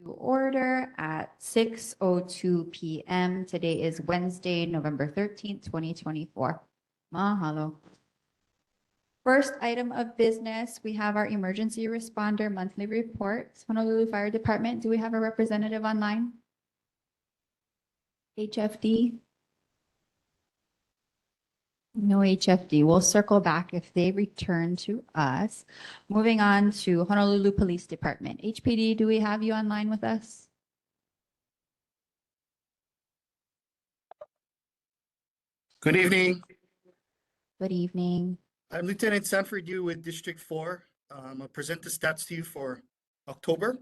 To order at 6:02 p.m. Today is Wednesday, November 13th, 2024. Mahalo. First item of business, we have our emergency responder monthly report. Honolulu Fire Department, do we have a representative online? HFD? No HFD. We'll circle back if they return to us. Moving on to Honolulu Police Department. HPD, do we have you online with us? Good evening. Good evening. I'm Lieutenant Sanford Yu with District 4. I'll present the stats to you for October.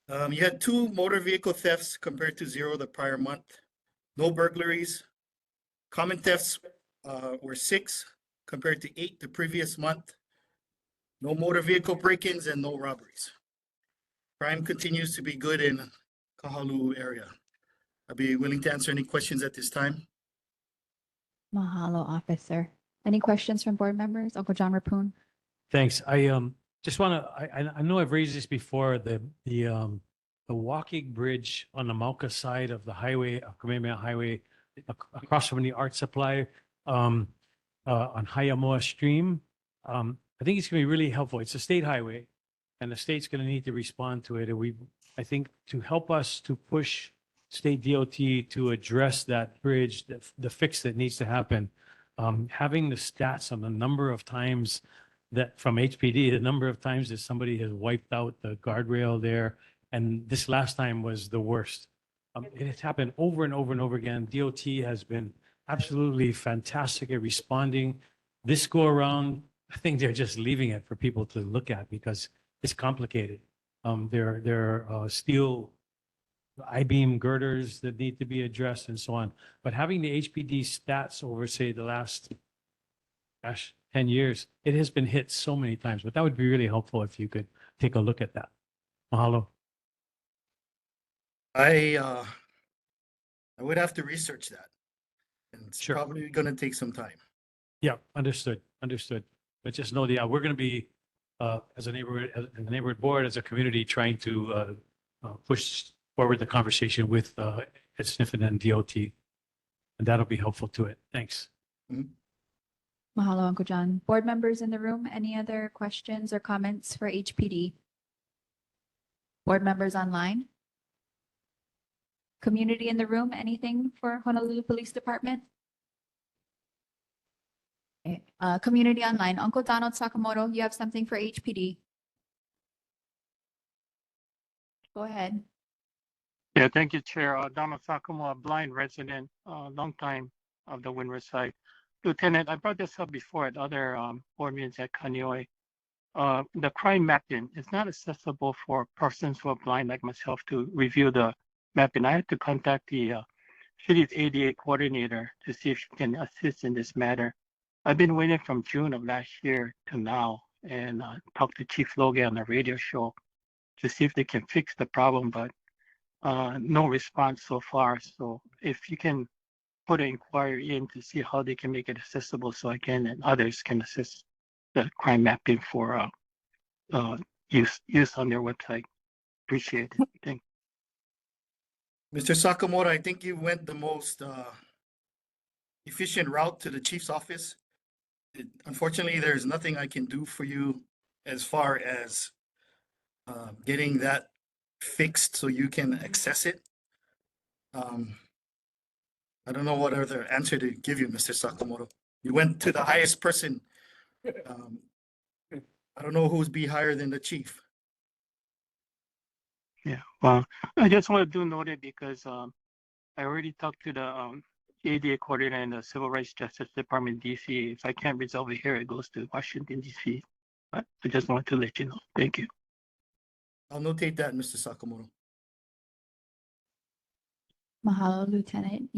You had 2 motor vehicle thefts compared to 0 the prior month. No burglaries. Common thefts were 6 compared to 8 the previous month. No motor vehicle break-ins and no robberies. Crime continues to be good in Kahalu'u area. I'll be willing to answer any questions at this time. Mahalo, officer. Any questions from board members? Uncle John Rapoon. Thanks. I just want to. I know I've raised this before. The walking bridge on the Mauka side of the highway, Kamehameha Highway, across from the art supply, on Hayamoa Stream. I think it's going to be really helpful. It's a state highway, and the state's going to need to respond to it. And I think, to help us to push state DOT to address that bridge, the fix that needs to happen. Having the stats on the number of times that from HPD, the number of times that somebody has wiped out the guardrail there, and this last time was the worst. It has happened over and over and over again. DOT has been absolutely fantastic at responding. This go around, I think they're just leaving it for people to look at because it's complicated. There are steel I-beam girders that need to be addressed and so on. But having the HPD stats over, say, the last, 10 years, it has been hit so many times. But that would be really helpful if you could take a look at that. Mahalo. I would have to research that. And it's Sure. probably going to take some time. Yeah, understood. But just know that we're going to be, as a neighborhood board, as a community, trying to push forward the conversation with SNFN and DOT, and that'll be helpful to it. Thanks. Mhm. Mahalo, Uncle John. Board members in the room, any other questions or comments for HPD? Board members online? Community in the room, anything for Honolulu Police Department? Okay. Community online. Uncle Donald Sakamoto, you have something for HPD? Go ahead. Yeah, thank you, Chair. Donald Sakamo, a blind resident, long time of the Windward side. Lieutenant, I brought this up before at other board meetings at Kaneohe. The crime mapping is not accessible for persons who are blind like myself to review the mapping. I had to contact the city's ADA coordinator to see if she can assist in this matter. I've been waiting from June of last year to now and talked to Chief Logan on the radio show to see if they can fix the problem, but no response so far. So if you can put an inquiry in to see how they can make it accessible so I can and others can assist the crime mapping for use on their website. Appreciate it. Thank you. Mr. Sakamoto, I think you went the most efficient route to the chief's office. Unfortunately, there's nothing I can do for you as far as getting that fixed so you can access it. I don't know what other answer to give you, Mr. Sakamoto. You went to the highest person. I don't know who's be higher than the chief. Yeah, well, I just want to note it because I already talked to the ADA coordinator and the Civil Rights Justice Department DC. If I can't resolve it here, it goes to Washington DC. But I just wanted to let you know. Thank you. I'll notate that, Mr. Sakamoto. Mahalo, Lieutenant.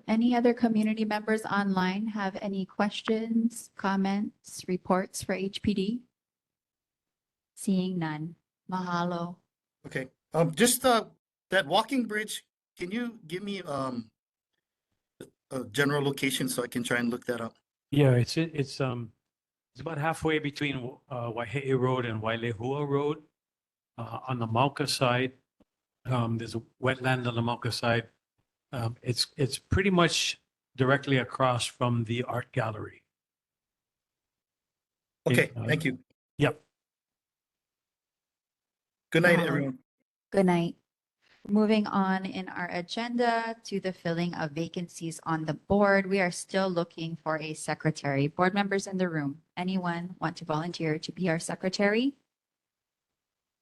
Any other community members online have any questions, comments, reports for HPD? Seeing none. Mahalo. Okay. Just that walking bridge, can you give me a general location so I can try and look that up? Yeah, it's about halfway between Waihe'i Road and Wailehua Road. On the Mauka side, there's a wetland on the Mauka side. It's pretty much directly across from the art gallery. Okay, Uh, thank you. Yep. Good night, Mahalo. everyone. Good night. Moving on in our agenda to the filling of vacancies on the board, we are still looking for a secretary. Board members in the room, anyone want to volunteer to be our secretary?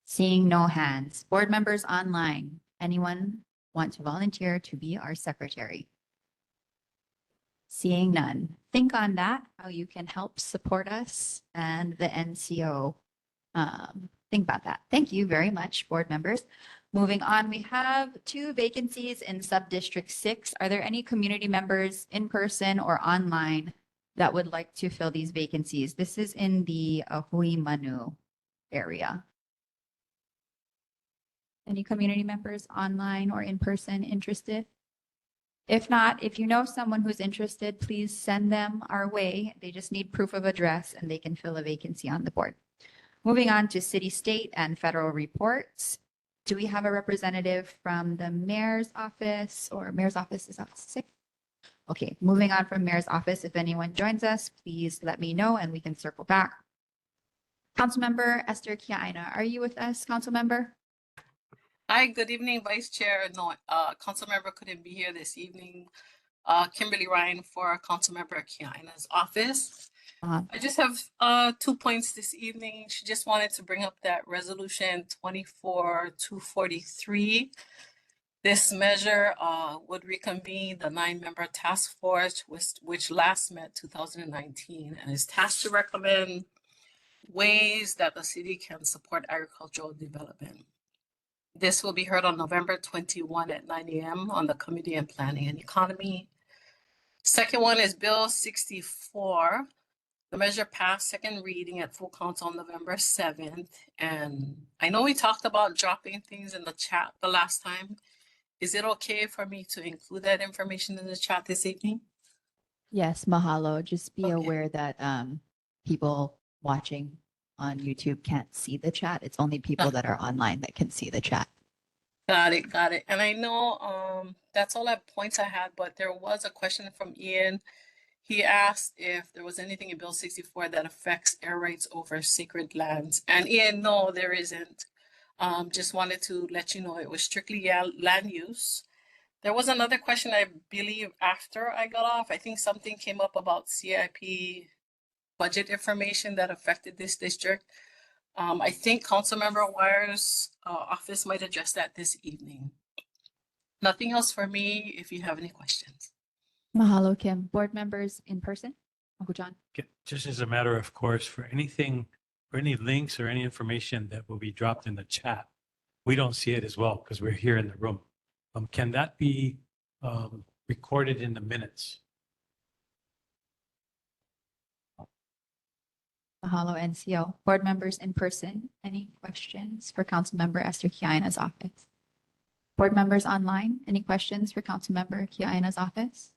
Seeing no hands. Board members online, anyone want to volunteer to be our secretary? Seeing none. Think on that, how you can help support us and the NCO. Think about that. Thank you very much, board members. Moving on, we have 2 vacancies in sub-district 6. Are there any community members in person or online that would like to fill these vacancies? This is in the Hui Manu area. Any community members online or in person interested? If not, if you know someone who's interested, please send them our way. They just need proof of address and they can fill a vacancy on the board. Moving on to city, state, and federal reports. Do we have a representative from the mayor's office, or mayor's office is off sick? Okay, moving on from mayor's office. If anyone joins us, please let me know and we can circle back. Councilmember Esther Kiaina, are you with us, Councilmember? Hi, good evening, Vice Chair. No, council member couldn't be here this evening. Kimberly Ryan for council member Kiana's office. I just have 2 points this evening. She just wanted to bring up that resolution 24-243. This measure would reconvene the 9-member task force, which last met 2019 and is tasked to recommend ways that the city can support agricultural development. This will be heard on November 21 at 9 a.m. on the Committee on Planning and Economy. Second one is Bill 64. The measure passed second reading at full council on November 7th. And I know we talked about dropping things in the chat the last time. Is it okay for me to include that information in the chat this evening? Yes, mahalo. Just be Okay. aware that people watching on YouTube can't see the chat. It's only people that are online that can see the chat. Got it, got it. And I know that's all that points I had, but there was a question from Ian. He asked if there was anything in Bill 64 that affects air rights over sacred lands. And Ian, no, there isn't. Just wanted to let you know it was strictly land use. There was another question, I believe, after I got off. I think something came up about CIP budget information that affected this district. I think Councilmember Wire's office might address that this evening. Nothing else for me if you have any questions. Mahalo, Kim. Board members in person? Uncle John? Just as a matter of course, for anything, for any links or any information that will be dropped in the chat, we don't see it as well because we're here in the room. Can that be recorded in the minutes? Mahalo, NCO. Board members in person, any questions for Councilmember Esther Kiaina's office? Board members online, any questions for Councilmember Kiaina's office?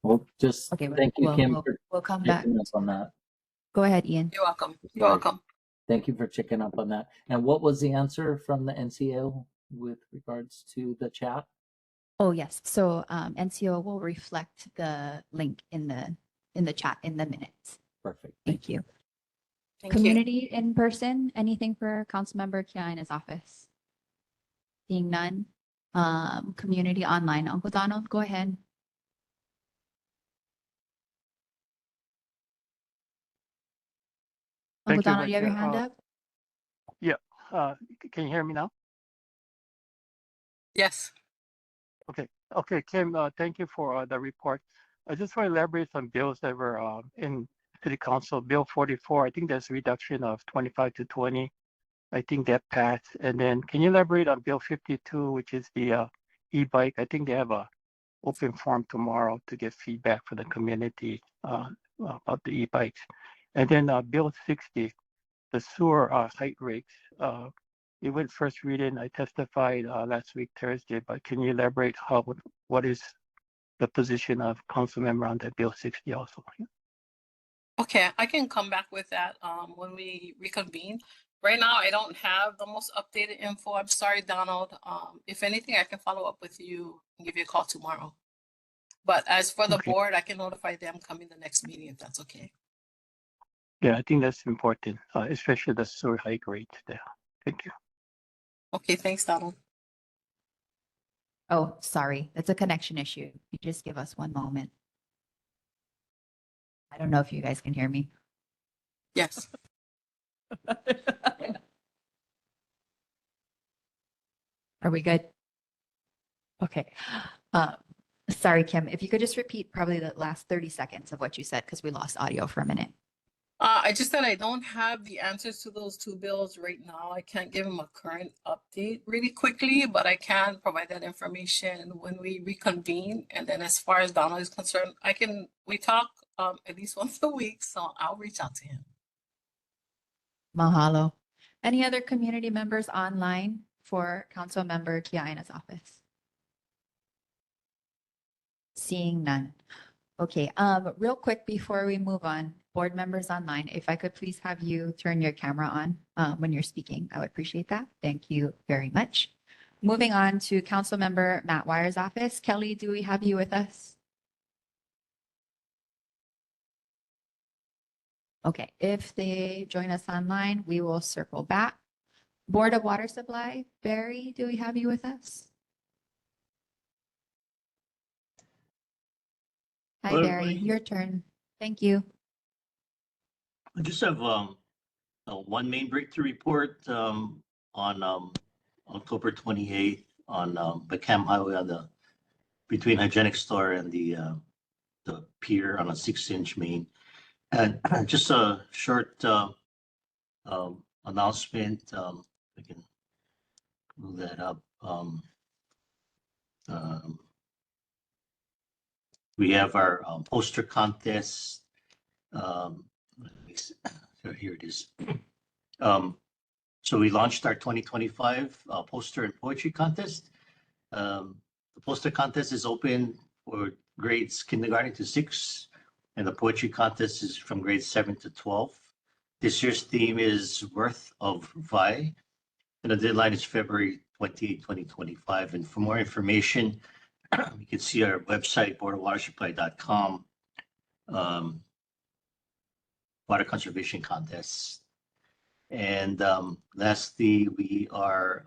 Well, just Okay, thank you, Kim, for we'll come back. checking up on that. Go ahead, Ian. You're welcome. You're welcome. Thank you for checking up on that. And what was the answer from the NCO with regards to the chat? Oh, yes. So NCO will reflect the link in the chat in the minutes. Perfect. Thank you. Thank you. Community in person, anything for Councilmember Kiaina's office? Seeing none. Community online. Uncle Donald, go ahead. Uncle Thank you, Donald, you have your Vice hand Chair. up? Can you hear me now? Yes. Okay, Kim, thank you for the report. I just want to elaborate on bills that were in City Council. Bill 44, I think there's a reduction of 25 to 20. I think that passed. And then can you elaborate on Bill 52, which is the e-bike? I think they have a open forum tomorrow to get feedback from the community about the e-bikes. And then Bill 60, the sewer height rates. It went first reading. I testified last week, Thursday, but can you elaborate what is the position of council member on that Bill 60 also? Okay, I can come back with that when we reconvene. Right now, I don't have the most updated info. I'm sorry, Donald. If anything, I can follow up with you and give you a call tomorrow. But as for the Okay. board, I can notify them coming the next meeting if that's okay. Yeah, I think that's important, especially the sewer hike rates there. Thank you. Okay, thanks, Donald. Oh, sorry, that's a connection issue. You just give us one moment. I don't know if you guys can hear me. Yes. Are we good? Okay. Uh, Sorry, Kim, if you could just repeat probably the last 30 seconds of what you said, because we lost audio for a minute. I just said I don't have the answers to those two bills right now. I can't give them a current update really quickly, but I can provide that information when we reconvene. And then as far as Donald is concerned, we talk at least once a week, so I'll reach out to him. Mahalo. Any other community members online for Council Member Kiaina's office? Seeing none. Okay, real quick before we move on, board members online, if I could please have you turn your camera on when you're speaking, I would appreciate that. Thank you very much. Moving on to Council Member Matt Wire's office. Kelly, do we have you with us? Okay, if they join us online, we will circle back. Board of Water Supply, Barry, do we have you with us? Hi, Hello, Barry, everybody. your turn. Thank you. I just have one main breakthrough report on October 28th on the Cam Highway on the between Hygienic Store and the pier on a 6-inch main. And just a short announcement. I can move that up. We have our poster contest. Here it is. So we launched our 2025 poster and poetry contest. The poster contest is open for grades kindergarten to 6, and the poetry contest is from grades 7 to 12. This year's theme is Worth of Vi, and the deadline is February 28, 2025. And for more information, you can see our website, boardofwatersupply.com, water conservation contests. And lastly, we are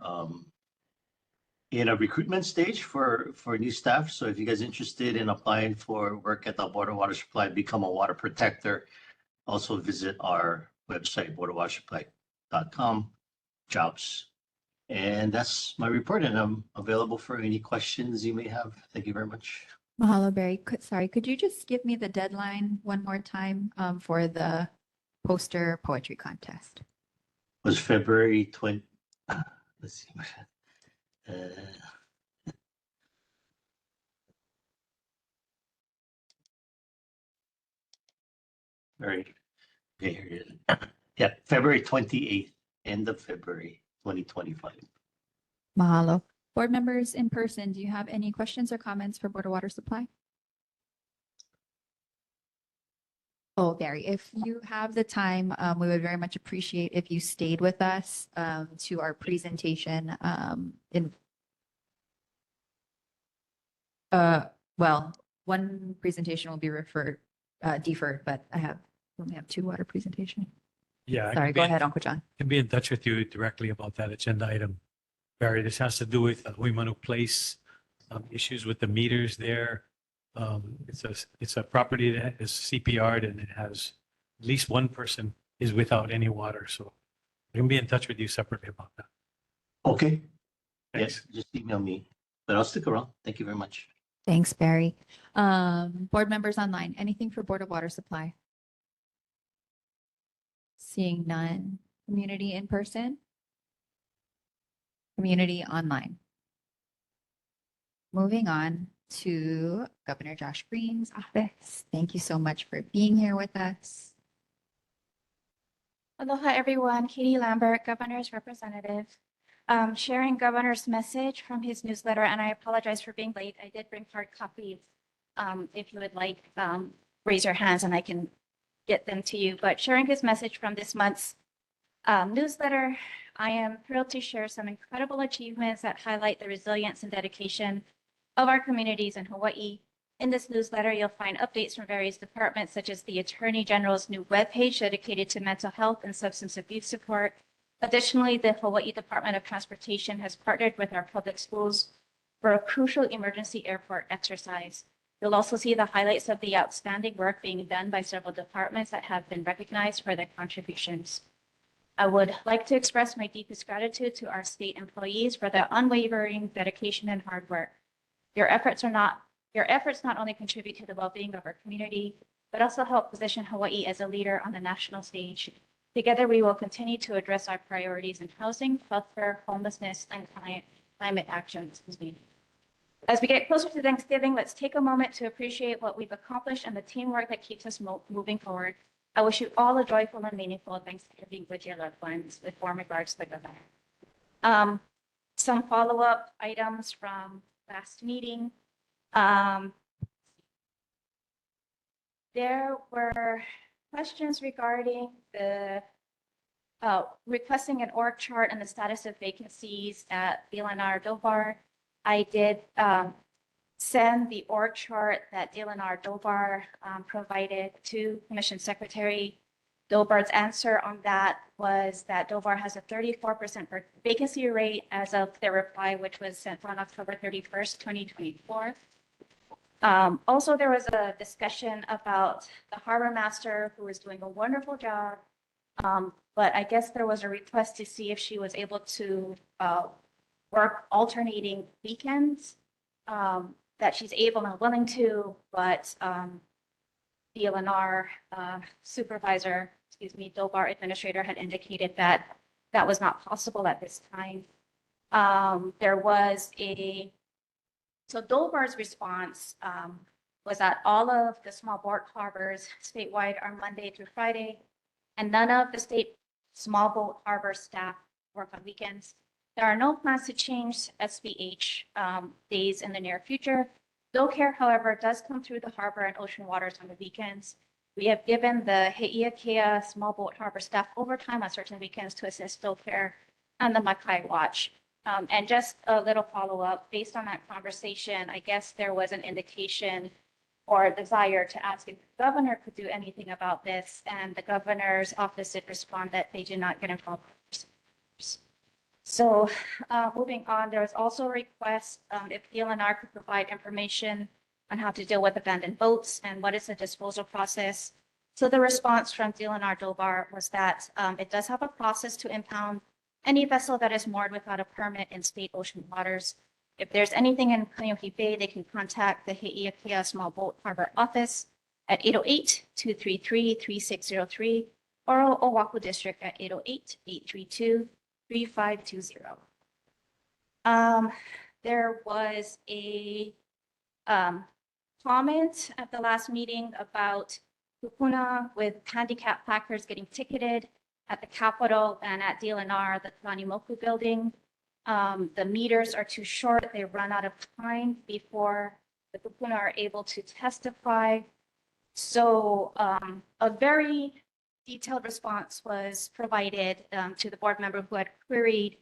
in a recruitment stage for new staff. So if you guys are interested in applying for work at the Board of Water Supply, become a water protector, also visit our website, boardofwatersupply.com, jobs. And that's my report, and I'm available for any questions you may have. Thank you very much. Mahalo, Barry. Sorry, could you just give me the deadline one more time for the poster poetry contest? It was February 20. Let's see. Very, okay, here it is. Yeah, February 28th, end of February 2025. Mahalo. Board members in person, do you have any questions or comments for Board of Water Supply? Oh, Barry, if you have the time, we would very much appreciate if you stayed with us to our presentation well, one presentation will be deferred, but I only have 2 water presentation. Yeah. I Sorry, can go be- ahead, Uncle John. Can be in touch with you directly about that agenda item. Barry, this has to do with Huimanu Place, issues with the meters there. It's a property that is CPR'd and it has at least one person is without any water. So I can be in touch with you separately about that. Okay, Thanks. yes, just email me, but I'll stick around. Thank you very much. Thanks, Barry. Board members online, anything for Board of Water Supply? Seeing none. Community in person? Community online. Moving on to Governor Josh Green's office. Thank you so much for being here with us. Aloha, everyone. Katie Lambert, Governor's representative. Sharing Governor's message from his newsletter, and I apologize for being late. I did bring hard copies. If you would like, raise your hands and I can get them to you. But sharing his message from this month's newsletter. I am thrilled to share some incredible achievements that highlight the resilience and dedication of our communities in Hawaii. In this newsletter, you'll find updates from various departments, such as the Attorney General's new webpage dedicated to mental health and substance abuse support. Additionally, the Hawaii Department of Transportation has partnered with our public schools for a crucial emergency airport exercise. You'll also see the highlights of the outstanding work being done by several departments that have been recognized for their contributions. I would like to express my deepest gratitude to our state employees for their unwavering dedication and hard work. Your efforts not only contribute to the well-being of our community, but also help position Hawaii as a leader on the national stage. Together, we will continue to address our priorities in housing, healthcare, homelessness, and climate action. As we get closer to Thanksgiving, let's take a moment to appreciate what we've accomplished and the teamwork that keeps us moving forward. I wish you all a joyful and meaningful Thanksgiving with your loved ones, with warm regards to the governor. Some follow-up items from last meeting. There were questions regarding the requesting an org chart and the status of vacancies at DLNR Dobar. I did send the org chart that DLNR Dobar provided to Commission Secretary. Dobar's answer on that was that Dobar has a 34% vacancy rate as of their reply, which was sent on October 31st, 2024. Also, there was a discussion about the harbor master who was doing a wonderful job. But I guess there was a request to see if she was able to work alternating weekends, that she's able and willing to, but DLNR supervisor, Dobar administrator had indicated that that was not possible at this time. There was so Dobar's response was that all of the small boat harbors statewide are Monday through Friday, and none of the state small boat harbor staff work on weekends. There are no plans to change SBH days in the near future. Care, however, does come through the harbor and ocean waters on the weekends. We have given the Hei'akea small boat harbor staff overtime on certain weekends to assist Care and the Makai Watch. And just a little follow-up, based on that conversation, I guess there was an indication or a desire to ask if the governor could do anything about this, and the governor's office did respond that they did not get involved. So moving on, there was also a request if DLNR could provide information on how to deal with abandoned boats and what is the disposal process. So the response from DLNR Dobar was that it does have a process to impound any vessel that is moored without a permit in state ocean waters. If there's anything in Kaneohe Bay, they can contact the Hei'akea Small Boat Harbor Office at 808-233-3603 or Oahu District at 808-832-3520. There was a comment at the last meeting about kupuna with handicap placards getting ticketed at the Capitol and at DLNR, the Kalanimoku building. The meters are too short. They run out of time before the kupuna are able to testify. So a very detailed response was provided to the board member who had queried.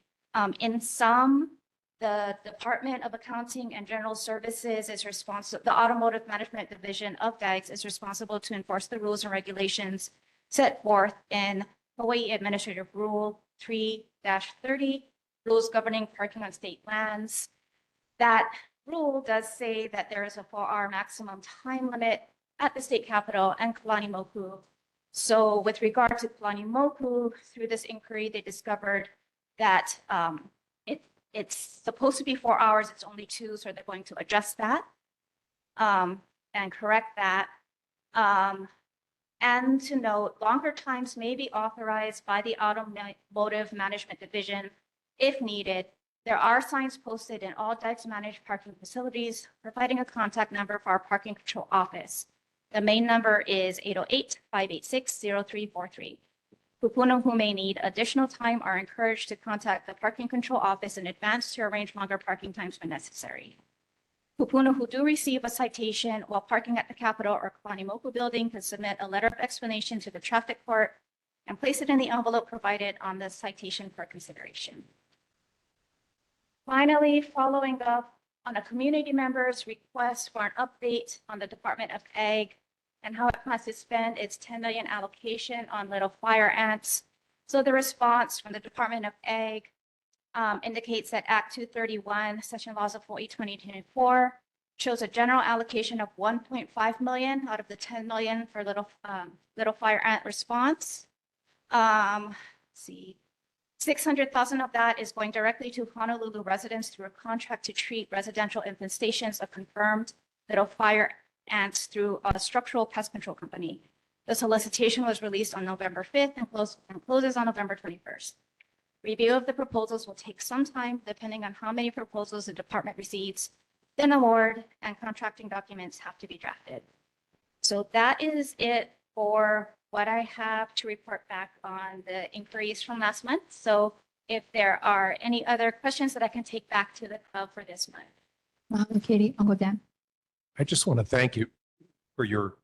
In some, the Department of Accounting and General Services is responsible, the Automotive Management Division of DAGS is responsible to enforce the rules and regulations set forth in Hawaii Administrative Rule 3-30, rules governing parking on state lands. That rule does say that there is a 4-hour maximum time limit at the state capitol and Kalanimoku. So with regard to Kalanimoku, through this inquiry, they discovered that it's supposed to be 4 hours, it's only 2, so they're going to adjust that and correct that. And to note, longer times may be authorized by the Automotive Management Division if needed. There are signs posted in all DAGS managed parking facilities providing a contact number for our parking control office. The main number is 808-586-0343. Kupuna who may need additional time are encouraged to contact the parking control office in advance to arrange longer parking times when necessary. Kupuna who do receive a citation while parking at the Capitol or Kalanimoku building can submit a letter of explanation to the traffic court and place it in the envelope provided on the citation for consideration. Finally, following up on a community member's request for an update on the Department of Ag and how it plans to spend its 10 million allocation on little fire ants. So the response from the Department of Ag indicates that Act 231, Session Laws of Hawaii 2024, shows a general allocation of 1.5 million out of the 10 million for little fire ant response. Let's see, 600,000 of that is going directly to Honolulu residents through a contract to treat residential infestations of confirmed little fire ants through a structural pest control company. The solicitation was released on November 5th and closes on November 21st. Review of the proposals will take some time depending on how many proposals the department receives. Then award and contracting documents have to be drafted. So that is it for what I have to report back on the inquiries from last month. So if there are any other questions that I can take back to the club for this month. Mahalo, Katie. Uncle Dan. I just want to thank you for your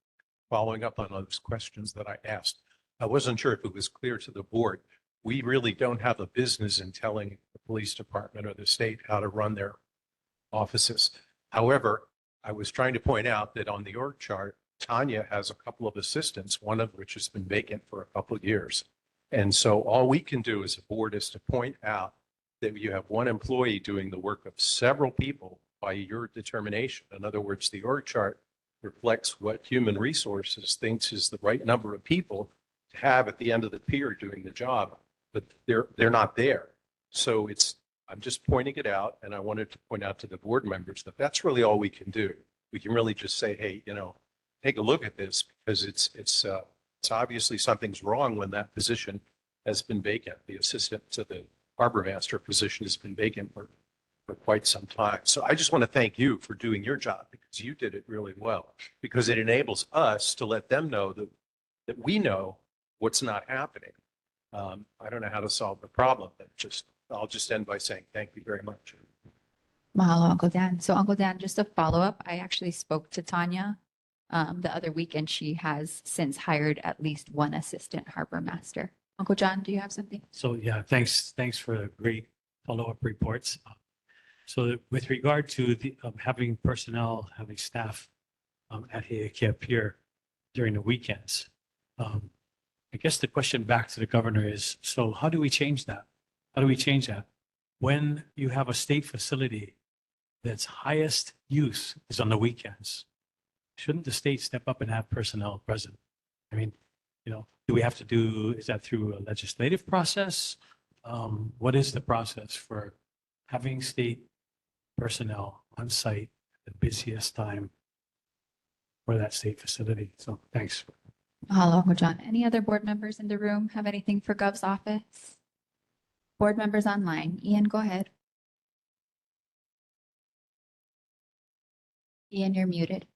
following up on those questions that I asked. I wasn't sure if it was clear to the board. We really don't have a business in telling the police department or the state how to run their offices. However, I was trying to point out that on the org chart, Tanya has a couple of assistants, one of which has been vacant for a couple of years. And so all we can do as a board is to point out that you have one employee doing the work of several people by your determination. In other words, the org chart reflects what human resources thinks is the right number of people to have at the end of the pier doing the job, but they're not there. So I'm just pointing it out, and I wanted to point out to the board members that that's really all we can do. We can really just say, hey, take a look at this, because it's obviously something's wrong when that position has been vacant. The assistant to the harbor master position has been vacant for quite some time. So I just want to thank you for doing your job, because you did it really well, because it enables us to let them know that we know what's not happening. I don't know how to solve the problem, but I'll just end by saying thank you very much. Mahalo, Uncle Dan. So Uncle Dan, just a follow-up. I actually spoke to Tanya the other week, and she has since hired at least one assistant harbor master. Uncle John, do you have something? So yeah, thanks for the great follow-up reports. So with regard to the having personnel, having staff at Heiakea Pier during the weekends, I guess the question back to the governor is, so how do we change that? How do we change that? When you have a state facility that's highest use is on the weekends, shouldn't the state step up and have personnel present? I mean, do we have to is that through a legislative process? What is the process for having state personnel on site at the busiest time for that state facility? So thanks. Mahalo, Uncle John. Any other board members in the room have anything for Gov's office? Board members online. Ian, go ahead. Ian, you're muted.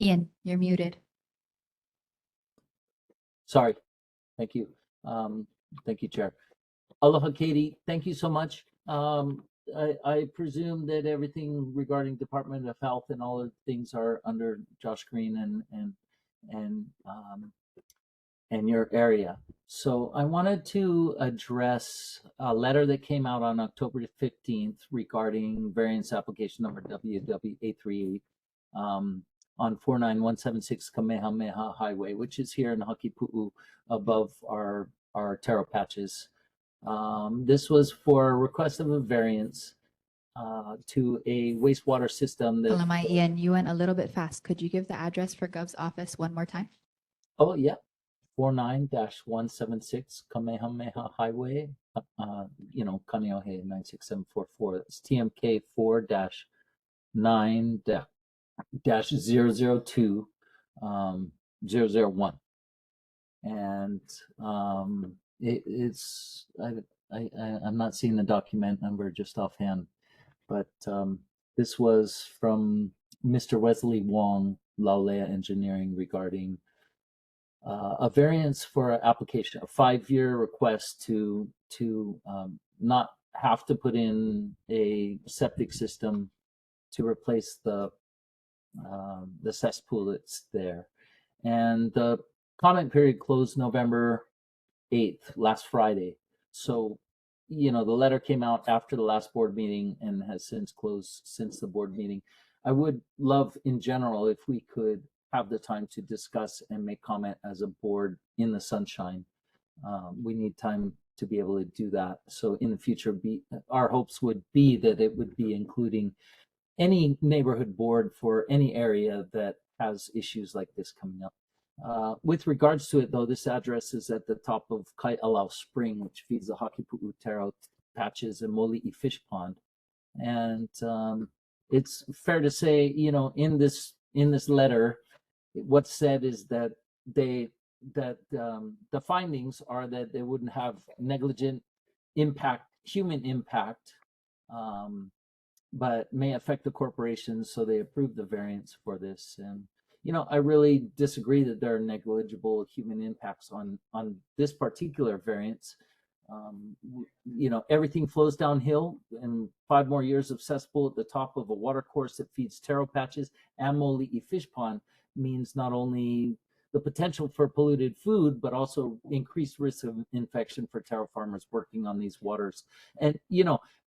Ian, you're muted. Sorry. Thank you. Thank you, Chair. Aloha, Katie. Thank you so much. I presume that everything regarding Department of Health and all of the things are under Josh Green and your area. So I wanted to address a letter that came out on October 15th regarding variance application number WW838 on 49176 Kamehameha Highway, which is here in Hakipu'u above our taro patches. This was for a request of a variance to a wastewater system that. Kalamai, Ian, you went a little bit fast. Could you give the address for Gov's office one more time? Oh, yeah. 49-176 Kamehameha Highway, Kaneohe 96744. That's TMK 4-9-002 001. And I'm not seeing the document number just offhand, but this was from Mr. Wesley Wong, Laulea Engineering, regarding a variance for an application, a 5-year request to not have to put in a septic system to replace the cesspool that's there. And the comment period closed November 8th, last Friday. So, the letter came out after the last board meeting and has since closed since the board meeting. I would love in general if we could have the time to discuss and make comment as a board in the sunshine. We need time to be able to do that. So in the future, our hopes would be that it would be including any neighborhood board for any area that has issues like this coming up. With regards to it, though, this address is at the top of Kahalu'u Spring, which feeds the Hakipu'u Taro patches and Moli'i Fish Pond. And it's fair to say, in this letter, what's said is that the findings are that they wouldn't have negligent human impact, but may affect the corporation, so they approved the variance for this. And I really disagree that there are negligible human impacts on this particular variance. Everything flows downhill, and 5 more years of cesspool at the top of a water course that feeds taro patches and Moli'i Fish Pond means not only the potential for polluted food, but also increased risk of infection for taro farmers working on these waters. And,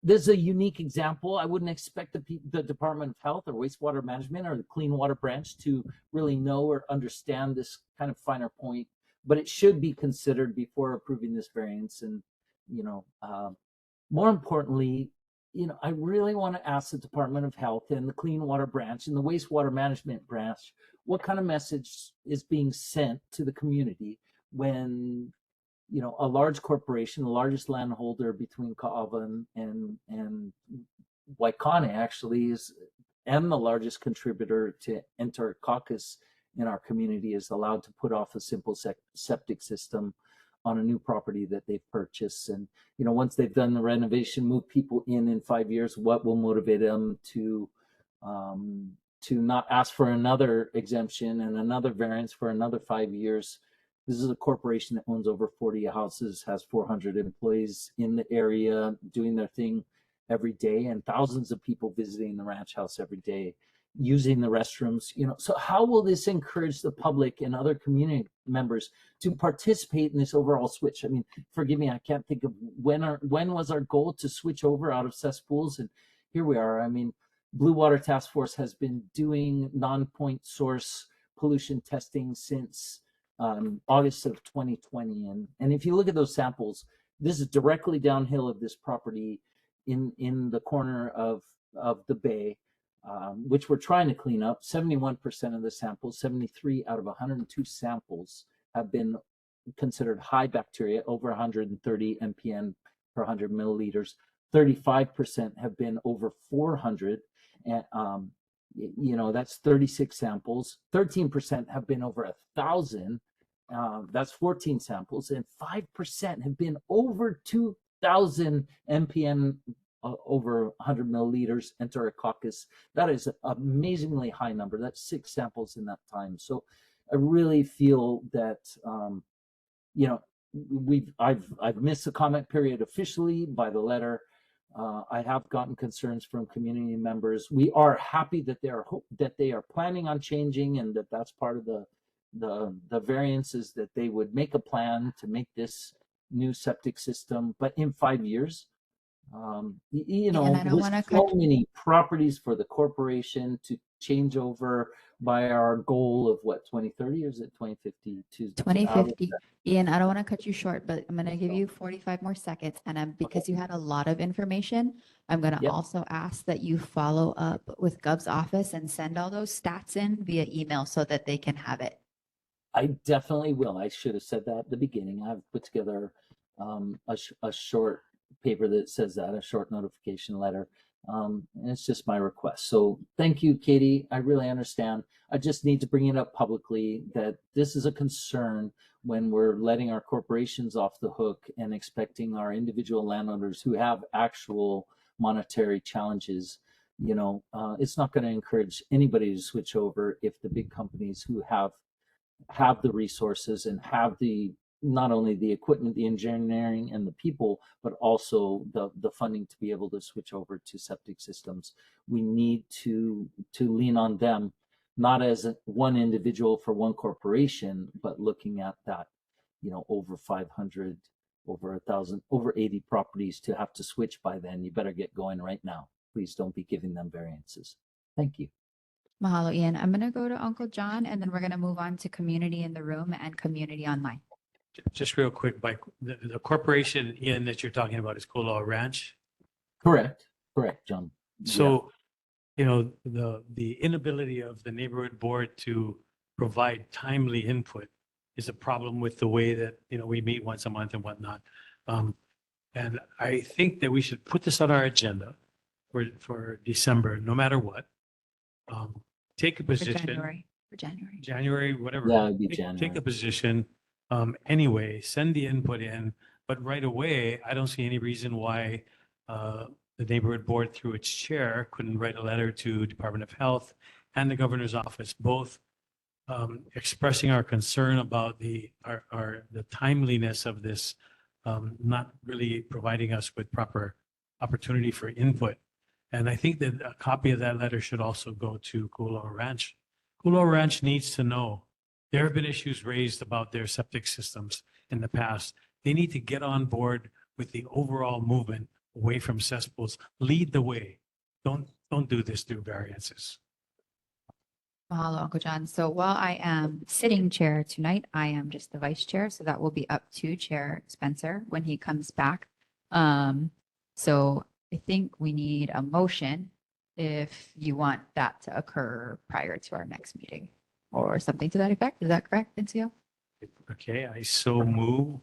this is a unique example. I wouldn't expect the Department of Health or Wastewater Management or the Clean Water Branch to really know or understand this kind of finer point, but it should be considered before approving this variance. And, more importantly, I really want to ask the Department of Health and the Clean Water Branch and the Wastewater Management Branch, what kind of message is being sent to the community when, a large corporation, the largest landholder between Ka'ava and Waikane actually and the largest contributor to enterococcus in our community, is allowed to put off a simple septic system on a new property that they've purchased. And, once they've done the renovation, move people in 5 years, what will motivate them to not ask for another exemption and another variance for another 5 years? This is a corporation that owns over 40 houses, has 400 employees in the area doing their thing every day, and thousands of people visiting the ranch house every day, using the restrooms. So how will this encourage the public and other community members to participate in this overall switch? I mean, forgive me, I can't think of when was our goal to switch over out of cesspools, and here we are. I mean, Blue Water Task Force has been doing non-point source pollution testing since August of 2020, and if you look at those samples, this is directly downhill of this property in the corner of the bay, which we're trying to clean up. 71% of the samples, 73 out of 102 samples, have been considered high bacteria, over 130 mpn per 100 milliliters. 35% have been over 400, and that's 36 samples. 13% have been over 1,000. That's 14 samples, and 5% have been over 2,000 mpn over 100 milliliters enterococcus. That is an amazingly high number. That's 6 samples in that time. So I really feel that I've missed the comment period officially by the letter. I have gotten concerns from community members. We are happy that they are planning on changing, and that's part of the variances, that they would make a plan to make this new septic system, but in 5 years. And I don't want to so many properties for the corporation to change over by our goal of what, 2030, or is it 2050? 2050. Ian, I don't want to cut you short, but I'm going to give you 45 more seconds. And because you had a lot of information, I'm going to also ask that you follow up with Gov's office and send all those stats in via email so that they can have it. I definitely will. I should have said that at the beginning. I've put together a short paper that says that, a short notification letter. And it's just my request. So thank you, Katie. I really understand. I just need to bring it up publicly that this is a concern when we're letting our corporations off the hook and expecting our individual landowners who have actual monetary challenges. It's not going to encourage anybody to switch over if the big companies who have the resources and have not only the equipment, the engineering, and the people, but also the funding to be able to switch over to septic systems. We need to lean on them, not as one individual for one corporation, but looking at that, over 500, over 1,000, over 80 properties to have to switch by then, you better get going right now. Please don't be giving them variances. Thank you. Mahalo, Ian. I'm going to go to Uncle John, and then we're going to move on to community in the room and community online. Just real quick, Mike, the corporation, Ian, that you're talking about is Kahalu'u Ranch. Correct, John. So, the inability of the neighborhood board to provide timely input is a problem with the way that, we meet once a month and whatnot. And I think that we should put this on our agenda for December, no matter what. Take a For position. January. Whatever. Yeah, it'd be Take January. a position. Anyway, send the input in, but right away, I don't see any reason why the neighborhood board through its chair couldn't write a letter to Department of Health and the governor's office, both expressing our concern about the timeliness of this, not really providing us with proper opportunity for input. And I think that a copy of that letter should also go to Kahalu'u Ranch. Kahalu'u Ranch needs to know there have been issues raised about their septic systems in the past. They need to get on board with the overall movement away from cesspools. Lead the way. Don't do this through variances. Mahalo, Uncle John. So while I am sitting chair tonight, I am just the vice chair. So that will be up to Chair Spencer when he comes back. So I think we need a motion if you want that to occur prior to our next meeting or something to that effect. Is that correct, Vincio? Okay, I so move.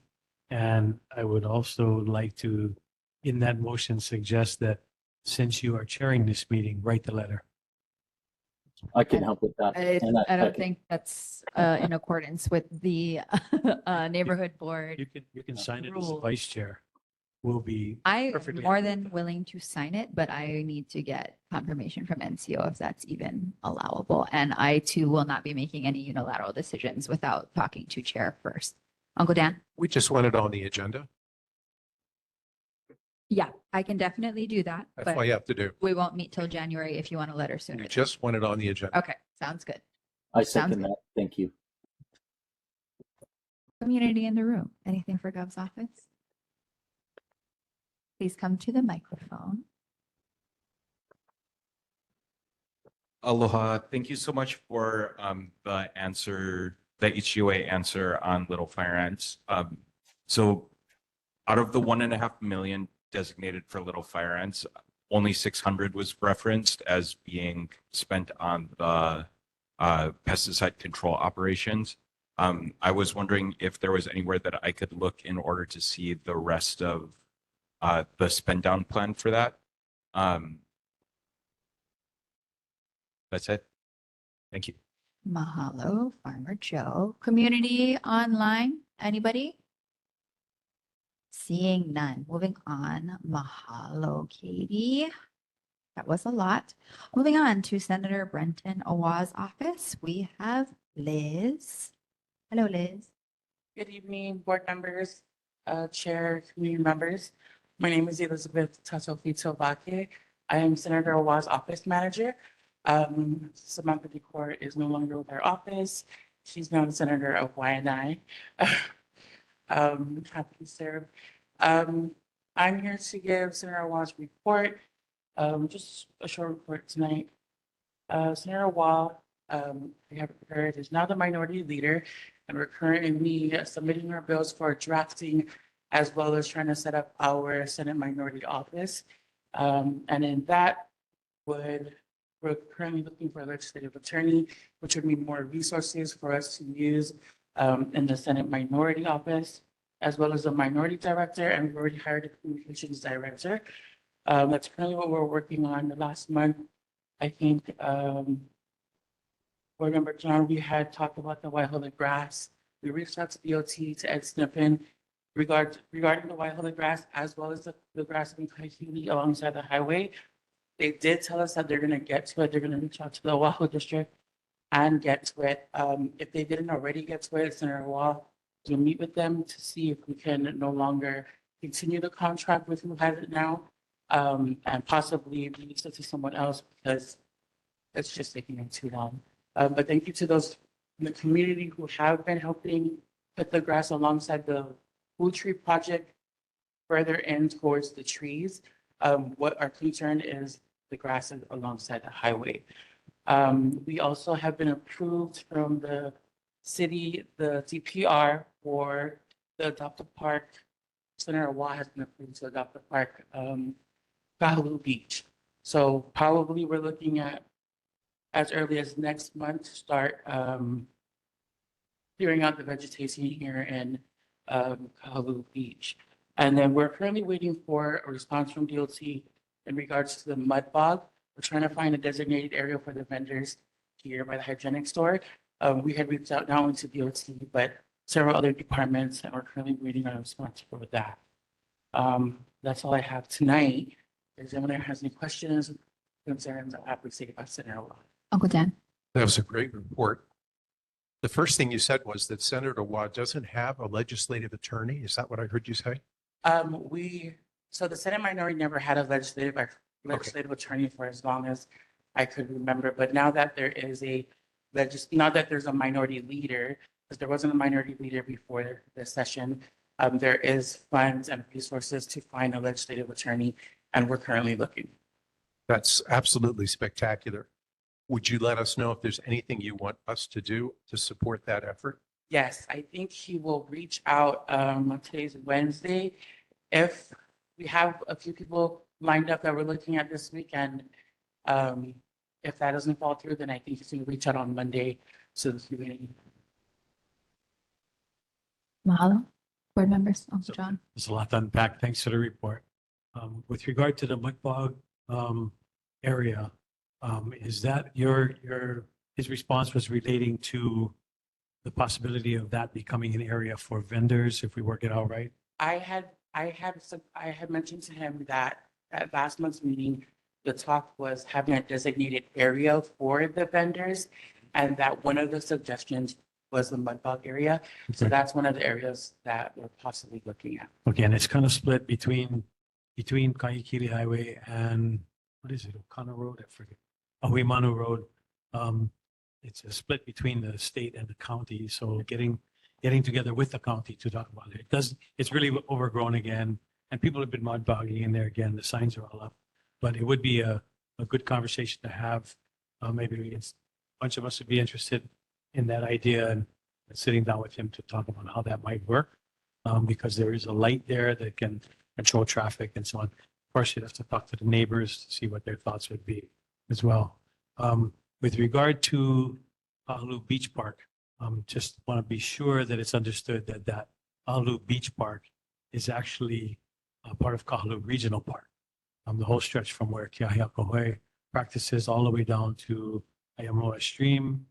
And I would also like to, in that motion, suggest that since you are chairing this meeting, write the letter. I can help with that. I And I don't think that's in accordance with the neighborhood board. You can sign it as the Rules. vice chair. Will be I'm perfectly more happy than with willing to sign it, but I need to get confirmation from NCO if that's even allowable. And I too will not be making any unilateral decisions without talking to chair first. Uncle Dan? We just want it on the agenda. Yeah, I can definitely do that, That's all but you have to do. we won't meet till January if you want a letter sooner. We just want it on the agenda. Okay, sounds good. I Sounds second good. that. Thank you. Community in the room. Anything for Gov's office? Please come to the microphone. Aloha. Thank you so much for the HUA answer on Little Fire Ants. So out of the 1.5 million designated for Little Fire Ants, only 600 was referenced as being spent on the pesticide control operations. I was wondering if there was anywhere that I could look in order to see the rest of the spend down plan for that. That's it. Thank you. Mahalo, Farmer Joe. Community online, anybody? Seeing none. Moving on. Mahalo, Katie. That was a lot. Moving on to Senator Brenton Owa's office, we have Liz. Hello, Liz. Good evening, board members, chair, community members. My name is Elizabeth Tasofito-Vake. I am Senator Owa's office manager. Samantha Decor is no longer with our office. She's now the senator of YNI. Happy to serve. I'm here to give Senator Owa's report. Just a short report tonight. Senator Owa, we have heard, is now the minority leader, and we're currently submitting our bills for drafting, as well as trying to set up our Senate minority office. And in that we're currently looking for a legislative attorney, which would mean more resources for us to use in the Senate minority office, as well as a minority director, and we've already hired a communications director. That's currently what we're working on. The last month, I think, board member John, we had talked about the Waihola grass. We reached out to DOT, to Ed Sniffen, regarding the Waihola grass, as well as the grass in Kahalu'u alongside the highway. They did tell us that they're gonna get to it. They're gonna reach out to the Oahu district and get to it. If they didn't already get to it, Senator Owa will meet with them to see if we can no longer continue the contract with who has it now, and possibly release it to someone else because it's just taking them too long. But thank you to those in the community who have been helping put the grass alongside the food tree project further in towards the trees. What our concern is the grass is alongside the highway. We also have been approved from the city, the DPR for the Adopt a Park. Senator Watt has been approved to adopt the park, Kahalu'u Beach. So probably we're looking at as early as next month to start clearing out the vegetation here in Kahalu'u Beach. And then we're currently waiting for a response from DOT in regards to the mud bog. We're trying to find a designated area for the vendors here by the hygienic store. We had reached out not only to DOT, but several other departments, and we're currently waiting on a response for that. That's all I have tonight. If anyone has any questions, concerns, I'm happy to say about Senator Watt. Uncle Dan. That was a great report. The first thing you said was that Senator Watt doesn't have a legislative attorney. Is that what I heard you say? So the Senate minority never had a legislative attorney for as long as I could remember. But now that there is now that there's a minority leader, because there wasn't a minority leader before the session, there is funds and resources to find a legislative attorney, and we're currently looking. That's absolutely spectacular. Would you let us know if there's anything you want us to do to support that effort? Yes, I think he will reach out. Today's Wednesday. If we have a few people lined up that we're looking at this weekend, if that doesn't fall through, then I think he's going to reach out on Monday to the community. Mahalo. Board members, Uncle So John. There's a lot to unpack. Thanks for the report. With regard to the mud bog area, is that his response was relating to the possibility of that becoming an area for vendors if we work it out right? I had mentioned to him that at last month's meeting, the talk was having a designated area for the vendors, and that one of the suggestions was the mud bog area. So Okay. that's one of the areas that we're possibly looking at. Okay, and it's kind of split between Kahikili Highway and, what is it, O'Connor Road? I forget. Ahuimanu Road. It's a split between the state and the county, so getting together with the county to talk about it. It's really overgrown again, and people have been mud bogging in there again. The signs are all up. But it would be a good conversation to have. Maybe a bunch of us would be interested in that idea and sitting down with him to talk about how that might work. Because there is a light there that can control traffic and so on. Of course, you'd have to talk to the neighbors to see what their thoughts would be as well. With regard to Kahalu'u Beach Park, just want to be sure that it's understood that Kahalu'u Beach Park is actually a part of Kahalu'u Regional Park. The whole stretch from where Kiahiakohe practices all the way down to Ayamoa Stream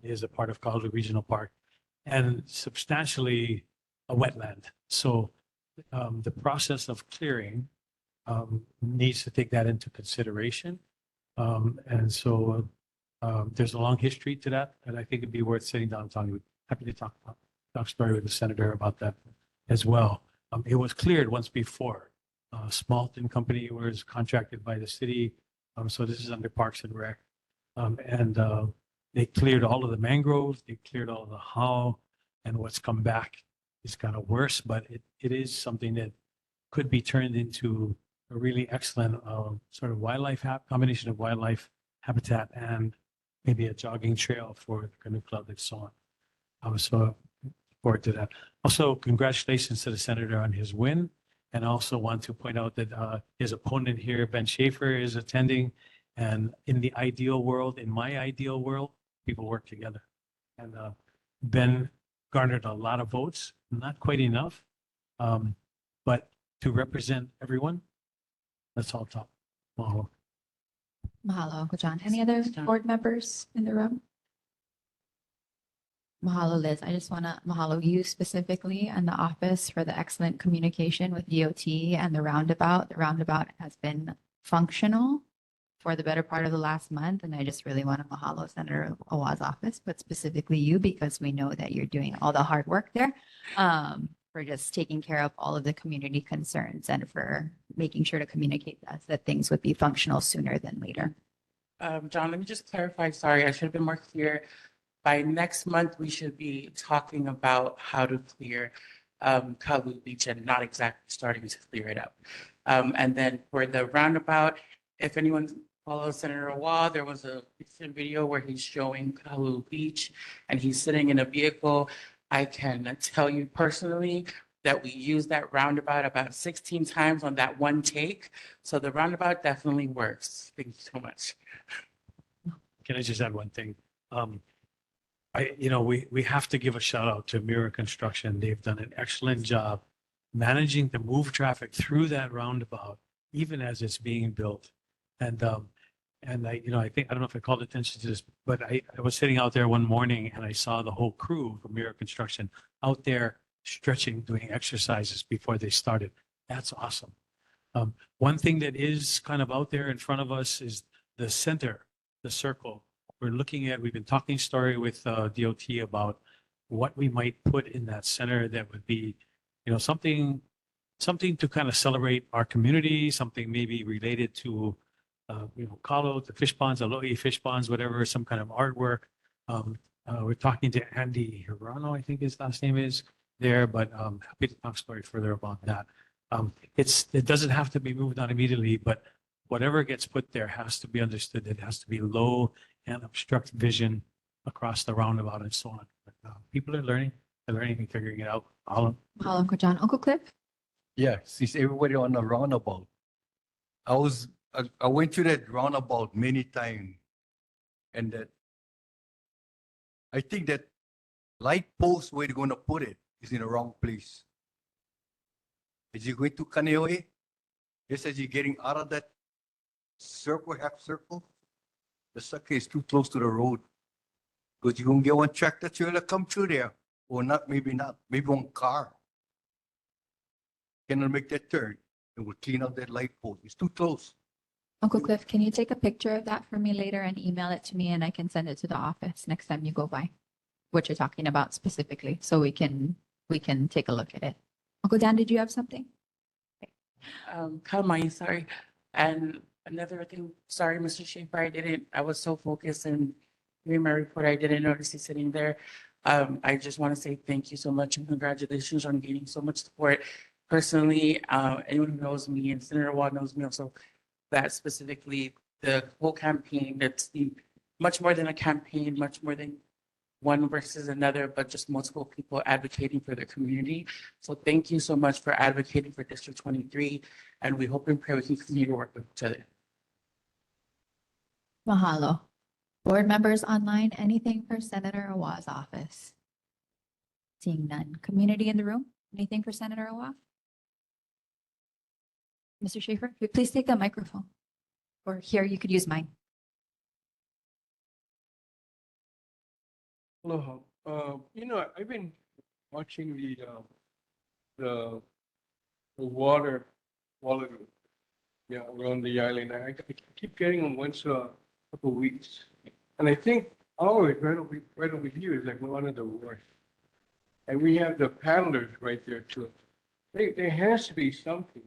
is a part of Kahalu'u Regional Park and substantially a wetland. So the process of clearing needs to take that into consideration. And so there's a long history to that, and I think it'd be worth sitting down and talking. Happy to talk story with the senator about that as well. It was cleared once before. Smalton Company was contracted by the city, so this is under Parks and Rec, and they cleared all of the mangroves, they cleared all of the how, and what's come back is kind of worse, but it is something that could be turned into a really excellent sort of combination of wildlife habitat and maybe a jogging trail for the canoe club and so on. So look forward to that. Also, congratulations to the senator on his win. And I also want to point out that his opponent here, Ben Schaefer, is attending. And in the ideal world, in my ideal world, people work together. And Ben garnered a lot of votes, not quite enough, but to represent everyone, let's all talk. Mahalo. Mahalo, Uncle John. Any other board members in the room? Mahalo, Liz. I just want to mahalo you specifically and the office for the excellent communication with DOT and the roundabout. The roundabout has been functional for the better part of the last month. And I just really want to mahalo Senator Awa's office, but specifically you, because we know that you're doing all the hard work there for just taking care of all of the community concerns and for making sure to communicate to us that things would be functional sooner than later. John, let me just clarify. Sorry, I should have been more clear. By next month, we should be talking about how to clear Kahalu'u Beach and not exactly starting to clear it up. And then for the roundabout, if anyone follows Senator Wah, there was a recent video where he's showing Kahalu'u Beach and he's sitting in a vehicle. I can tell you personally that we used that roundabout about 16 times on that one take. So the roundabout definitely works. Thank you so much. Can I just add one thing? We have to give a shout out to Mira Construction. They've done an excellent job managing to move traffic through that roundabout, even as it's being built. And I think, I don't know if I called attention to this, but I was sitting out there one morning and I saw the whole crew from Mira Construction out there stretching, doing exercises before they started. That's awesome. One thing that is kind of out there in front of us is the center, the circle. We've been talking story with DOT about what we might put in that center that would be, something to kind of celebrate our community, something maybe related to, Kahalu'u, the fish ponds, Alo'i fish ponds, whatever, some kind of artwork. We're talking to Andy Hirano, I think his last name is there, but happy to talk story further about that. It doesn't have to be moved on immediately, but whatever gets put there has to be understood. It has to be low and obstruct vision across the roundabout and so on. But, people are learning and figuring it out. Mahalo, Uncle John. Uncle Cliff? Yeah, since everybody on the roundabout. I went to that roundabout many times, and that I think that light post where they're gonna put it is in the wrong place. As you going to Kaneohe, just as you're getting out of that circle, half circle, the sucker is too close to the road. Because you're gonna get one tractor trailer come through there, or maybe not, maybe one car. Cannot make that turn. It will clean up that light post. It's too close. Uncle Cliff, can you take a picture of that for me later and email it to me and I can send it to the office next time you go by? What you're talking about specifically, so we can take a look at it. Uncle Dan, did you have something? Kalmai, sorry. And another thing, sorry, Mr. Schaefer, I was so focused in reading my report, I didn't notice you sitting there. I just want to say thank you so much and congratulations on gaining so much support. Personally, anyone who knows me and Senator Watt knows me also, that specifically the whole campaign, that's much more than a campaign, much more than one versus another, but just multiple people advocating for their community. So thank you so much for advocating for District 23, and we hope and pray we can continue to work with each other. Mahalo. Board members online, anything for Senator Awa's office? Seeing none. Community in the room, anything for Senator Awa? Mr. Schaefer, please take the microphone. Or here, you could use mine. Aloha. I've been watching the water quality, around the island. I keep getting them once a couple of weeks, and I think always right over here is like one of the worst. And we have the paddlers right there too. There has to be something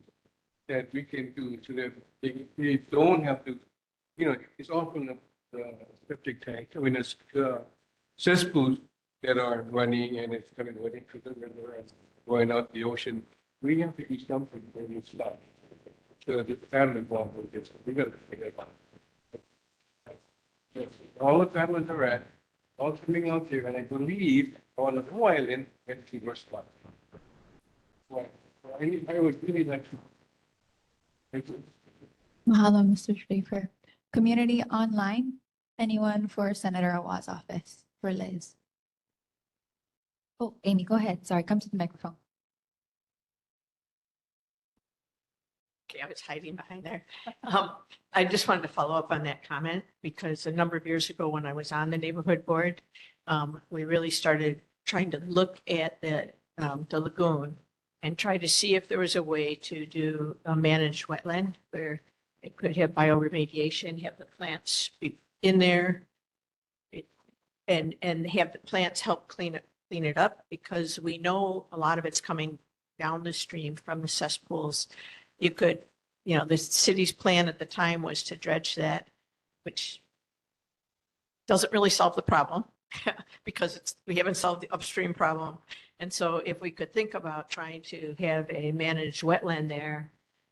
that we can do so that they don't have to, it's often the septic tank. I mean, it's cesspools that are running and it's coming into the river and going out the ocean. We have to do something when we stop. So the paddle involved with this, we got to figure it out. All the paddlers are all coming out there, and I believe on the whole island, it's the worst spot. Well, I would really like to. Thank you. Mahalo, Mr. Schaefer. Community online, anyone for Senator Awa's office? For Liz. Oh, Amy, go ahead. Sorry, come to the microphone. Okay, I was hiding behind there. I just wanted to follow up on that comment because a number of years ago when I was on the neighborhood board, we really started trying to look at the lagoon and try to see if there was a way to do a managed wetland where it could have bioremediation, have the plants be in there, and have the plants help clean it up, because we know a lot of it's coming down the stream from the cesspools. You could, the city's plan at the time was to dredge that, which doesn't really solve the problem because we haven't solved the upstream problem. And so if we could think about trying to have a managed wetland there,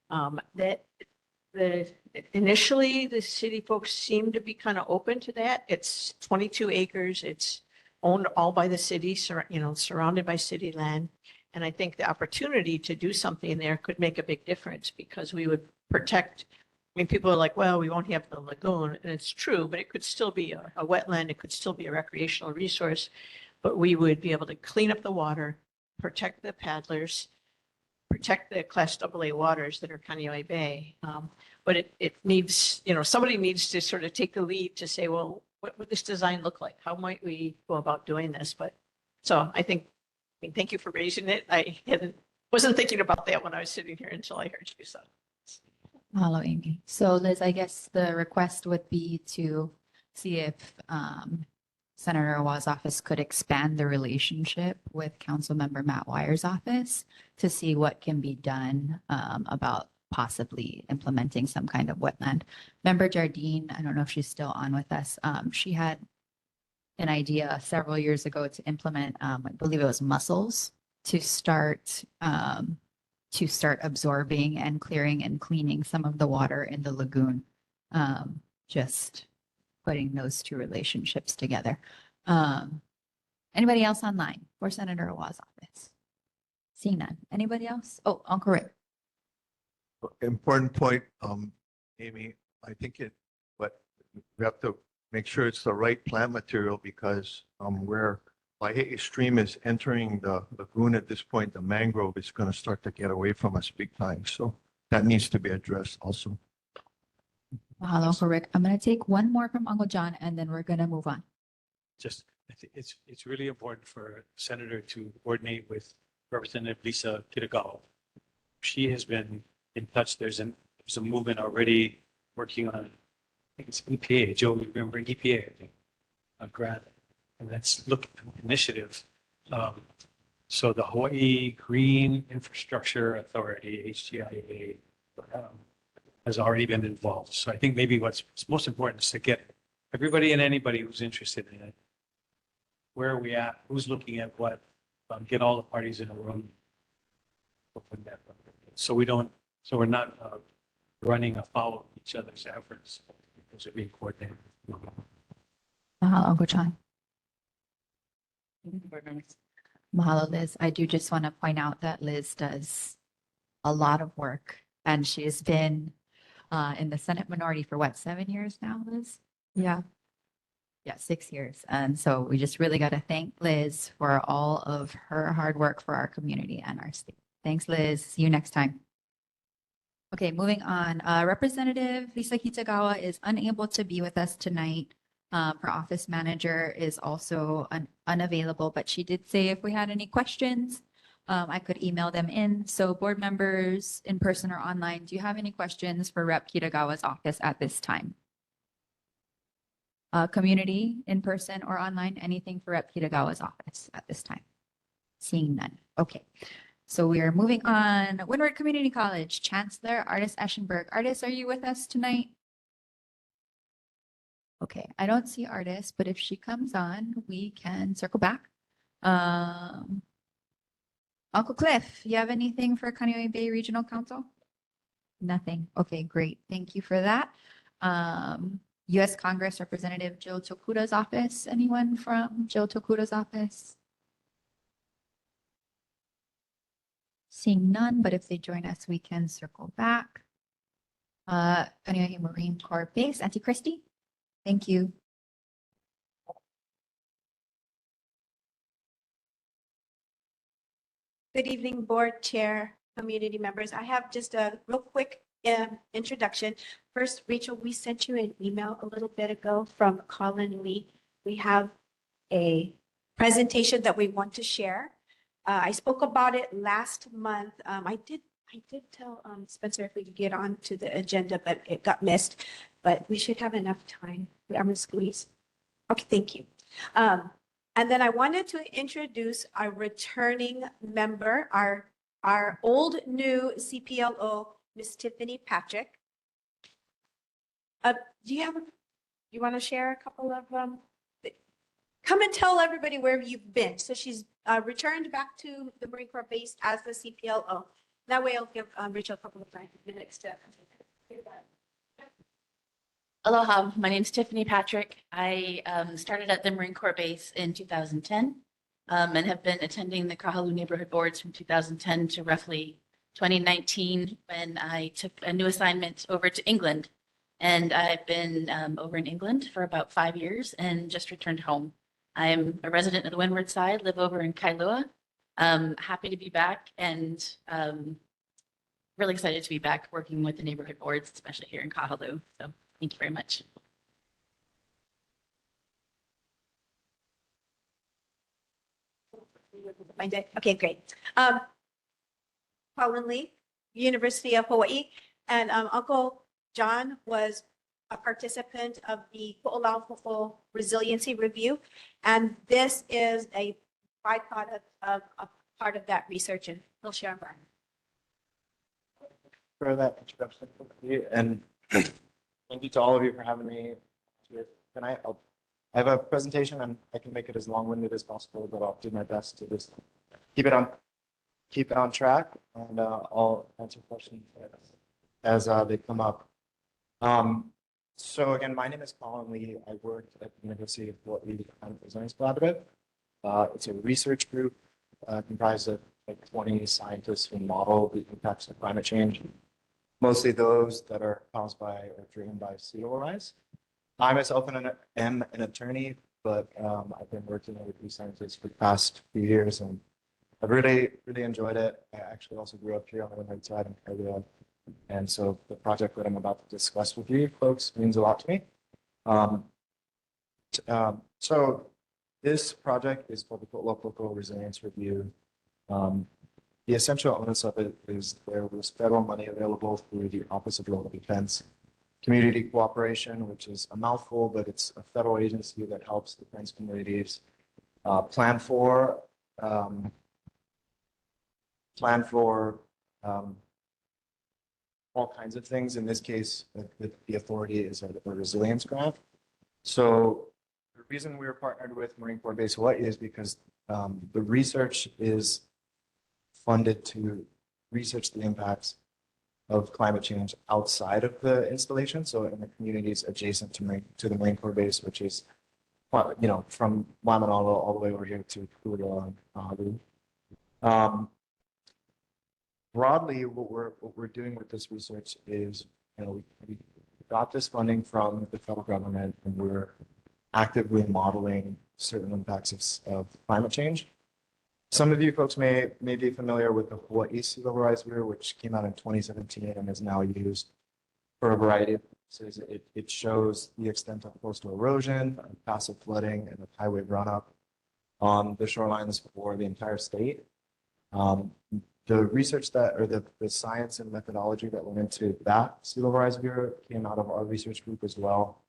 that initially the city folks seem to be kind of open to that. It's 22 acres. It's owned all by the city, surrounded by city land. And I think the opportunity to do something there could make a big difference because we would protect. I mean, people are like, well, we won't have the lagoon, and it's true, but it could still be a wetland. It could still be a recreational resource, but we would be able to clean up the water, protect the paddlers, protect the Class AA waters that are Kaneohe Bay. But it needs, somebody needs to sort of take the lead to say, well, what would this design look like? How might we go about doing this? But so I mean, thank you for raising it. I wasn't thinking about that when I was sitting here until I heard you. So. Hello, Amy. So Liz, I guess the request would be to see if Senator Awa's office could expand the relationship with Councilmember Matt Wire's office to see what can be done about possibly implementing some kind of wetland. Member Jardine, I don't know if she's still on with us. She had an idea several years ago to implement, I believe it was mussels to start absorbing and clearing and cleaning some of the water in the lagoon. Just putting those two relationships together. Anybody else online for Senator Awa's office? Seeing none. Anybody else? Oh, Uncle Rick. Important point, Amy. I think but we have to make sure it's the right plant material because where Waihe'i Stream is entering the lagoon at this point, the mangrove is going to start to get away from us big time. So that needs to be addressed also. Mahalo, Uncle Rick. I'm going to take one more from Uncle John and then we're going to move on. Just, I think it's really important for Senator to coordinate with Representative Lisa Kitagawa. She has been in touch. There's a movement already working on, I think it's EPA. Joe, you remember EPA, I think, a grant, and that's initiative. So the Hawaii Green Infrastructure Authority, HGIA, has already been involved. So I think maybe what's most important is to get everybody and anybody who's interested in it. Where are we at? Who's looking at what? Get all the parties in a room. So we're not running afoul of each other's efforts. Those are being coordinated. Mahalo, Uncle John. Mahalo, Liz. I do just want to point out that Liz does a lot of work and she's been in the Senate minority for what, 7 years now, Liz? Yeah. Yeah, 6 years. And so we just really got to thank Liz for all of her hard work for our community and our state. Thanks, Liz. See you next time. Okay, moving on. Representative Lisa Kitagawa is unable to be with us tonight. Her office manager is also unavailable, but she did say if we had any questions, I could email them in. So board members in person or online, do you have any questions for Rep Kitagawa's office at this time? Community in person or online, anything for Rep Kitagawa's office at this time? Seeing none. Okay. So we are moving on. Windward Community College, Chancellor Artis Eschenberg. Artis, are you with us tonight? Okay, I don't see Artis, but if she comes on, we can circle back. Uncle Cliff, you have anything for Kaneohe Bay Regional Council? Nothing. Okay, great. Thank you for that. U.S. Congress Representative Jill Tokuda's office. Anyone from Jill Tokuda's office? Seeing none, but if they join us, we can circle back. Kaneohe Marine Corps Base, Auntie Christie. Thank you. Good evening, board chair, community members. I have just a real quick introduction. First, Rachel, we sent you an email a little bit ago from Colin Lee. We have a presentation that we want to share. I spoke about it last month. I did tell Spencer if we could get on to the agenda, but it got missed. But we should have enough time. I'm gonna squeeze. Okay, thank you. And then I wanted to introduce our returning member, our old new CPLO, Miss Tiffany Patrick. Do you want to share a couple of come and tell everybody where you've been. So she's returned back to the Marine Corps base as the CPLO. That way I'll give Rachel a couple of minutes to. Aloha, my name is Tiffany Patrick. I started at the Marine Corps base in 2010 and have been attending the Kahalu'u neighborhood boards from 2010 to roughly 2019 when I took a new assignment over to England. And I've been over in England for about 5 years and just returned home. I'm a resident of the Windward side, live over in Kailua. Happy to be back and really excited to be back working with the neighborhood boards, especially here in Kahalu'u. So thank you very much. Find it. Okay, great. Colin Lee, University of Hawaii, and Uncle John was a participant of the Ko'olaupo'o Resiliency Review, and this is a byproduct of a part of that research, and he'll share more. For that introduction, and thank you to all of you for having me here tonight. I have a presentation, and I can make it as long-winded as possible, but I'll do my best to just keep it on track, and I'll answer questions as they come up. So again, my name is Colin Lee. I work at the University of Hawaii Climate Resilience Collaborative. It's a research group comprised of like 20 scientists who model the impacts of climate change, mostly those that are caused by or driven by sea level rise. I myself am an attorney, but I've been working with these scientists for the past few years, and I've really enjoyed it. I actually also grew up here on the Windward side in Kailua, and so the project that I'm about to discuss with you folks means a lot to me. So this project is called the Local Resilience Review. The essential onus of it is there was federal money available through the Office of Local Defense Community Cooperation, which is a mouthful, but it's a federal agency that helps defense communities plan for all kinds of things. In this case, the authority is a resilience grant. So the reason we were partnered with Marine Corps Base Hawaii is because the research is funded to research the impacts of climate change outside of the installation. So in the communities adjacent to the Marine Corps Base, which is, from Waimanalo all the way over here to Kahalu'u and Kahalu'u. Broadly, what we're doing with this research is, we got this funding from the federal government, and we're actively modeling certain impacts of climate change. Some of you folks may be familiar with the Hawaii Sea Level Rise Bureau, which came out in 2017 and is now used for a variety of purposes. It shows the extent of coastal erosion, passive flooding, and of highway runoff on the shorelines for the entire state. The research the science and methodology that went into that Sea Level Rise Bureau came out of our research group as well.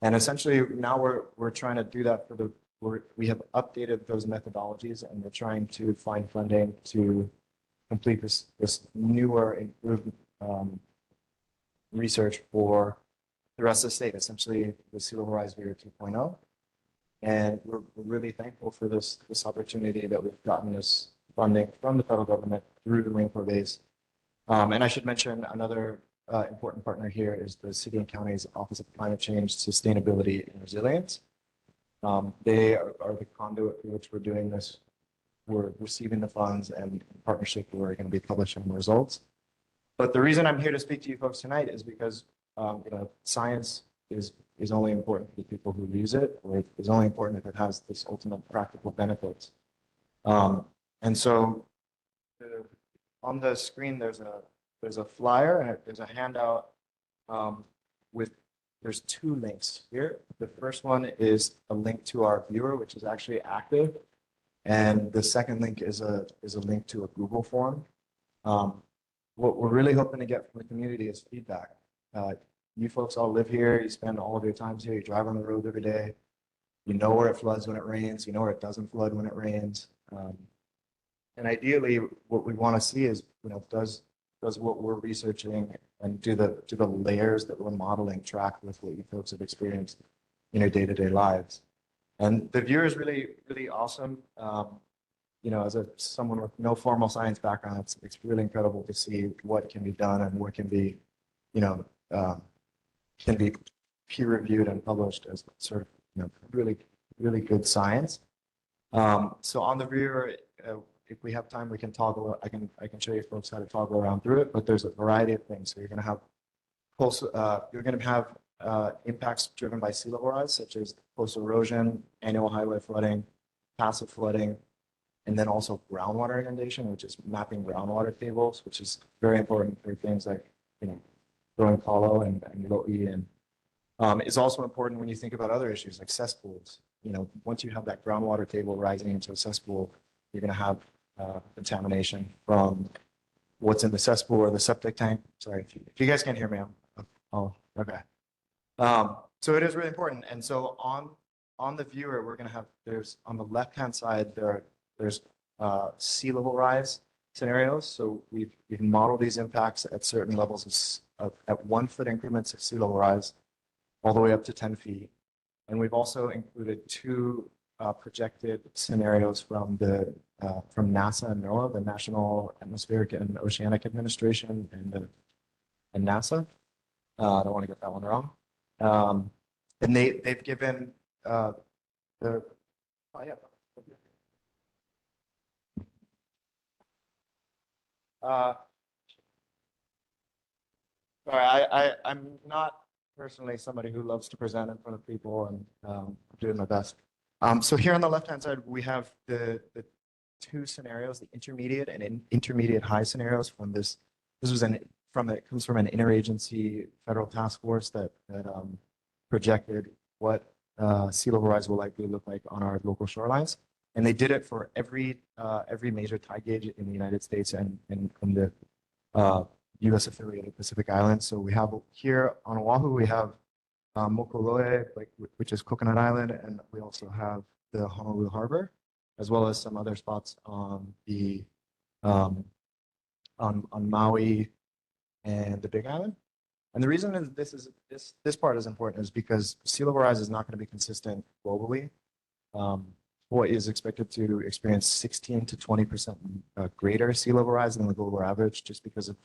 And essentially now we're trying to do that we have updated those methodologies, and we're trying to find funding to complete this newer, improved research for the rest of the state, essentially the Sea Level Rise Bureau 2.0. And we're really thankful for this opportunity that we've gotten this funding from the federal government through the Marine Corps Base. And I should mention another important partner here is the City and County's Office of Climate Change, Sustainability, and Resilience. They are the conduit through which we're doing this. We're receiving the funds, and in partnership, we're going to be publishing the results. But the reason I'm here to speak to you folks tonight is because science is only important to the people who use it, or is only important if it has this ultimate practical benefits. And so on the screen, there's a flyer, and there's a handout there's two links here. The first one is a link to our viewer, which is actually active. And the second link is a link to a Google form. What we're really hoping to get from the community is feedback. You folks all live here, you spend all of your times here, you drive on the road every day. You know where it floods when it rains, you know where it doesn't flood when it rains. And ideally, what we want to see is, does what we're researching and do the layers that we're modeling track with what you folks have experienced in your day-to-day lives. And the view is really, really awesome. You know, as someone with no formal science background, it's really incredible to see what can be done and what can be, you know, can be peer reviewed and published as sort of, you know, really, really good science. So on the viewer, if we have time, we can toggle. I can show you folks how to toggle around through it. But there's a variety of things. So you're going to have you're going to have impacts driven by sea level rise, such as coastal erosion, annual highway flooding, passive flooding, and then also groundwater inundation, which is mapping groundwater tables, which is very important for things like, you know, growing Kahalu'u and Lo'i. And it's also important when you think about other issues like cesspools. You know, once you have that groundwater table rising into a cesspool, you're going to have contamination from what's in the cesspool or the septic tank. Sorry, if you guys can't hear me, oh, okay. So it is really important. And so on the viewer, we're going to have, there's on the left-hand side, there's sea level rise scenarios. So we've modeled these impacts at certain levels at 1 foot increments of sea level rise all the way up to 10 feet. And we've also included 2 projected scenarios from NASA and NOAA, the National Atmospheric and Oceanic Administration, and NASA. I don't want to get that one wrong. And they've given oh yeah. Sorry, I'm not personally somebody who loves to present in front of people, and I'm doing my best. So here on the left-hand side, we have the 2 scenarios, the intermediate and intermediate high scenarios from this. This was it comes from an interagency federal task force that projected what sea level rise will likely look like on our local shorelines. And they did it for every major tide gauge in the United States and in the U.S. affiliated Pacific Islands. So we have here on Oahu, we have Mokuloe, which is Coconut Island, and we also have the Honolulu Harbor, as well as some other spots on the on Maui and the Big Island. And the reason is this part is important is because sea level rise is not going to be consistent globally. Hawaii is expected to experience 16 to 20% greater sea level rise than the global average, just because of,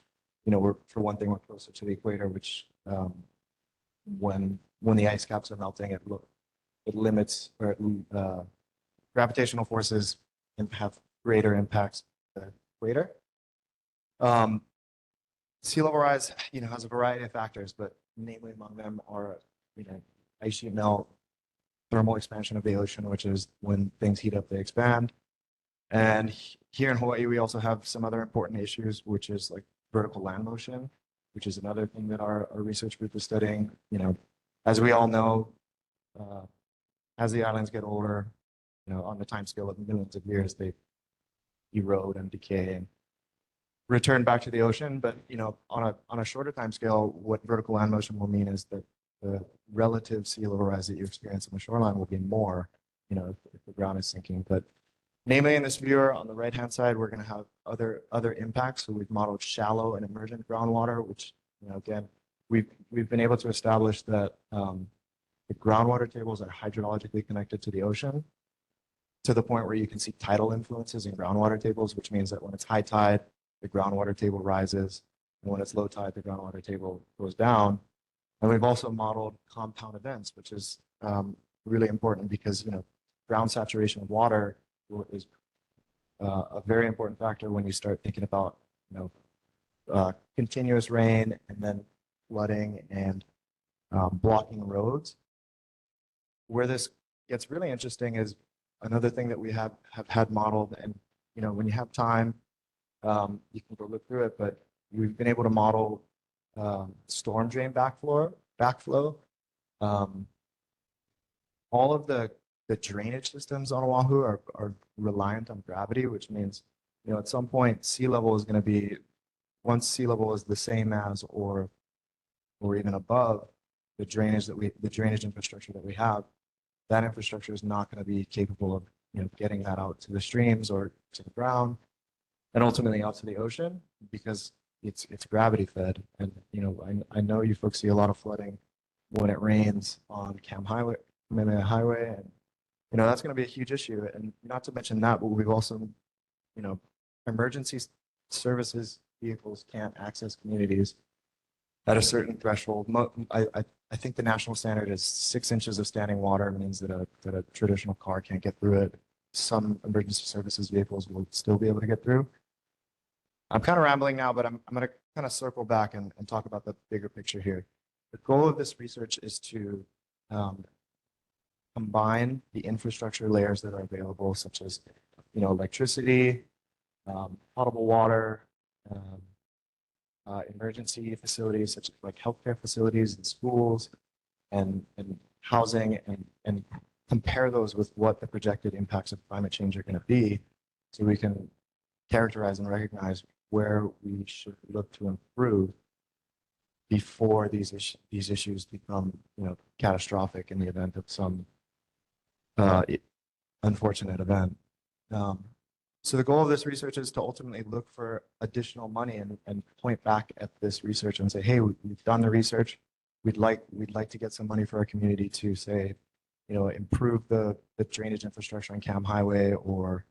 you know, for one thing, we're closer to the equator, which when the ice caps are melting, it limits or gravitational forces have greater impacts at the equator. Sea level rise, you know, has a variety of factors, but namely among them are, you know, ice sheet melt, thermal expansion of the ocean, which is when things heat up, they expand. And here in Hawaii, we also have some other important issues, which is like vertical land motion, which is another thing that our research group is studying. You know, as we all know, as the islands get older, you know, on the time scale of millions of years, they erode and decay and return back to the ocean. But, you know, on a shorter time scale, what vertical land motion will mean is that the relative sea level rise that you experience on the shoreline will be more, you know, if the ground is sinking. But namely in this viewer on the right-hand side, we're going to have other impacts. So we've modeled shallow and emergent groundwater, which, you know, again, we've been able to establish that the groundwater tables are hydrologically connected to the ocean to the point where you can see tidal influences in groundwater tables, which means that when it's high tide, the groundwater table rises, and when it's low tide, the groundwater table goes down. And we've also modeled compound events, which is really important because, you know, ground saturation of water is a very important factor when you start thinking about, you know, continuous rain and then flooding and blocking roads. Where this gets really interesting is another thing that we have had modeled, and, you know, when you have time, you can go look through it, but we've been able to model storm drain backflow. All of the drainage systems on Oahu are reliant on gravity, which means, you know, at some point sea level is going to be, once sea level is the same as or even above the drainage infrastructure that we have, that infrastructure is not going to be capable of, you know, getting that out to the streams or to the ground and ultimately out to the ocean because it's gravity fed. And, you know, I know you folks see a lot of flooding when it rains on Kamehameha Highway and that's going to be a huge issue. And not to mention that, but we've also, emergency services vehicles can't access communities at a certain threshold. I think the national standard is 6 inches of standing water means that a traditional car can't get through it. Some emergency services vehicles will still be able to get through. I'm kind of rambling now, but I'm going to kind of circle back and talk about the bigger picture here. The goal of this research is to combine the infrastructure layers that are available, such as, electricity, potable water, emergency facilities such as like healthcare facilities and schools and housing, and compare those with what the projected impacts of climate change are going to be, so we can characterize and recognize where we should look to improve before these issues become, catastrophic in the event of some unfortunate event. So the goal of this research is to ultimately look for additional money and point back at this research and say, hey, we've done the research. We'd like to get some money for our community to say, improve the drainage infrastructure on Cam Highway, or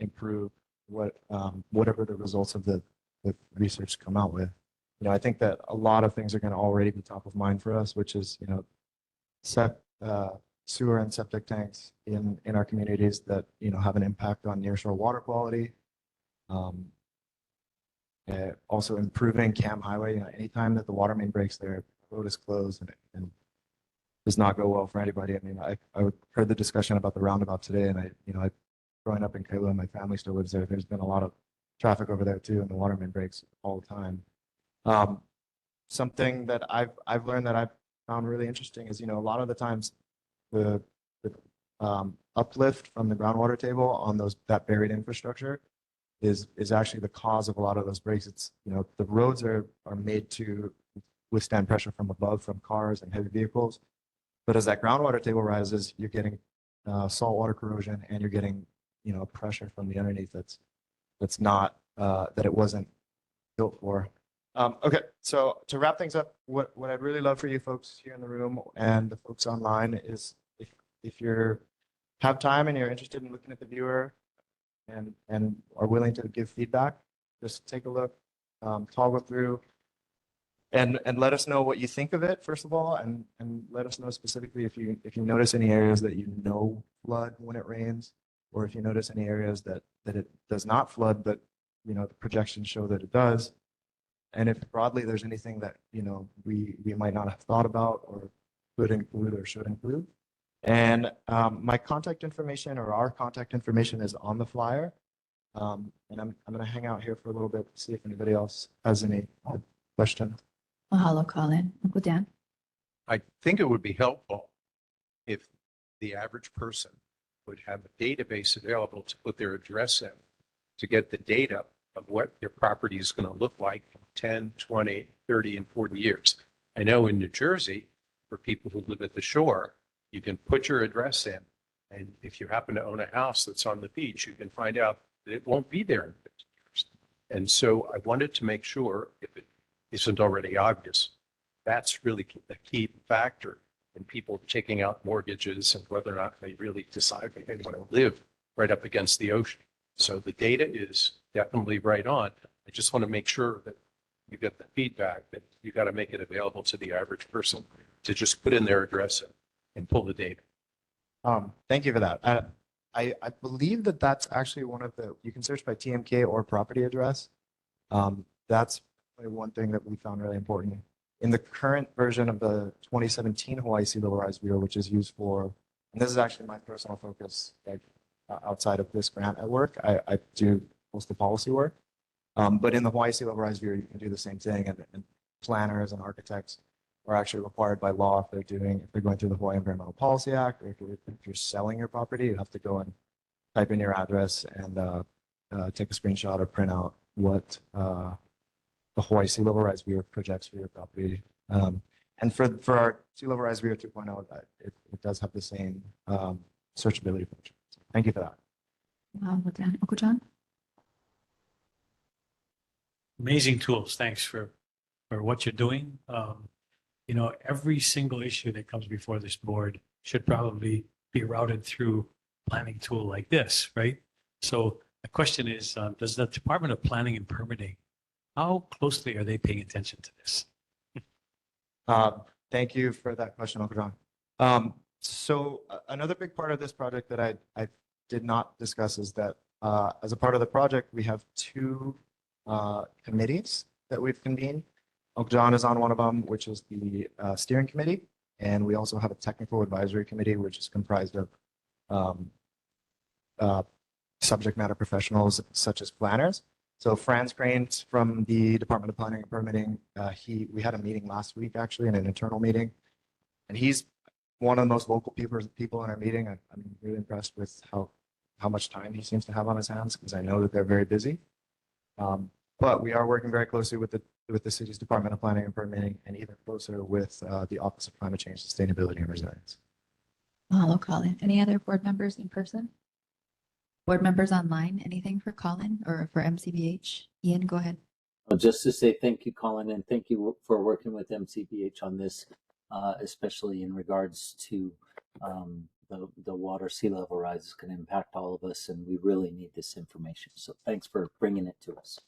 improve whatever the results of the research come out with. I think that a lot of things are going to already be top of mind for us, which is, sewer and septic tanks in our communities that, have an impact on nearshore water quality. Also improving Cam Highway. Anytime that the water main breaks there, the road is closed and does not go well for anybody. I mean, I heard the discussion about the roundabout today, and I growing up in Kahalu'u, my family still lives there. There's been a lot of traffic over there too, and the water main breaks all the time. Something that I've learned that I've found really interesting is, a lot of the times the uplift from the groundwater table on that buried infrastructure is actually the cause of a lot of those breaks. It's, the roads are made to withstand pressure from above, from cars and heavy vehicles. But as that groundwater table rises, you're getting saltwater corrosion, and you're getting, pressure from the underneath that's not, that it wasn't built for. Okay, so to wrap things up, what I'd really love for you folks here in the room and the folks online is, if you have time and you're interested in looking at the viewer and are willing to give feedback, just take a look, toggle through, and let us know what you think of it, first of all, and let us know specifically if you notice any areas that flood when it rains, or if you notice any areas that it does not flood, but the projections show that it does. And if broadly there's anything that we might not have thought about or could include or should include. And my contact information, or our contact information, is on the flyer. And I'm going to hang out here for a little bit to see if anybody else has any questions. Mahalo, Colin. Uncle Dan. I think it would be helpful if the average person would have a database available to put their address in, to get the data of what their property is going to look like in 10, 20, 30, and 40 years. I know in New Jersey, for people who live at the shore, you can put your address in, and if you happen to own a house that's on the beach, you can find out that it won't be there in 50 years. And so I wanted to make sure, if it isn't already obvious, that's really a key factor in people taking out mortgages and whether or not they really decide they want to live right up against the ocean. So the data is definitely right on. I just want to make sure that you get the feedback that you got to make it available to the average person to just put in their address and pull the data. Thank you for that. I believe that that's actually one of you can search by TMK or property address. That's one thing that we found really important. In the current version of the 2017 Hawaii Sea Level Rise Bureau, which is used for, and this is actually my personal focus, like outside of this grant at work, I do most of the policy work. But in the Hawaii Sea Level Rise Bureau, you can do the same thing, and planners and architects are actually required by law if they're going through the Hawaii Environmental Policy Act, or if you're selling your property, you have to go and type in your address and take a screenshot or print out what the Hawaii Sea Level Rise Bureau projects for your property. And for our Sea Level Rise Bureau 2.0, it does have the same searchability function. So thank you for that. Wow, well done. Uncle John? Amazing tools. Thanks for what you're doing. Every single issue that comes before this board should probably be routed through planning tool like this, right? So the question is, does the Department of Planning and Permitting, how closely are they paying attention to this? Thank you for that question, Uncle John. Another big part of this project that I did not discuss is that as a part of the project, we have two committees that we've convened. Uncle John is on one of them, which is the steering committee. And we also have a technical advisory committee, which is comprised of subject matter professionals such as planners. So Franz Cranes from the Department of Planning and Permitting, we had a meeting last week, actually, in an internal meeting. And he's one of the most vocal people in our meeting. I'm really impressed with how much time he seems to have on his hands, because I know that they're very busy. But we are working very closely with the city's Department of Planning and Permitting, and even closer with the Office of Climate Change, Sustainability, and Resilience. Hello, Colin. Any other board members in person? Board members online, anything for Colin or for MCBH? Ian, go ahead. Well, just to say thank you, Colin, and thank you for working with MCBH on this, especially in regards to the water sea level rise is going to impact all of us, and we really need this information. So thanks for bringing it to us.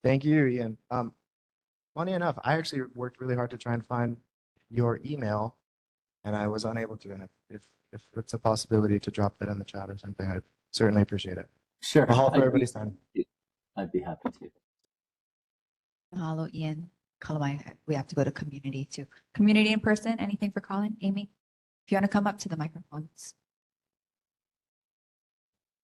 Thank you, Ian. Funny enough, I actually worked really hard to try and find your email, and I was unable to. And if it's a possibility to drop that in the chat or something, I'd certainly appreciate it. Sure. Mahalo for everybody's time. I'd be happy to. Hello, Ian. Colin, we have to go to community too. Community in person, anything for Colin? Amy, if you want to come up to the microphones.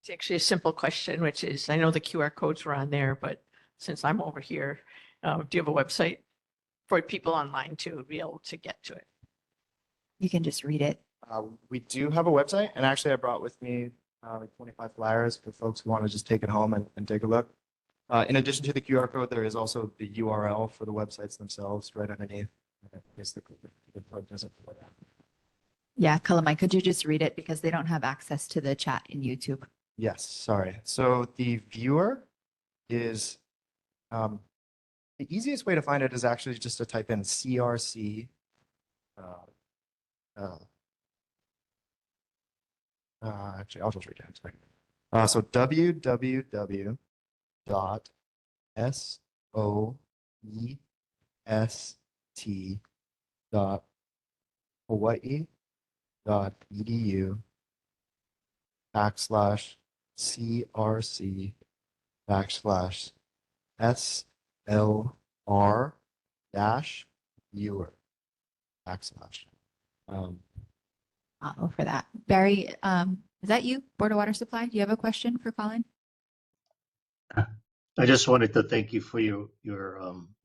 It's actually a simple question, which is, I know the QR codes were on there, but since I'm over here, do you have a website for people online to be able to get to it? You can just read it. We do have a website, and actually I brought with me like 25 flyers for folks who want to just take it home and take a look. In addition to the QR code, there is also the URL for the websites themselves right underneath. I guess the code doesn't put that. Yeah, Colin, could you just read it because they don't have access to the chat in YouTube? Yes, sorry. So the viewer is, the easiest way to find it is actually just to type in CRC. Actually, I'll just read it. So www.soe.edu/CRC/SLR-viewer. For that. Barry, is that you, Board of Water Supply? Do you have a question for Colin? I just wanted to thank you for your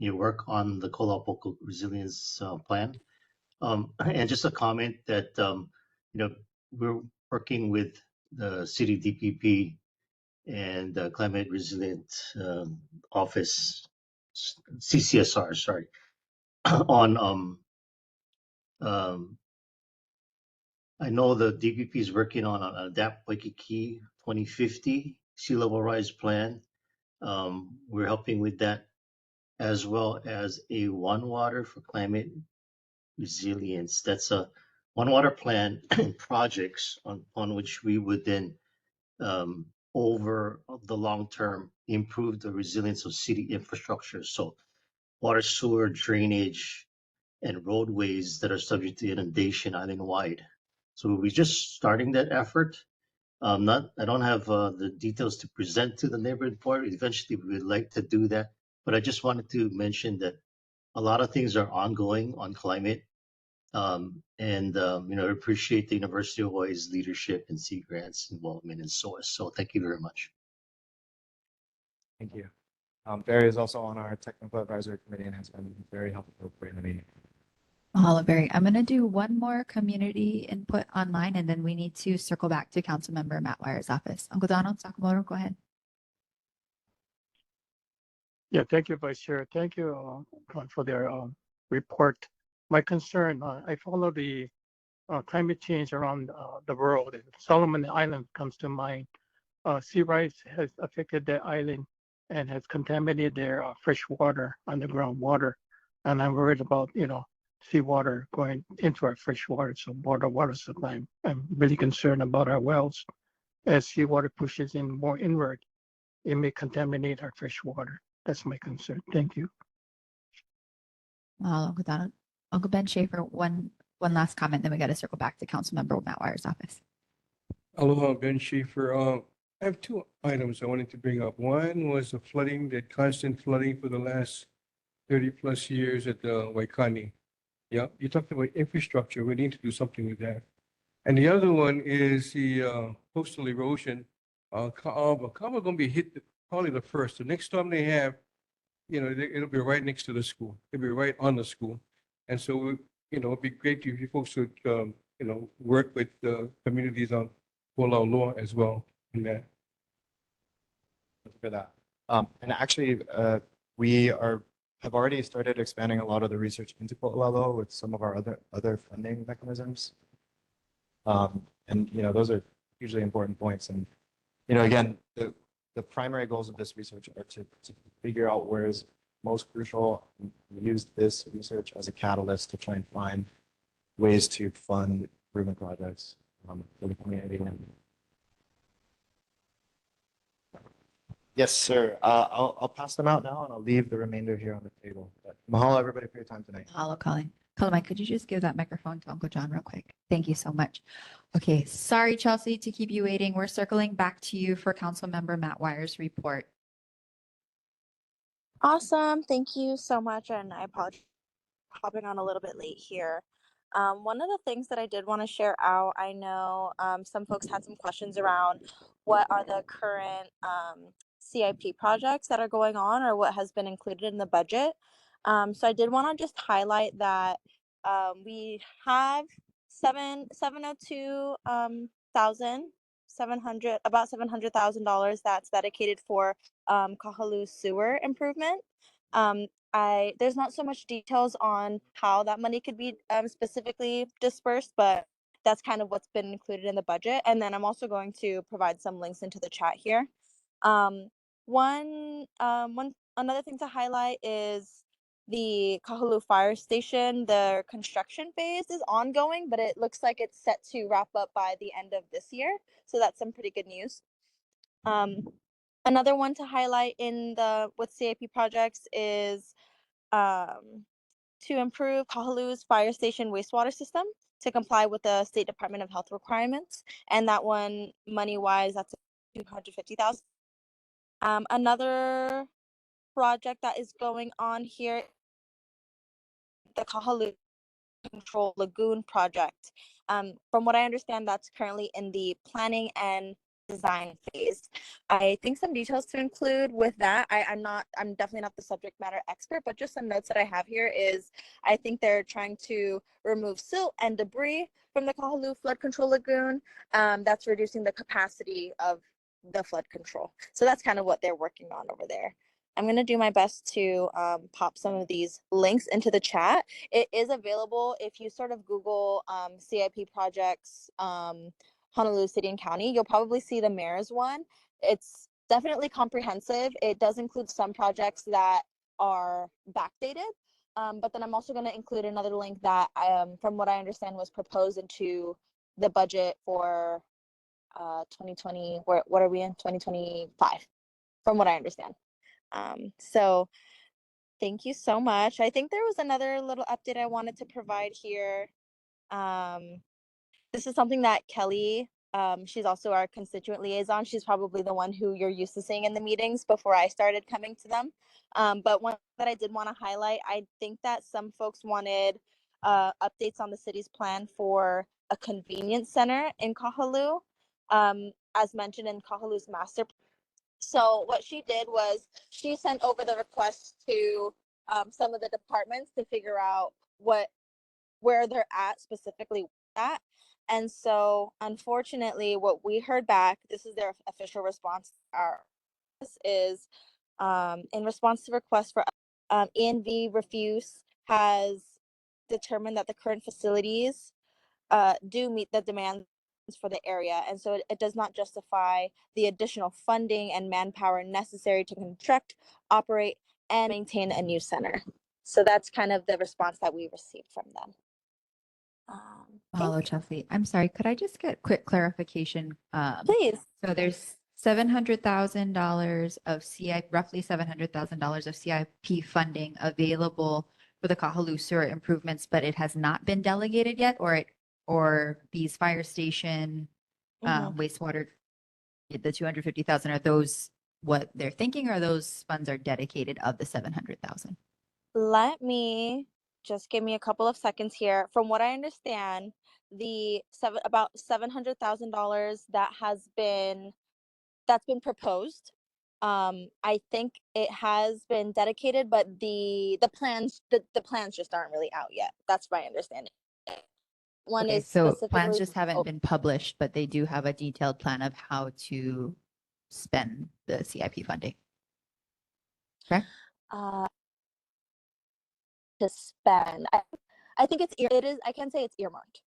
work on the Kahalu'u Resilience Plan. And just a comment that we're working with the city DPP and the Climate Resilient Office, CCSR, sorry, on I know the DPP is working on an Adapt Waikiki 2050 sea level rise plan. We're helping with that, as well as a One Water for Climate Resilience. That's a One Water plan and projects on which we would then, over the long term, improve the resilience of city infrastructure. So water, sewer, drainage, and roadways that are subject to inundation island-wide. So we're just starting that effort. I don't have the details to present to the neighborhood board. Eventually, we would like to do that. But I just wanted to mention that a lot of things are ongoing on climate. I appreciate the University of Hawaii's leadership and Sea Grant's involvement in SOAS. So thank you very much. Thank you. Barry is also on our technical advisory committee and has been very helpful for the meeting. Mahalo, Barry. I'm going to do one more community input online, and then we need to circle back to Councilmember Matt Wire's office. Uncle Donald Sakamoto, go ahead. Yeah, thank you, Vice Chair. Thank you for their report. My concern, I follow the climate change around the world. Solomon Island comes to mind. Sea rise has affected the island and has contaminated their fresh water, underground water. And I'm worried about, seawater going into our freshwater, so water supply. I'm really concerned about our wells. As seawater pushes in more inward, it may contaminate our freshwater. That's my concern. Thank you. Mahalo, Uncle Donald. Uncle Ben Schaefer, one last comment, then we got to circle back to Councilmember Matt Wire's office. Aloha, Ben Schaefer. I have two items I wanted to bring up. One was the flooding, that constant flooding for the last 30 plus years at the Waikani. Yeah, you talked about infrastructure. We need to do something with that. And the other one is the coastal erosion. Kahalu'u going to be hit probably the first. The next time they have, it'll be right next to the school. It'll be right on the school. And so, it'd be great if you folks would, work with the communities on Kahalu'u as well in that. For that. And actually, we have already started expanding a lot of the research into Kahalu'u with some of our other funding mechanisms. And those are hugely important points. And again, the primary goals of this research are to figure out where is most crucial. We use this research as a catalyst to try and find ways to fund improvement projects for the community. Yes, sir. I'll pass them out now, and I'll leave the remainder here on the table. But mahalo, everybody, for your time tonight. Mahalo, Colin. Colin, could you just give that microphone to Uncle John real quick? Thank you so much. Okay, sorry, Chelsea, to keep you waiting. We're circling back to you for Councilmember Matt Wire's report. Awesome. Thank you so much. And I apologize for hopping on a little bit late here. One of the things that I did want to share out, I know some folks had some questions around what are the current CIP projects that are going on or what has been included in the budget. So I did want to just highlight that we have about $700,000 that's dedicated for Kahalu'u sewer improvement. There's not so much details on how that money could be specifically dispersed, but that's kind of what's been included in the budget. And then I'm also going to provide some links into the chat here. Another thing to highlight is the Kahalu'u fire station. The construction phase is ongoing, but it looks like it's set to wrap up by the end of this year. So that's some pretty good news. Another one to highlight with CIP projects is to improve Kahalu'u's fire station wastewater system to comply with the State Department of Health requirements. And that one, money-wise, that's $250,000. Another project that is going on here, the Kahalu'u Control Lagoon project. From what I understand, that's currently in the planning and design phase. I think some details to include with that. I'm definitely not the subject matter expert, but just some notes that I have here is I think they're trying to remove silt and debris from the Kahalu'u Flood Control Lagoon. That's reducing the capacity of the flood control. So that's kind of what they're working on over there. I'm going to do my best to pop some of these links into the chat. It is available if you sort of Google CIP projects, Honolulu City and County. You'll probably see the mayor's one. It's definitely comprehensive. It does include some projects that are backdated. But then I'm also going to include another link that, from what I understand, was proposed into the budget for 2020. What are we in? 2025, from what I understand. So thank you so much. I think there was another little update I wanted to provide here. This is something that Kelly, she's also our constituent liaison. She's probably the one who you're used to seeing in the meetings before I started coming to them. But one that I did want to highlight, I think that some folks wanted updates on the city's plan for a convenience center in Kahalu'u, as mentioned in Kahalu'u's master plan. So what she did was she sent over the request to some of the departments to figure out where they're at specifically with that. And so unfortunately, what we heard back, this is their official response, is in response to requests for ENV Refuse has determined that the current facilities do meet the demands for the area, and so it does not justify the additional funding and manpower necessary to construct, operate, and maintain a new center. So that's kind of the response that we received from them. Mahalo, Chelsea. I'm sorry, could I just get quick clarification? Please. So there's $700,000 of CIP, roughly $700,000 of CIP funding available for the Kahalu'u sewer improvements, but it has not been delegated yet, or these fire station, wastewater, the 250,000, are those what they're thinking, or those funds are dedicated of the 700,000? Let me just give me a couple of seconds here. From what I understand, about $700,000 that's been proposed. I think it has been dedicated, but the plans just aren't really out yet. That's my understanding. One Okay, is so plans specifically just haven't been published, but they do have a detailed plan of how to spend the CIP funding. Correct? To spend. I think it is. I can say it's earmarked.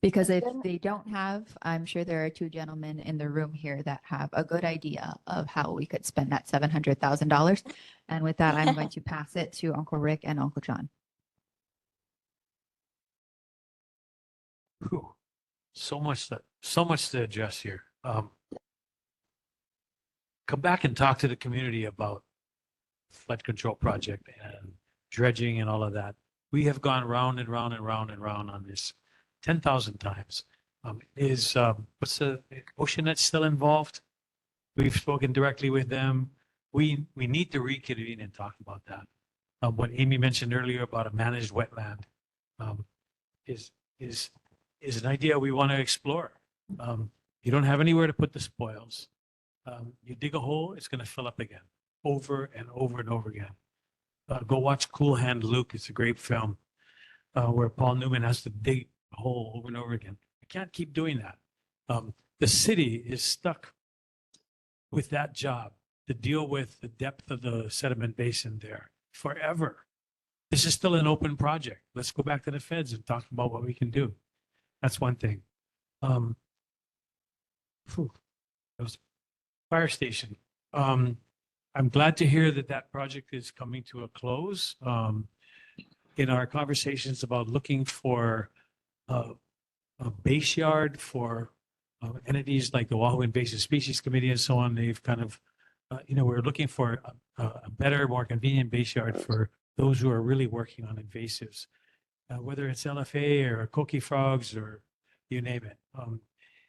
Because if they don't have, I'm sure there are two gentlemen in the room here that have a good idea of how we could spend that $700,000. And with that, I'm going to pass it to Uncle Rick and Uncle John. Whew. So much to address here. Come back and talk to the community about flood control project and dredging and all of that. We have gone round and round and round and round on this 10,000 times. What's the OceanNet still involved? We've spoken directly with them. We need to reconvene and talk about that. What Amy mentioned earlier about a managed wetland is an idea we want to explore. You don't have anywhere to put the spoils. You dig a hole, it's going to fill up again, over and over and over again. Go watch Cool Hand Luke. It's a great film where Paul Newman has to dig a hole over and over again. I can't keep doing that. The city is stuck with that job to deal with the depth of the sediment basin there forever. This is still an open project. Let's go back to the feds and talk about what we can do. That's one thing. Fire station. I'm glad to hear that project is coming to a close. In our conversations about looking for a base yard for entities like the Oahu Invasive Species Committee and so on, they've kind of, we're looking for a better, more convenient base yard for those who are really working on invasives, whether it's LFA or coqui frogs or you name it.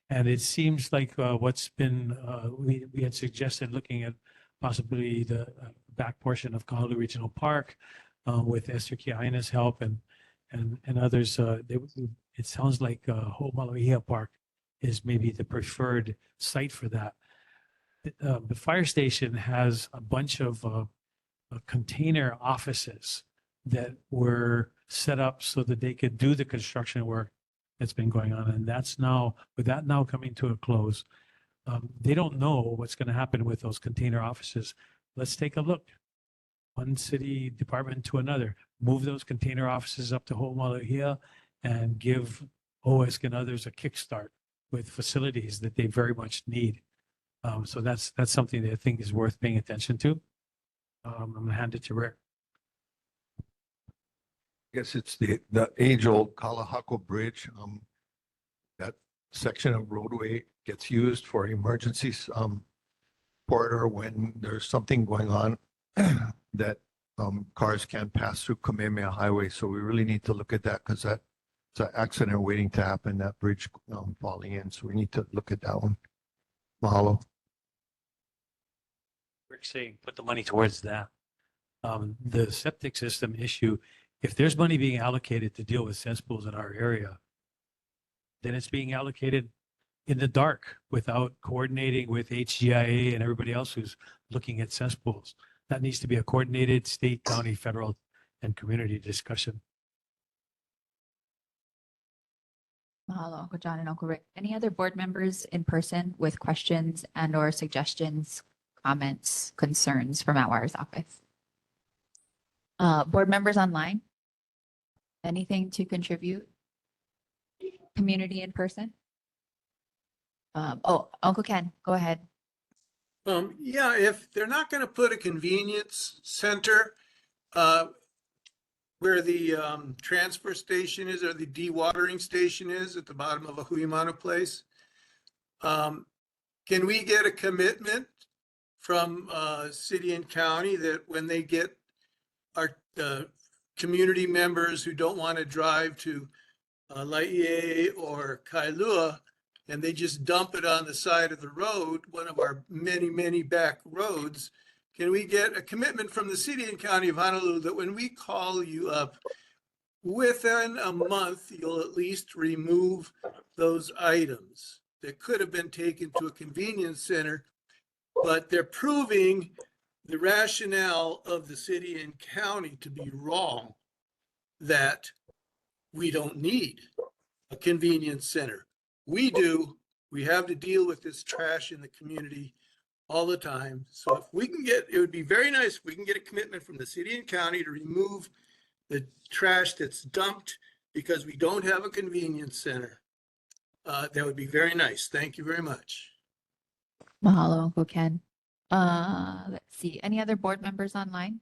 And it seems like what's been, we had suggested looking at possibly the back portion of Kahalu'u Regional Park with Esther Kiaina's help and others. It sounds like Ho'omalohi'a Park is maybe the preferred site for that. The fire station has a bunch of container offices that were set up so that they could do the construction work that's been going on. And that's now, with that now coming to a close, they don't know what's going to happen with those container offices. Let's take a look. One city department to another, move those container offices up to Ho'omalohi'a and give OISC and others a kickstart with facilities that they very much need. So that's something that I think is worth paying attention to. I'm going to hand it to Rick. I guess it's the age-old Kahalu'u Bridge. That section of roadway gets used for emergencies corridor when there's something going on that cars can't pass through Kamehameha Highway. So we really need to look at that because that's an accident waiting to happen, that bridge falling in. So we need to look at that one. Mahalo. Rick saying put the money towards that. The septic system issue, if there's money being allocated to deal with cesspools in our area, then it's being allocated in the dark without coordinating with HGIA and everybody else who's looking at cesspools. That needs to be a coordinated state, county, federal, and community discussion. Mahalo, Uncle John and Uncle Rick. Any other board members in person with questions and or suggestions, comments, concerns from Atwater's office? Board members online? Anything to contribute? Community in person? Uncle Ken, go ahead. Yeah, if they're not going to put a convenience center, where the transfer station is or the dewatering station is at the bottom of a Huimano place. Can we get a commitment from city and county that when they get our community members who don't want to drive to Laie or Kailua, and they just dump it on the side of the road, one of our many, many back roads, can we get a commitment from the city and county of Honolulu that when we call you up, within a month, you'll at least remove those items that could have been taken to a convenience center, but they're proving the rationale of the city and county to be wrong, that we don't need a convenience center. We do. We have to deal with this trash in the community all the time. So if we can get, it would be very nice if we can get a commitment from the city and county to remove the trash that's dumped because we don't have a convenience center. That would be very nice. Thank you very much. Mahalo, Uncle Ken. Let's see, any other board members online?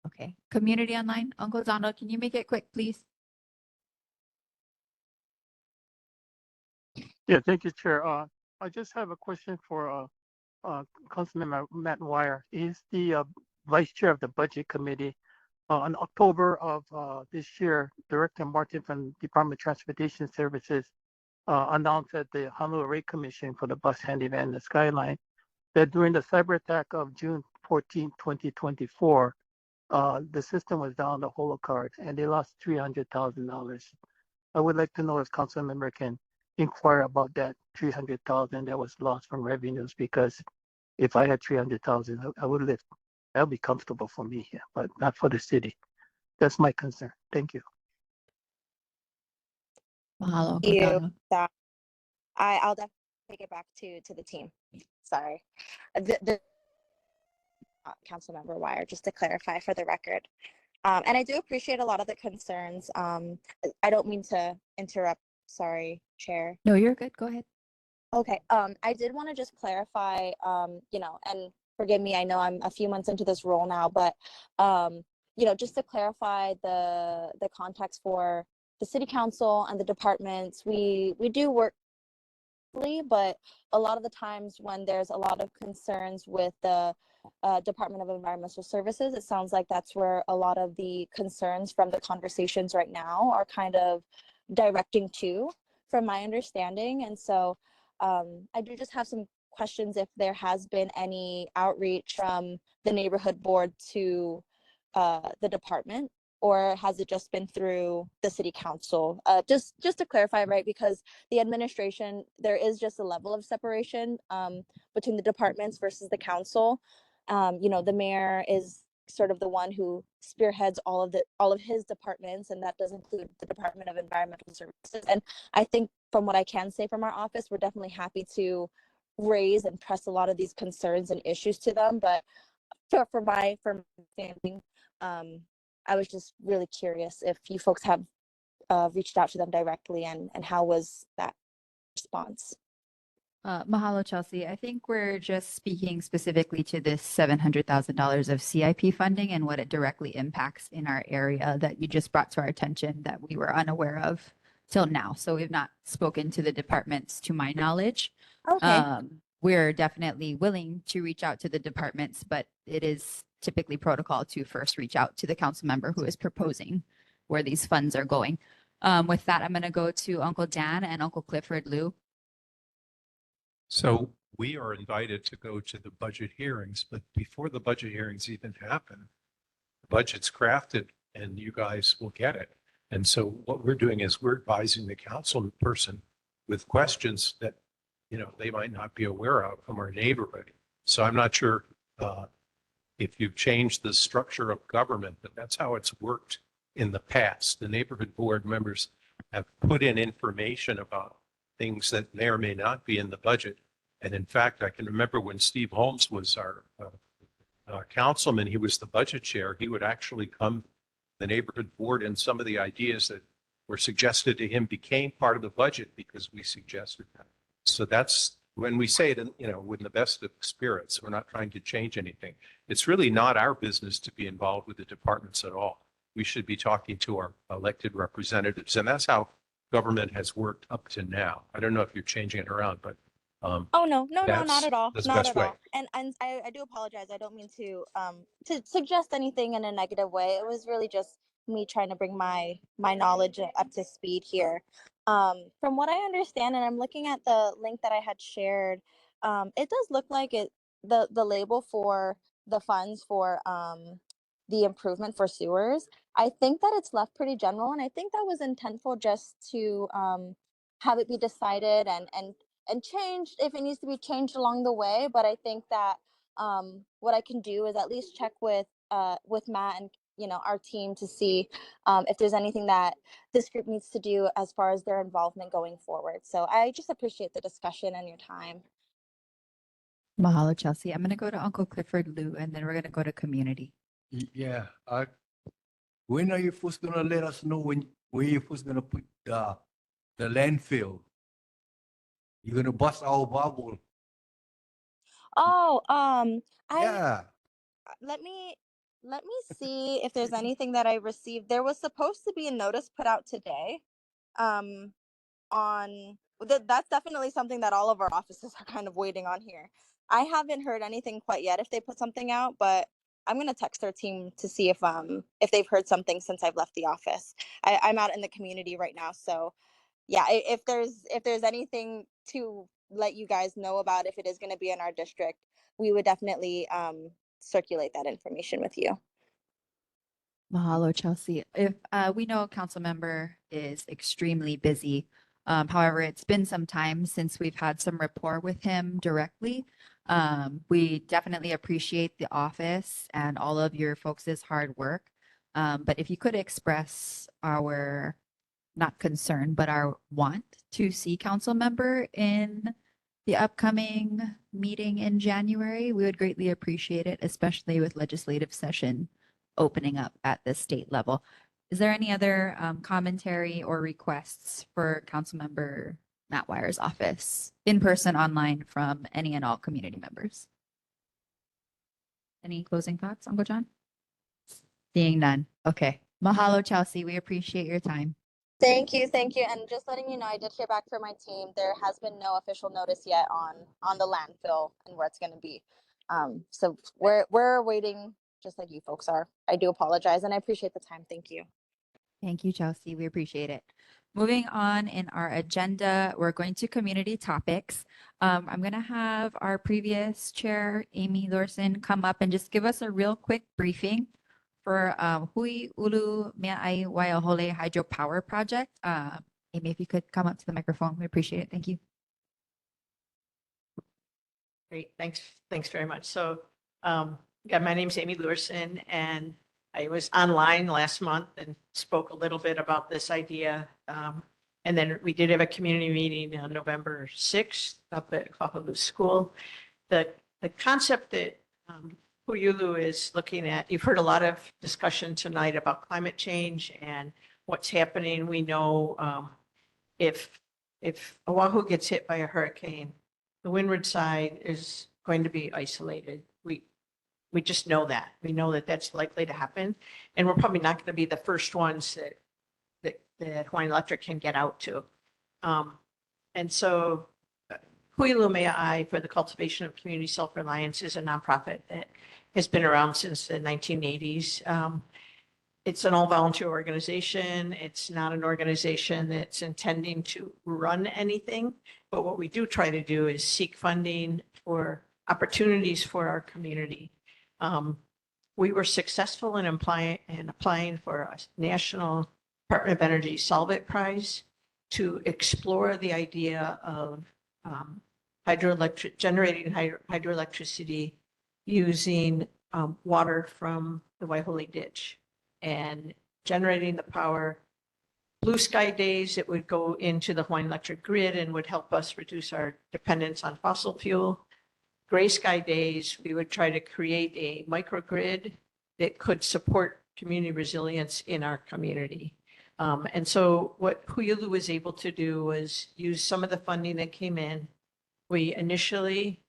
Okay, community online, Uncle Donald, can you make it quick, please? Yeah, thank you, Chair. I just have a question for Councilman Matt Wire. He's the Vice Chair of the Budget Committee. In October of this year, Director Martin from Department of Transportation Services announced at the Honolulu Rate Commission for the bus handyman and the Skyline that during the cyber attack of June 14, 2024, the system was down the holocard and they lost $300,000. I would like to know if council member can inquire about that $300,000 that was lost from revenues, because if I had $300,000, I would live. That would be comfortable for me here, but not for the city. That's my concern. Thank you. Mahalo, Uncle You Donald. that I'll definitely take it back to the team. Sorry, the council member Wire, just to clarify for the record. And I do appreciate a lot of the concerns. I don't mean to interrupt. Sorry, Chair. No, you're good. Go ahead. Okay. I did want to just clarify, and forgive me, I know I'm a few months into this role now, but, just to clarify the context for the city council and the departments, we do work, but a lot of the times when there's a lot of concerns with the Department of Environmental Services, it sounds like that's where a lot of the concerns from the conversations right now are kind of directing to, from my understanding. And so I do just have some questions if there has been any outreach from the neighborhood board to the department, or has it just been through the city council? Just to clarify, right, because the administration, there is just a level of separation between the departments versus the council. The mayor is sort of the one who spearheads all of his departments, and that does include the Department of Environmental Services. And I think from what I can say from our office, we're definitely happy to raise and press a lot of these concerns and issues to them. But for my understanding, I was just really curious if you folks have reached out to them directly, and how was that response? Mahalo, Chelsea. I think we're just speaking specifically to this $700,000 of CIP funding and what it directly impacts in our area that you just brought to our attention that we were unaware of till now. So we've not spoken to the departments to my knowledge. Okay. We're definitely willing to reach out to the departments, but it is typically protocol to first reach out to the council member who is proposing where these funds are going. With that, I'm going to go to Uncle Dan and Uncle Clifford Liu. So we are invited to go to the budget hearings, but before the budget hearings even happen, the budget's crafted and you guys will get it. And so what we're doing is we're advising the council person with questions that, they might not be aware of from our neighborhood. So I'm not sure if you've changed the structure of government, but that's how it's worked in the past. The neighborhood board members have put in information about things that may or may not be in the budget. And in fact, I can remember when Steve Holmes was our councilman, he was the budget chair. He would actually come to the neighborhood board, and some of the ideas that were suggested to him became part of the budget because we suggested that. So that's when we say it, with the best of spirits. We're not trying to change anything. It's really not our business to be involved with the departments at all. we should be talking to our elected representatives. And that's how government has worked up to now. I don't know if you're changing it around, but Oh, no, not that's at all. the Not best at way. all. And I do apologize. I don't mean to suggest anything in a negative way. It was really just me trying to bring my knowledge up to speed here. From what I understand, and I'm looking at the link that I had shared, it does look like the label for the funds for the improvement for sewers. I think that it's left pretty general, and I think that was intentful just to have it be decided and changed if it needs to be changed along the way. But I think that what I can do is at least check with Matt and our team to see if there's anything that this group needs to do as far as their involvement going forward. So I just appreciate the discussion and your time. Mahalo, Chelsea. I'm going to go to Uncle Clifford Lou, and then we're going to go to community. Yeah. When are you first gonna let us know when you're first gonna put the landfill? You're gonna bust our bubble. Oh, Yeah. let me see if there's anything that I received. There was supposed to be a notice put out today. On that's definitely something that all of our offices are kind of waiting on here. I haven't heard anything quite yet if they put something out, but I'm gonna text their team to see if they've heard something since I've left the office. I'm out in the community right now, so yeah, if there's anything to let you guys know about, if it is gonna be in our district, we would definitely circulate that information with you. Mahalo, Chelsea. If we know a council member is extremely busy. However, it's been some time since we've had some rapport with him directly. We definitely appreciate the office and all of your folks' hard work. But if you could express our, not concern, but our want to see council member in the upcoming meeting in January, we would greatly appreciate it, especially with legislative session opening up at the state level. Is there any other commentary or requests for Councilmember Matt Wire's office, in person, online, from any and all community members? Any closing thoughts, Uncle John? Seeing none. Okay. Mahalo, Chelsea. We appreciate your time. Thank you, and just letting you know, I did hear back from my team. There has been no official notice yet on the landfill and where it's going to be. So we're waiting, just like you folks are. I do apologize, and I appreciate the time. Thank you. Thank you, Chelsea. We appreciate it. Moving on in our agenda, we're going to community topics. I'm going to have our previous chair, Amy Lorson, come up and just give us a real quick briefing for Hui Ulu Mea'ai Waiahole Hydropower Project. Amy, if you could come up to the microphone, we appreciate it. Thank you. Great, thanks very much. So, yeah, my name's Amy Lurson, and I was online last month and spoke a little bit about this idea. And then we did have a community meeting on November 6th up at Kahalu'u School. The concept that Kahalu'u is looking at, you've heard a lot of discussion tonight about climate change and what's happening. We know if Oahu gets hit by a hurricane, the windward side is going to be isolated. We just know that. We know that that's likely to happen. And we're probably not going to be the first ones that Hawaiian Electric can get out to. And so Kahalu'u Mea'ai for the Cultivation of Community Self-Reliance is a nonprofit that has been around since the 1980s. It's an all-volunteer organization. It's not an organization that's intending to run anything, but what we do try to do is seek funding for opportunities for our community. We were successful in applying for a National Department of Energy Solve It Prize to explore the idea of generating hydroelectricity using water from the Waihole Ditch and generating the power. Blue sky days, it would go into the Hawaiian Electric grid and would help us reduce our dependence on fossil fuel. Gray sky days, we would try to create a microgrid that could support community resilience in our community. And so what Kahalu'u was able to do was use some of the funding that came in. We initially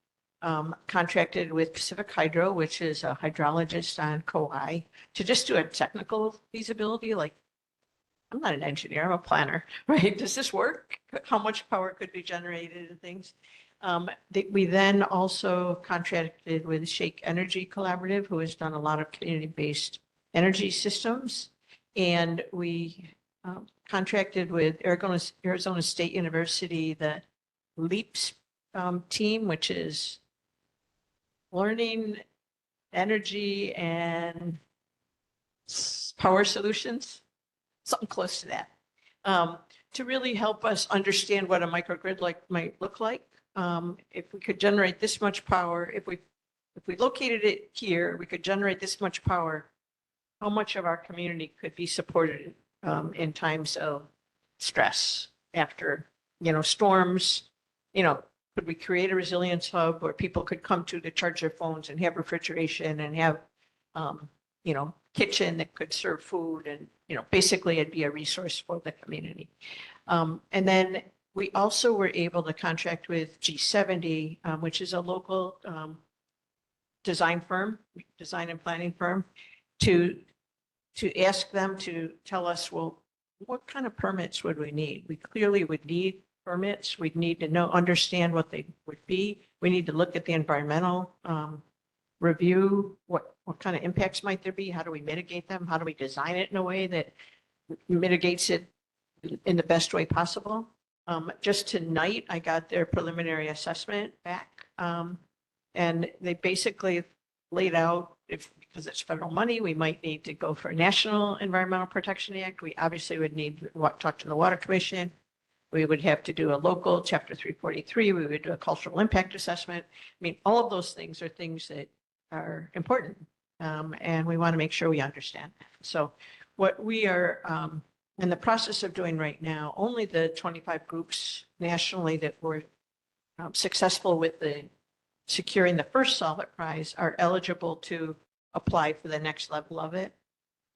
contracted with Pacific Hydro, which is a hydrologist on Kauai, to just do a technical feasibility, like, I'm not an engineer, I'm a planner, right? Does this work? How much power could be generated and things? We then also contracted with Shake Energy Collaborative, who has done a lot of community-based energy systems. And we contracted with Arizona State University, the LEAPS team, which is learning, energy, and power solutions, something close to that, to really help us understand what a microgrid might look like. If we could generate this much power, if we located it here, we could generate this much power, how much of our community could be supported in times of stress after, storms? Could we create a resilience hub where people could come to charge their phones and have refrigeration and have, kitchen that could serve food and, basically it'd be a resource for the community. And then we also were able to contract with G70, which is a local design and planning firm, to ask them to tell us, well, what kind of permits would we need? We clearly would need permits. We'd need to understand what they would be. We need to look at the environmental review. What kind of impacts might there be? How do we mitigate them? How do we design it in a way that mitigates it in the best way possible? Just tonight, I got their preliminary assessment back. And they basically laid out, because it's federal money, we might need to go for a National Environmental Protection Act. We obviously would need to talk to the Water Commission. We would have to do a local Chapter 343. We would do a cultural impact assessment. I mean, all of those things are things that are important. And we want to make sure we understand. So what we are in the process of doing right now, only the 25 groups nationally that were successful with securing the first Solvit Prize are eligible to apply for the next level of it.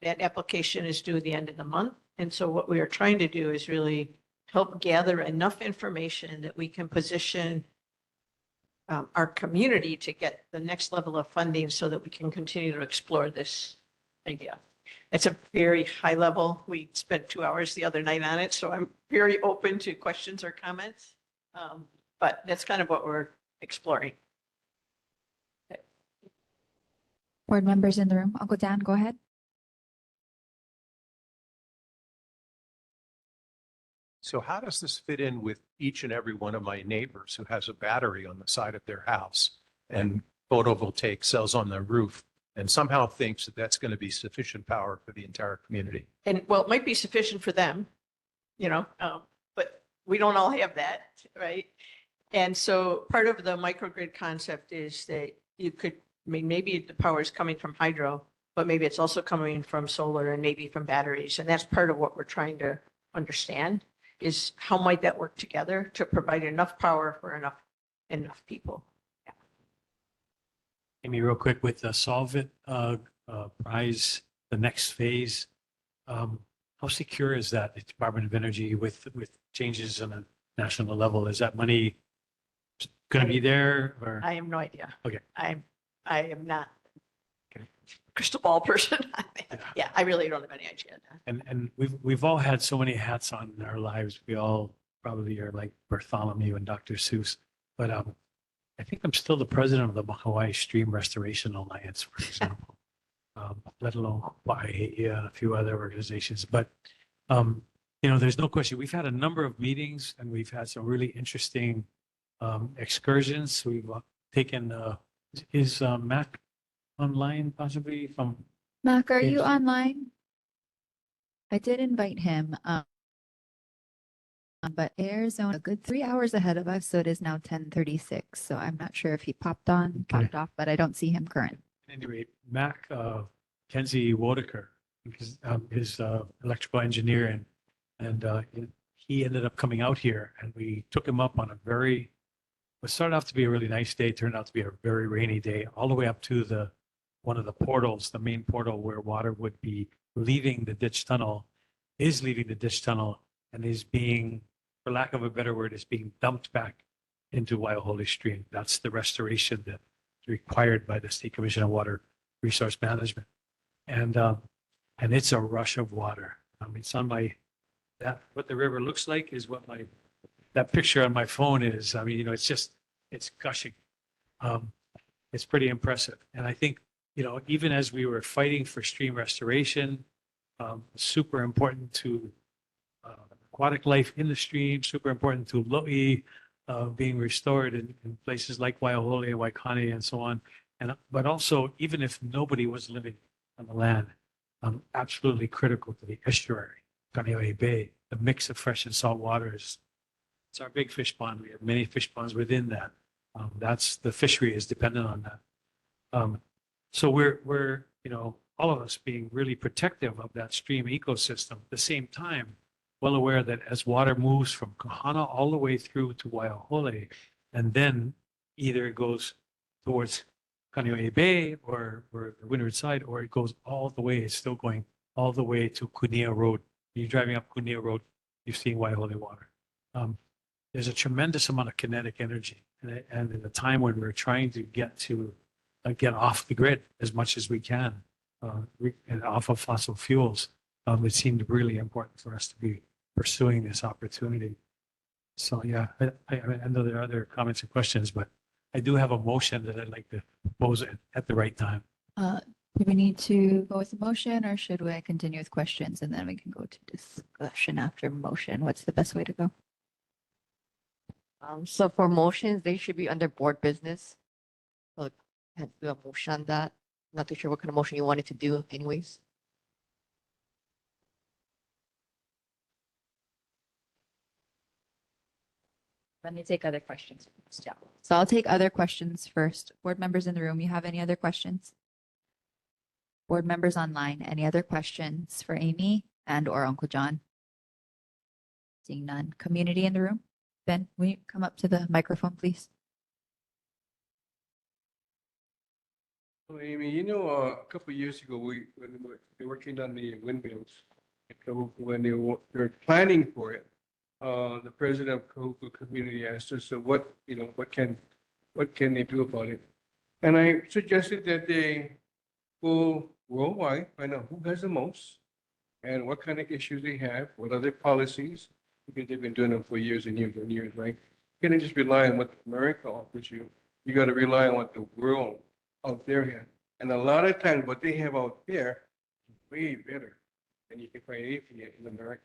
That application is due at the end of the month. And so what we are trying to do is really help gather enough information that we can position our community to get the next level of funding so that we can continue to explore this idea. It's a very high level. We spent 2 hours the other night on it, so I'm very open to questions or comments. But that's kind of what we're exploring. Board members in the room, Uncle Dan, go ahead. So how does this fit in with each and every one of my neighbors who has a battery on the side of their house and photovoltaic cells on their roof and somehow thinks that that's going to be sufficient power for the entire community? And well, it might be sufficient for them, but we don't all have that, right? And so part of the microgrid concept is that you could, maybe the power is coming from hydro, but maybe it's also coming from solar and maybe from batteries. And that's part of what we're trying to understand, is how might that work together to provide enough power for enough people. Yeah. Amy, real quick, with the Solvit prize, the next phase, how secure is that, the Department of Energy, with changes on a national level? Is that money going to be there? Or? I have no idea. Okay. I am not a crystal ball person. Yeah, I really don't have any idea. And we've all had so many hats on in our lives. We all probably are like Bartholomew and Dr. Seuss. But I think I'm still the president of the Hawaii Stream Restoration Alliance, for example, let alone Hawaii and a few other organizations. But there's no question. We've had a number of meetings and we've had some really interesting excursions. We've taken. Is Mac online possibly from? Mac, are you online? I did invite him, but Arizona, a good 3 hours ahead of us, so it is now 10:36. So I'm not sure if he popped on, popped off, but I don't see him current. At any rate, Mac Kenzie Wodeker is electrical engineer, and he ended up coming out here, and we took him up on it started off to be a really nice day, turned out to be a very rainy day, all the way up to one of the portals, the main portal where water would be leaving the ditch tunnel, and is being, for lack of a better word, is being dumped back into Waiahole Stream. That's the restoration that's required by the State Commission on Water Resource Management. And it's a rush of water. It's on what the river looks like is what that picture on my phone is. It's gushing. It's pretty impressive. And I think, even as we were fighting for stream restoration, super important to aquatic life in the stream, super important to lo'i being restored in places like Waiahole, Waikani, and so on. But also, even if nobody was living on the land, absolutely critical to the estuary, Kaneohe Bay. The mix of fresh and salt water it's our big fish pond. We have many fish ponds within that. That's the fishery is dependent on that. So we're all of us being really protective of that stream ecosystem. At the same time, well aware that as water moves from Kahana all the way through to Waiahole, and then either it goes towards Kaneohe Bay or the windward side, or it goes all the way, it's still going all the way to Kunia Road. You're driving up Kunia Road, you're seeing Waiahole water. There's a tremendous amount of kinetic energy. And in a time when we're trying to get off the grid as much as we can, and off of fossil fuels, it seemed really important for us to be pursuing this opportunity. So yeah, I know there are other comments and questions, but I do have a motion that I'd like to propose at the right time. Do we need to go with the motion, or should we continue with questions and then we can go to discussion after motion? What's the best way to go? So for motions, they should be under board business. So I had to do a motion on that. Not too sure what kind of motion you wanted to do anyways. Let me take other questions. Yeah. So I'll take other questions first. Board members in the room, you have any other questions? Board members online, any other questions for Amy and or Uncle John? Seeing none. Community in the room? Ben, will you come up to the microphone, please? So Amy, a couple of years ago, when we were working on the windmills, when they were planning for it, the president of Kahalu'u community asked us, so what can they do about it? And I suggested that they go worldwide, find out who has the most and what kind of issues they have, what are their policies, because they've been doing them for years and years and years, right? You can't just rely on what America offers you. You got to rely on what the world out there has. And a lot of times what they have out there is way better than you can find anything in America.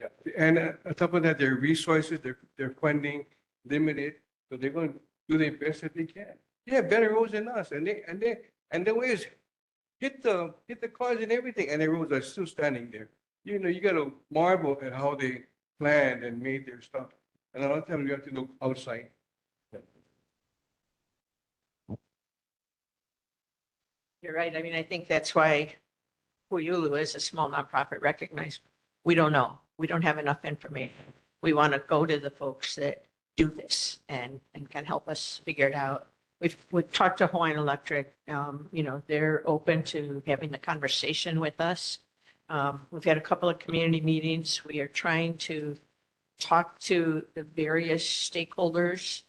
Yeah. And on top of that, their resources, their funding limited, so they're going to do their best that they can. They have better roads than us, and the way is hit the cars and everything, and the roads are still standing there. You got to marvel at how they planned and made their stuff. And a lot of times you have to look outside. You're right. I mean, I think that's why Kahalu'u is a small nonprofit recognized. We don't know. We don't have enough information. We want to go to the folks that do this and can help us figure it out. We've talked to Hawaiian Electric. They're open to having the conversation with us. We've had a couple of community meetings. We are trying to talk to the various stakeholders.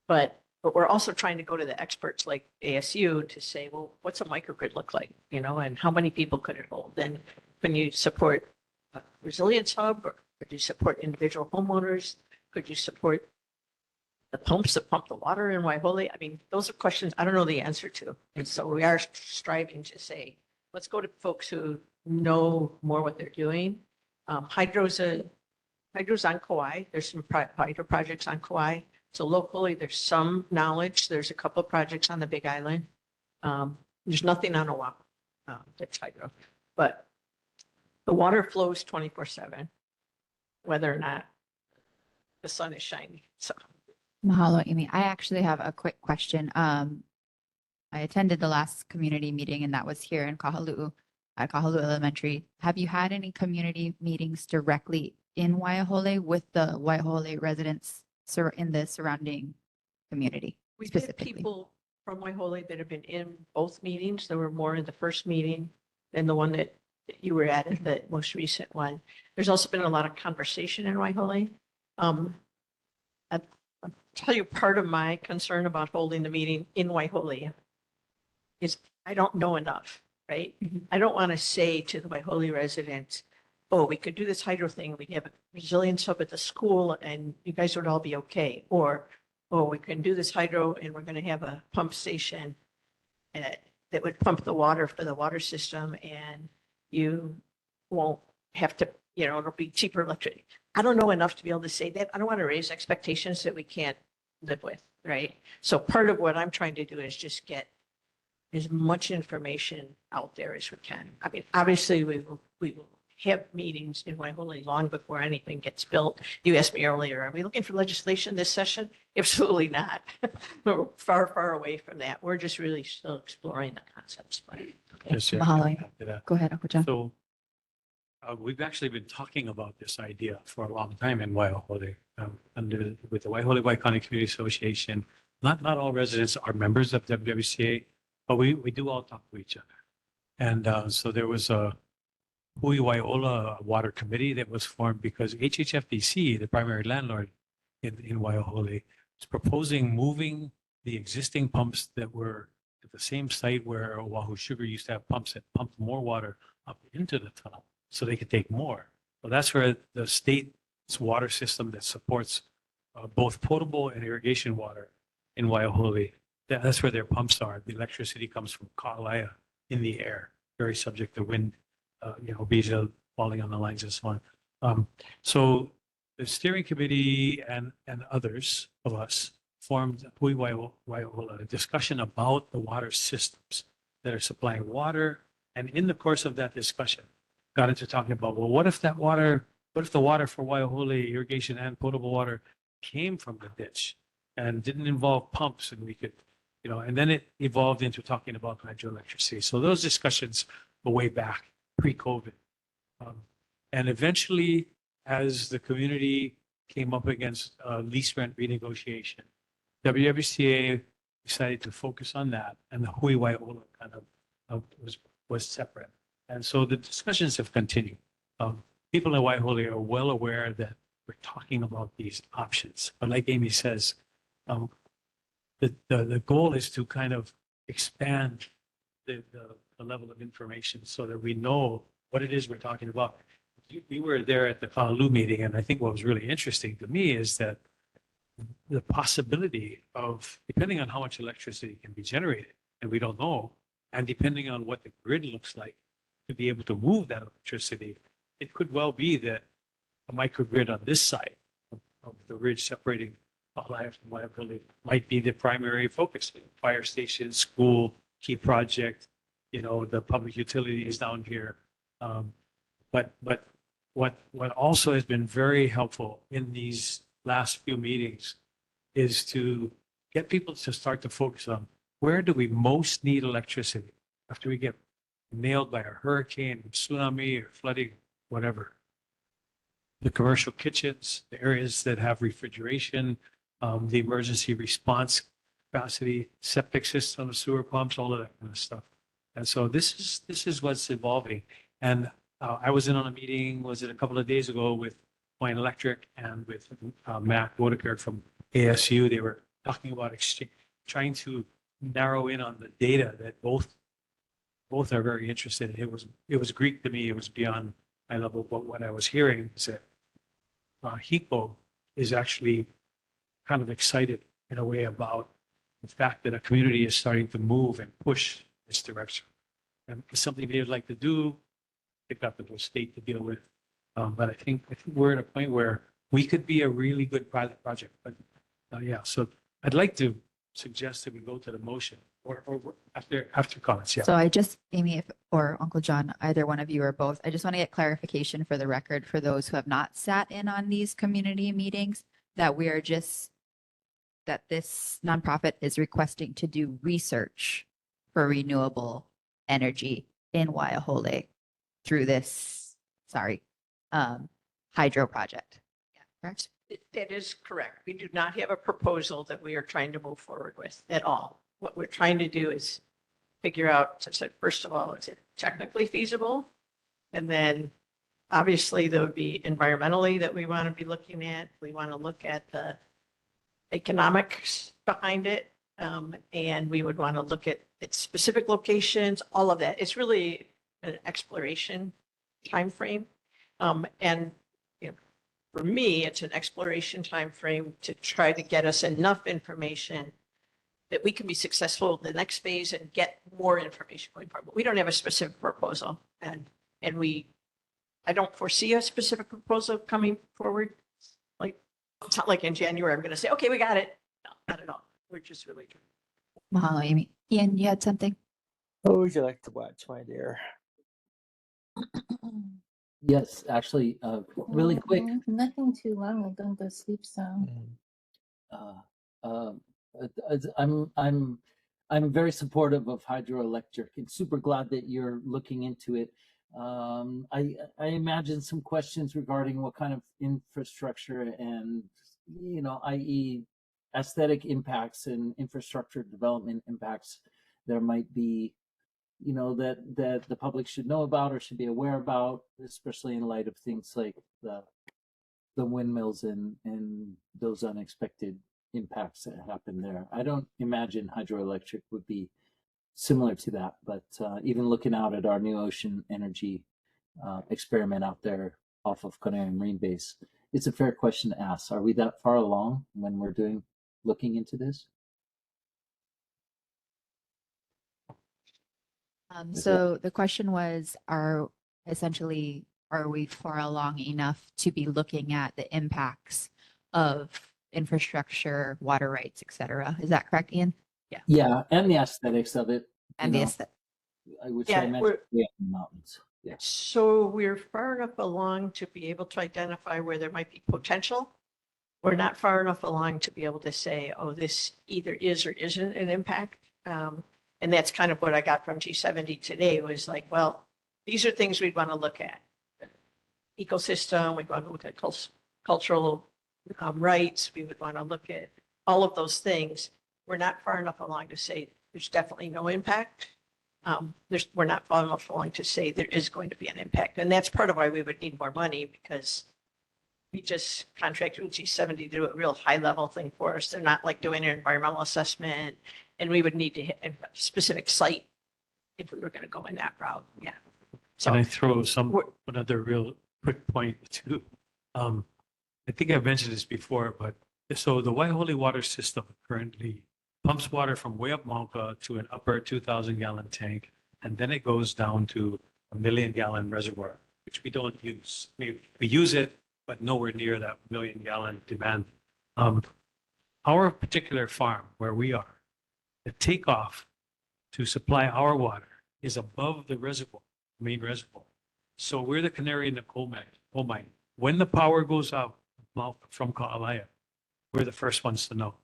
But we're also trying to go to the experts like ASU to say, well, what's a microgrid look like? And how many people could it hold? And can you support a resilience hub, or could you support individual homeowners? Could you support the pumps that pump the water in Waiahole? I mean, those are questions I don't know the answer to. And so we are striving to say, let's go to folks who know more what they're doing. Hydro's on Kauai. There's some hydro projects on Kauai. So locally, there's some knowledge. There's a couple of projects on the Big Island. There's nothing on Oahu that's hydro. But the water flows 24/7, whether or not the sun is shining. So. Mahalo, Amy. I actually have a quick question. I attended the last community meeting, and that was here in Kahalu'u, at Kahalu'u Elementary. Have you had any community meetings directly in Waiahole with the Waiahole residents in the surrounding community? We've had people from Waiahole that have been in both meetings. There were more in the first meeting than the one that you were at the most recent one. There's also been a lot of conversation in Waiahole. tell you, part of my concern about holding the meeting in Waiholi is I don't know enough, right? I don't want to say to the Waiholi residents, oh, we could do this hydro thing. We have resilience up at the school and you guys would all be okay. Or, oh, we can do this hydro and we're going to have a pump station that would pump the water for the water system and you won't have to, it'll be cheaper electricity. I don't know enough to be able to say that. I don't want to raise expectations that we can't live with, right? So part of what I'm trying to do is just get as much information out there as we can. I mean, obviously we will have meetings in Waiholi long before anything gets built. You asked me earlier, are we looking for legislation this session? Absolutely not. We're far, far away from that. We're just really still exploring the concepts. But Yes, sir. Mahalo. After that. Go ahead, Uncle John. So we've actually been talking about this idea for a long time in Waiholi, with the Waiholi Waikani Community Association. Not all residents are members of WWCA, but we do all talk to each other. And so there was a Hui Waiola Water Committee that was formed because HHFDC, the primary landlord in Waiholi, is proposing moving the existing pumps that were at the same site where Oahu Sugar used to have pumps that pumped more water up into the tunnel so they could take more. Well, that's where the state's water system that supports both potable and irrigation water in Waiholi, that's where their pumps are. The electricity comes from Kahalu'u in the air, very subject to wind, bija falling on the lines and so on. So the steering committee and others of us formed Hui Waiola, a discussion about the water systems that are supplying water. And in the course of that discussion, got into talking about, well, what if the water for Waiholi irrigation and potable water came from the ditch and didn't involve pumps and we could, and then it evolved into talking about hydroelectricity. So those discussions go way back pre-COVID. And eventually, as the community came up against lease rent renegotiation, WWCA decided to focus on that, and the Hui Waiola kind of was separate. And so the discussions have continued. People in Waiholi are well aware that we're talking about these options. But like Amy says, the goal is to kind of expand the level of information so that we know what it is we're talking about. We were there at the Kahalu'u meeting, and I think what was really interesting to me is that the possibility of, depending on how much electricity can be generated, and we don't know, and depending on what the grid looks like, to be able to move that electricity, it could well be that a microgrid on this side of the ridge separating Kahalu'u from Waiholi might be the primary focus. Fire station, school, key project, the public utilities down here. But what also has been very helpful in these last few meetings is to get people to start to focus on where do we most need electricity after we get nailed by a hurricane, tsunami, or flooding, whatever. The commercial kitchens, the areas that have refrigeration, the emergency response capacity, septic systems, sewer pumps, all of that kind of stuff. And so this is what's evolving. And I was in on a meeting, was it a couple of days ago, with Hawaiian Electric and with Matt Bodekert from ASU. They were talking about trying to narrow in on the data that both are very interested in. It was Greek to me. It was beyond my level. But what I was hearing is that HECO is actually kind of excited in a way about the fact that a community is starting to move and push this direction. And it's something they would like to do. They've got the whole state to deal with. But I think we're at a point where we could be a really good pilot project. But yeah, so I'd like to suggest that we go to the motion or after comments. Yeah. So Amy, or Uncle John, either one of you or both, I just want to get clarification for the record for those who have not sat in on these community meetings, that that this nonprofit is requesting to do research for renewable energy in Waiholi through this, hydro project. Correct? that is correct. We do not have a proposal that we are trying to move forward with at all. What we're trying to do is figure out, as I said, first of all, is it technically feasible? And then obviously there would be environmentally that we want to be looking at. We want to look at the economics behind it. And we would want to look at its specific locations, all of that. It's really an exploration timeframe. And you know, for me, it's an exploration timeframe to try to get us enough information that we can be successful in the next phase and get more information going forward. But we don't have a specific proposal, and I don't foresee a specific proposal coming forward. Like, it's not like in January, I'm going to say, okay, we got it. No, not at all. We're just really. Mahalo, Amy. Ian, you had something? What would you like to watch, my dear? Yes, actually, really quick. Nothing too long. I don't go sleep sound. Uh, uh, I'm very supportive of hydroelectric and super glad that you're looking into it. I imagine some questions regarding what kind of infrastructure and, i.e. aesthetic impacts and infrastructure development impacts there might be, that the public should know about or should be aware about, especially in light of things like the windmills and those unexpected impacts that happen there. I don't imagine hydroelectric would be similar to that, but even looking out at our new ocean energy experiment out there off of Canary Marine Base, it's a fair question to ask. Are we that far along when we're looking into this? So the question was, are we far along enough to be looking at the impacts of infrastructure, water rights, et cetera? Is that correct, Ian? Yeah, and the aesthetics of it. And the aesthetic. Which Yeah, I mentioned we're- way up in the mountains. Yeah. So we're far enough along to be able to identify where there might be potential. We're not far enough along to be able to say, oh, this either is or isn't an impact. And that's kind of what I got from G70 today was like, well, these are things we'd want to look at. Ecosystem, we'd want to look at cultural rights. We would want to look at all of those things. We're not far enough along to say there's definitely no impact. We're not far enough along to say there is going to be an impact. And that's part of why we would need more money, because we just contracted with G70 to do a real high level thing for us. They're not like doing an environmental assessment, and we would need to hit a specific site if we were going to go in that route. Yeah. Can I throw another real quick point too? I think I've mentioned this before, but so the Waihole water system currently pumps water from way up Mauka to an upper 2,000 gallon tank, and then it goes down to a 1,000,000 gallon reservoir, which we don't use. We use it, but nowhere near that 1,000,000 gallon demand. Our particular farm where we are, the takeoff to supply our water is above the reservoir, main reservoir. So we're the canary in the coal mine. When the power goes out from Kahalu'u, we're the first ones to know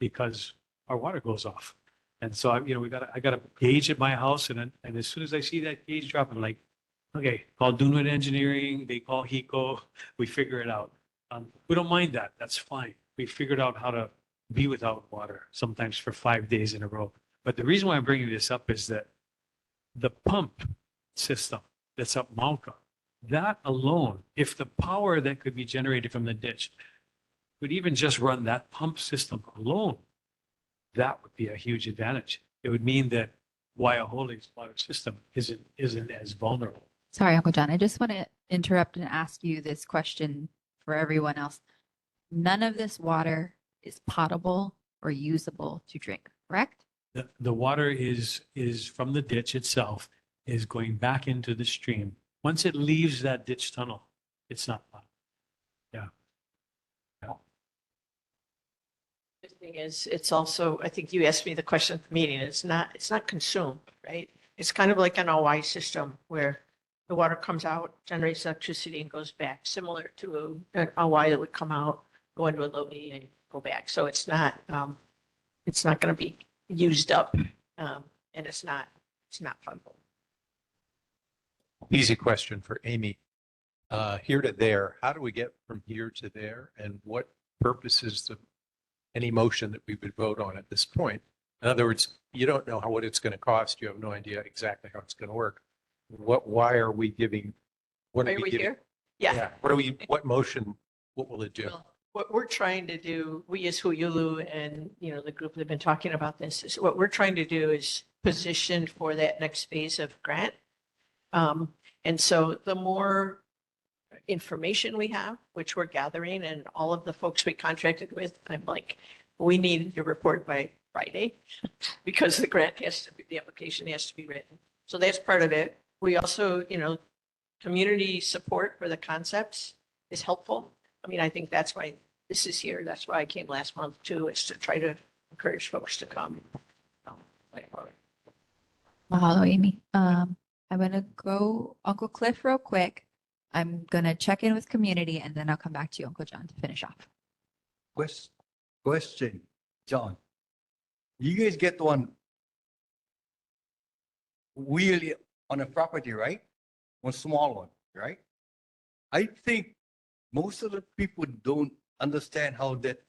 because our water goes off. And so I got a gauge at my house, and as soon as I see that gauge drop, I'm like, okay, call Dunwood Engineering, they call HECO, we figure it out. We don't mind that. That's fine. We figured out how to be without water, sometimes for 5 days in a row. But the reason why I'm bringing this up is that the pump system that's up Mauka, that alone, if the power that could be generated from the ditch could even just run that pump system alone, that would be a huge advantage. It would mean that Waiahole's water system isn't as vulnerable. Sorry, Uncle John. I just want to interrupt and ask you this question for everyone else. None of this water is potable or usable to drink, correct? The water is from the ditch itself, is going back into the stream. Once it leaves that ditch tunnel, it's not potable. Yeah. The thing is, it's also, I think you asked me the question at the meeting, it's not consumed, right? It's kind of like an OI system where the water comes out, generates electricity and goes back, similar to an OI that would come out, go into a Lobe and go back. So it's not going to be used up, and it's not potable. Easy question for Amy. Here to there, how do we get from here to there, and what purposes of any motion that we would vote on at this point? In other words, you don't know what it's going to cost. You have no idea exactly how it's going to work. Why are we giving? What Are we here? Yeah. What motion? What will it do? what we're trying to do, we as Huyulu and, you know, the group that have been talking about this, is what we're trying to do is position for that next phase of grant. And so the more information we have, which we're gathering, and all of the folks we contracted with, I'm like, we need your report by Friday because the grant has to be, the application has to be written. So that's part of it. We also, you know, community support for the concepts is helpful. I mean, I think that's why this is here. That's why I came last month too, is to try to encourage folks to come. Mahalo, Amy. I'm gonna go Uncle Cliff real quick. I'm gonna check in with community and then I'll come back to you, Uncle John, to finish off. Question, John. You guys get one wheel on a property, right? One small one, right? I think most of the people don't understand how that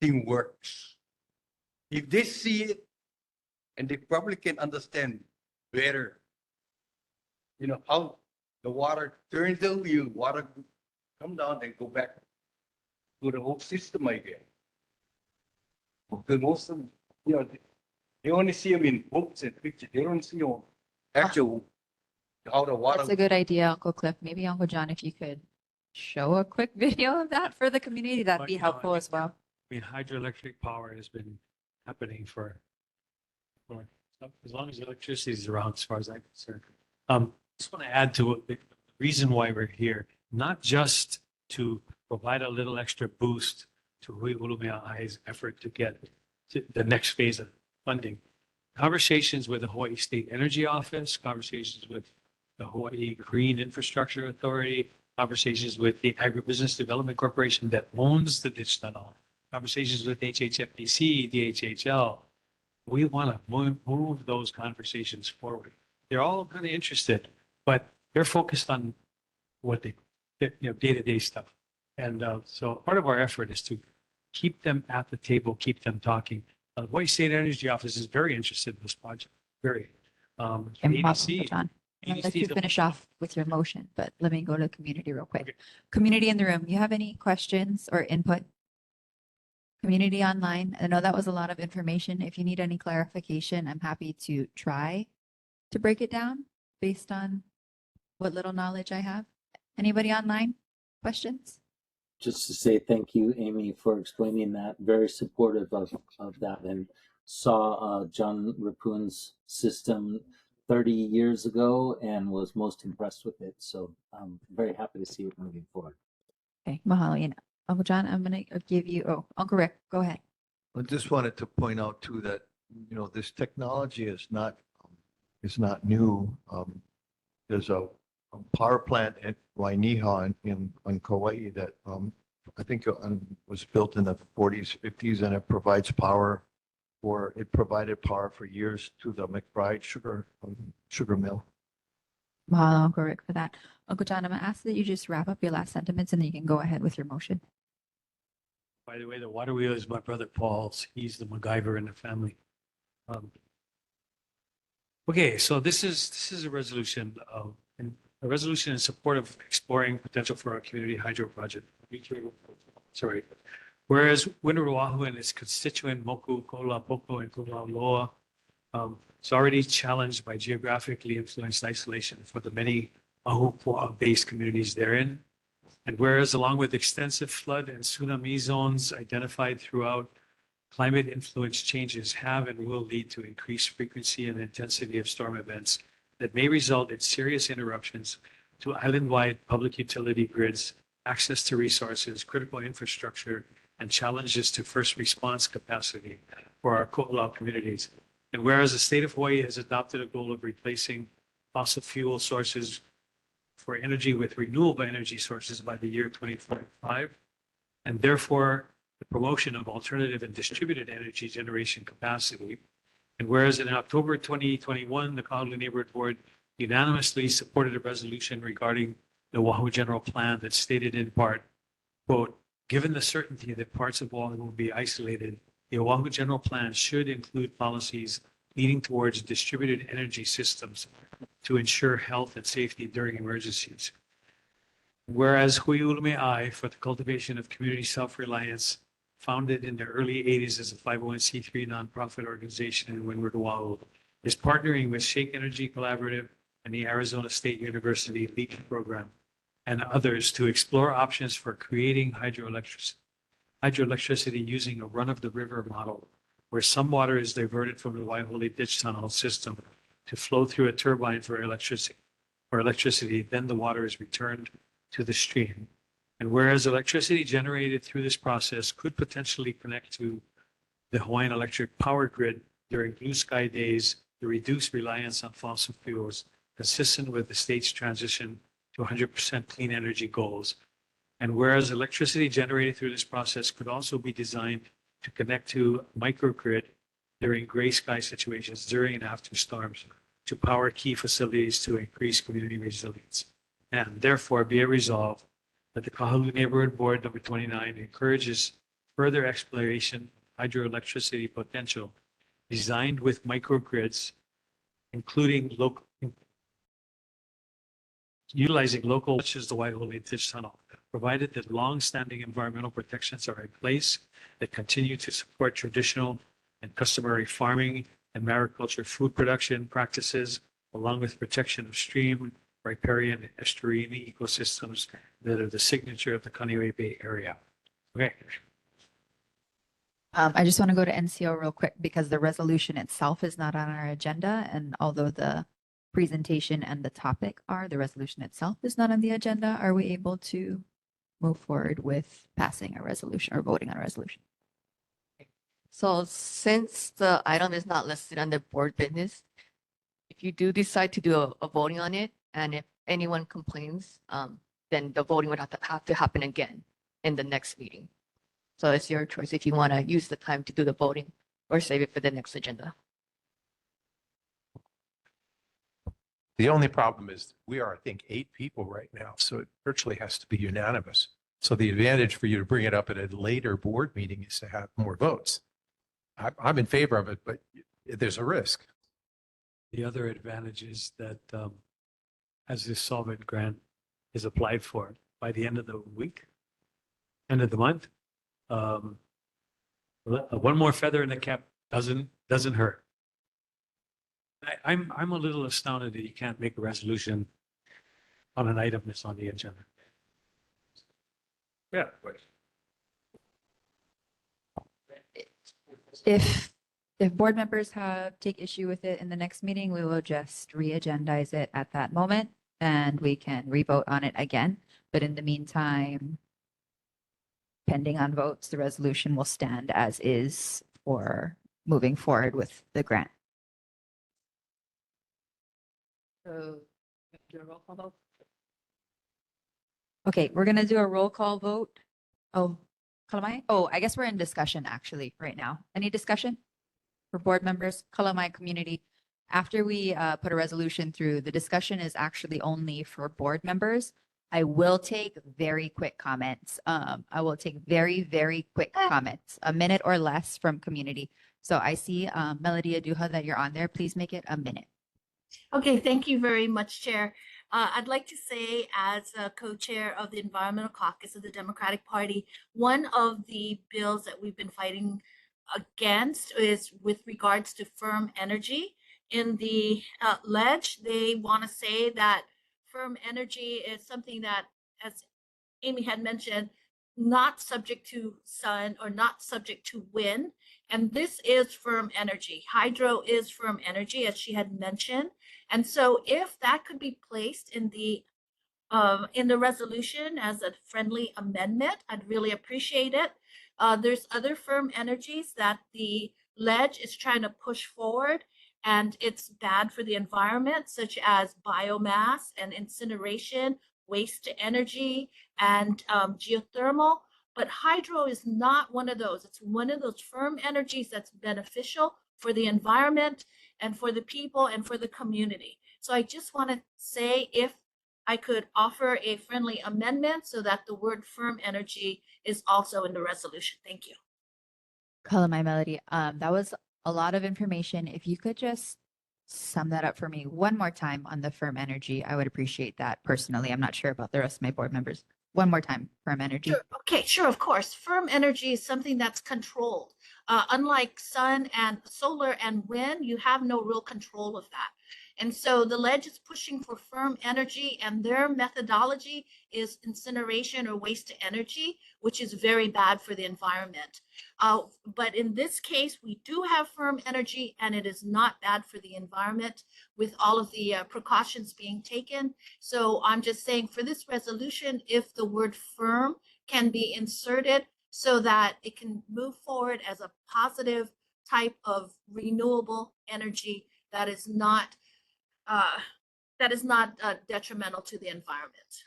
thing works. If they see it, and they probably can understand better, you know, how the water turns the wheel, water come down, then go back to the whole system again. Because most of them, you know, they only see them in books and pictures. They don't see on actual how the water. That's a good idea, Uncle Cliff. Maybe Uncle John, if you could show a quick video of that for the community, that'd be helpful as well. I mean, hydroelectric power has been happening for as long as electricity is around, as far as I'm concerned. Just want to add to the reason why we're here, not just to provide a little extra boost to Hu'ulumea'ai's effort to get to the next phase of funding. Conversations with the Hawaii State Energy Office, conversations with the Hawaii Green Infrastructure Authority, conversations with the Agribusiness Development Corporation that owns the ditch tunnel, conversations with HHFDC, DHHL. We want to move those conversations forward. They're all kind of interested, but they're focused on what they, you know, day-to-day stuff. And so part of our effort is to keep them at the table, keep them talking. The Hawaii State Energy Office is very interested in this project, very. And ADC, John, I'll let you ADC finish off with your motion, but let me go to community real quick. Community in the room, you have any questions or input? Community online, I know that was a lot of information. If you need any clarification, I'm happy to try to break it down based on what little knowledge I have. Anybody online? Questions? Just to say thank you, Amy, for explaining that. Very supportive of that, and saw John Rapoon's system 30 years ago and was most impressed with it. So I'm very happy to see it moving forward. Okay, mahalo. And Uncle John, I'm gonna give you, Uncle Rick, go ahead. I just wanted to point out too that, you know, this technology is not new. There's a power plant at Wainiha in Kauai that I think was built in the 40s, 50s, and it provides power it provided power for years to the McBride sugar mill. Mahalo, Uncle Rick, for that. Uncle John, I'm gonna ask that you just wrap up your last sentiments and then you can go ahead with your motion. By the way, the water wheel is my brother Paul's. He's the MacGyver in the family. Okay, so this is a resolution in support of exploring potential for our community hydro project. Sorry. Whereas Wind Oahu and its constituent Moku, Kola, Poko, and Kualoa is already challenged by geographically influenced isolation for the many Ahupua'a-based communities therein. And whereas along with extensive flood and tsunami zones identified throughout, climate influence changes have and will lead to increased frequency and intensity of storm events that may result in serious interruptions to island-wide public utility grids, access to resources, critical infrastructure, and challenges to first response capacity for our Ko'olau communities. And whereas the state of Hawaii has adopted a goal of replacing fossil fuel sources for energy with renewable energy sources by the year 2045, and therefore the promotion of alternative and distributed energy generation capacity. And whereas in October 2021, the Kahalu'u Neighborhood Board unanimously supported a resolution regarding the Oahu General Plan that stated in part, quote, given the certainty that parts of Oahu will be isolated, the Oahu General Plan should include policies leading towards distributed energy systems to ensure health and safety during emergencies. Whereas Huiulume'ai for the cultivation of community self-reliance, founded in the early 80s as a 501c3 nonprofit organization in Windward, Oahu, is partnering with Shake Energy Collaborative and the Arizona State University LEAP program and others to explore options for creating hydroelectricity using a run-of-the-river model, where some water is diverted from the Waihole ditch tunnel system to flow through a turbine for electricity, then the water is returned to the stream. And whereas electricity generated through this process could potentially connect to the Hawaiian Electric power grid during blue sky days to reduce reliance on fossil fuels, consistent with the state's transition to 100% clean energy goals. And whereas electricity generated through this process could also be designed to connect to microgrid during gray sky situations during and after storms to power key facilities to increase community resilience. And therefore be it resolved that the Kahalu'u Neighborhood Board number 29 encourages further exploration of hydroelectricity potential designed with microgrids, including utilizing local, such as the Waihole Ditch Tunnel, provided that long-standing environmental protections are in place that continue to support traditional and customary farming and mariculture food production practices, along with protection of stream, riparian, and estuarine ecosystems that are the signature of the Kaneohe Bay area. Okay. I just want to go to NCO real quick because the resolution itself is not on our agenda. And although the presentation and the topic are, the resolution itself is not on the agenda. Are we able to move forward with passing a resolution or voting on a resolution? So since the item is not listed on the board business, if you do decide to do a voting on it, and if anyone complains, then the voting would have to happen again in the next meeting. So it's your choice if you want to use the time to do the voting or save it for the next agenda. The only problem is we are, I think, 8 people right now, so it virtually has to be unanimous. So the advantage for you to bring it up at a later board meeting is to have more votes. I'm in favor of it, but there's a risk. The other advantage is that as this solvent grant is applied for by the end of the week, end of the month, one more feather in the cap doesn't hurt. I'm a little astounded that you can't make a resolution on an item that's on the agenda. Yeah. If board members take issue with it in the next meeting, we will just re-agendize it at that moment and we can re-vote on it again. But in the meantime, pending on votes, the resolution will stand as is for moving forward with the grant. So do a roll call vote. Okay, we're gonna do a roll call vote. Oh, Kalamai? Oh, I guess we're in discussion actually right now. Any discussion for board members, Kalamai community? After we put a resolution through, the discussion is actually only for board members. I will take very quick comments. I will take very, very quick comments, a minute or less from community. So I see Melody Aduha that you're on there. Please make it a minute. Okay, thank you very much, Chair. I'd like to say, as a co-chair of the Environmental Caucus of the Democratic Party, one of the bills that we've been fighting against is with regards to firm energy. In the ledge, they want to say that firm energy is something that, as Amy had mentioned, not subject to sun or not subject to wind. And this is firm energy. Hydro is firm energy, as she had mentioned. And so if that could be placed in the resolution as a friendly amendment, I'd really appreciate it. There's other firm energies that the ledge is trying to push forward, and it's bad for the environment, such as biomass and incineration, waste to energy, and geothermal. But hydro is not one of those. It's one of those firm energies that's beneficial for the environment and for the people and for the community. So I just want to say, if I could offer a friendly amendment so that the word firm energy is also in the resolution. Thank you. Kalamai Melody, that was a lot of information. If you could just sum that up for me one more time on the firm energy, I would appreciate that personally. I'm not sure about the rest of my board members. One more time, firm energy. Sure. Okay, sure, of course. Firm energy is something that's controlled. Unlike sun and solar and wind, you have no real control of that. And so the ledge is pushing for firm energy, and their methodology is incineration or waste to energy, which is very bad for the environment. But in this case, we do have firm energy, and it is not bad for the environment with all of the precautions being taken. So I'm just saying for this resolution, if the word firm can be inserted so that it can move forward as a positive type of renewable energy that is not detrimental to the environment.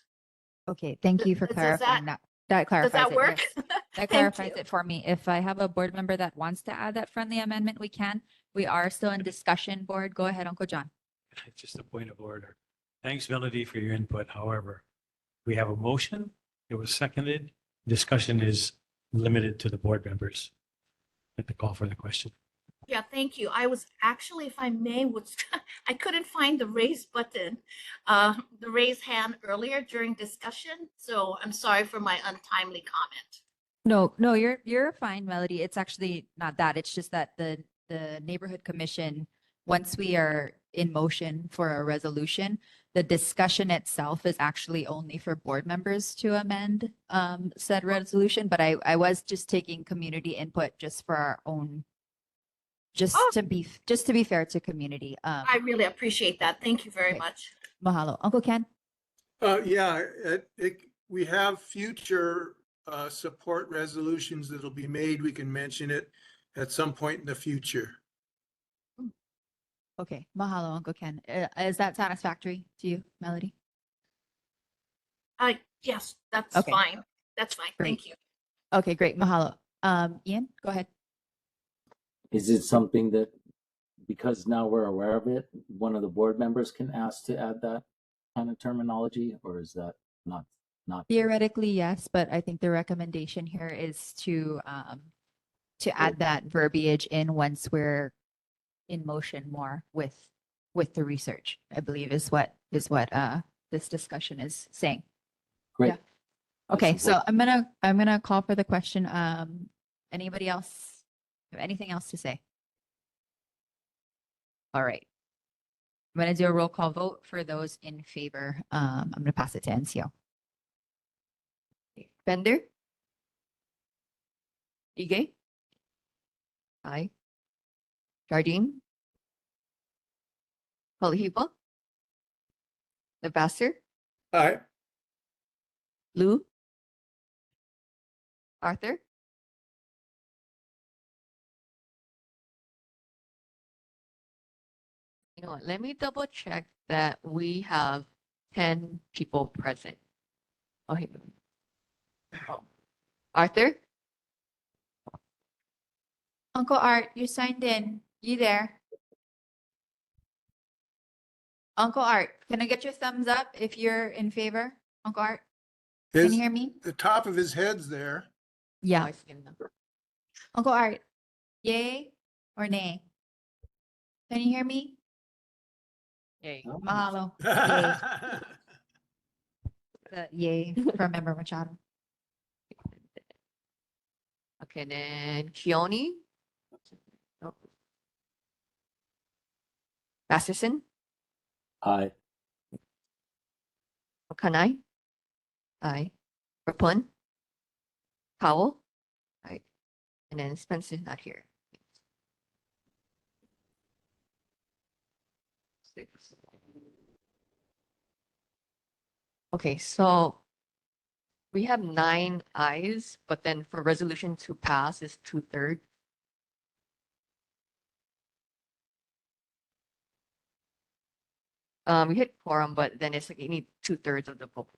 Okay, thank you for Does clarifying that. That Does clarifies that it, work? yes. That Thank clarifies you. it for me. If I have a board member that wants to add that friendly amendment, we can. We are still in discussion, board. Go ahead, Uncle John. Just a point of order. Thanks, Melody, for your input. However, we have a motion. It was seconded. Discussion is limited to the board members. At the call for the question. Yeah, thank you. I was actually, if I may, I couldn't find the raise button, the raise hand earlier during discussion. So I'm sorry for my untimely comment. No, you're fine, Melody. It's actually not that. It's just that the neighborhood commission, once we are in motion for a resolution, the discussion itself is actually only for board members to amend said resolution. But I was just taking community input just for our own, just to be fair to community. I really appreciate that. Thank you very Okay. much. Mahalo. Uncle Ken? Yeah, we have future support resolutions that'll be made. We can mention it at some point in the future. Okay, mahalo, Uncle Ken. Is that satisfactory to you, Melody? Yes, that's Okay. fine. That's fine. Great. Thank you. Okay, great. Mahalo. Ian, go ahead. Is it something that, because now we're aware of it, one of the board members can ask to add that kind of terminology, or is that not? Theoretically, yes, but I think the recommendation here is to add that verbiage in once we're in motion more with the research, I believe is what this discussion is saying. Great. Yeah. Okay, so I'm gonna call for the question. Anybody else have anything else to say? All right. I'm gonna do a roll call vote for those in favor. I'm gonna pass it to NCO. Bender? Ige? Aye. Jardine? Kahalu'u? Levasseur? Aye. Lou? Arthur? You know what, let me double check that we have 10 people present. Okay. Oh. Arthur? Uncle Art, you signed in. You there? Uncle Art, can I get your thumbs up if you're in favor? Uncle Art? Can you hear me? The top of his head's there. Yeah. Uncle Art, yay or nay? Can you hear me? Yay. Mahalo. Yay. The yay from Member Machado. Okay, then Keone? Oh. Masterson? Aye. Kanai? Aye. Rapun? Powell? Aye. And then Spencer's not here. 6. Okay, so we have 9 ayes, but then for resolution to pass is 2/3. We hit quorum, but then it's like you need 2/3 of the vote.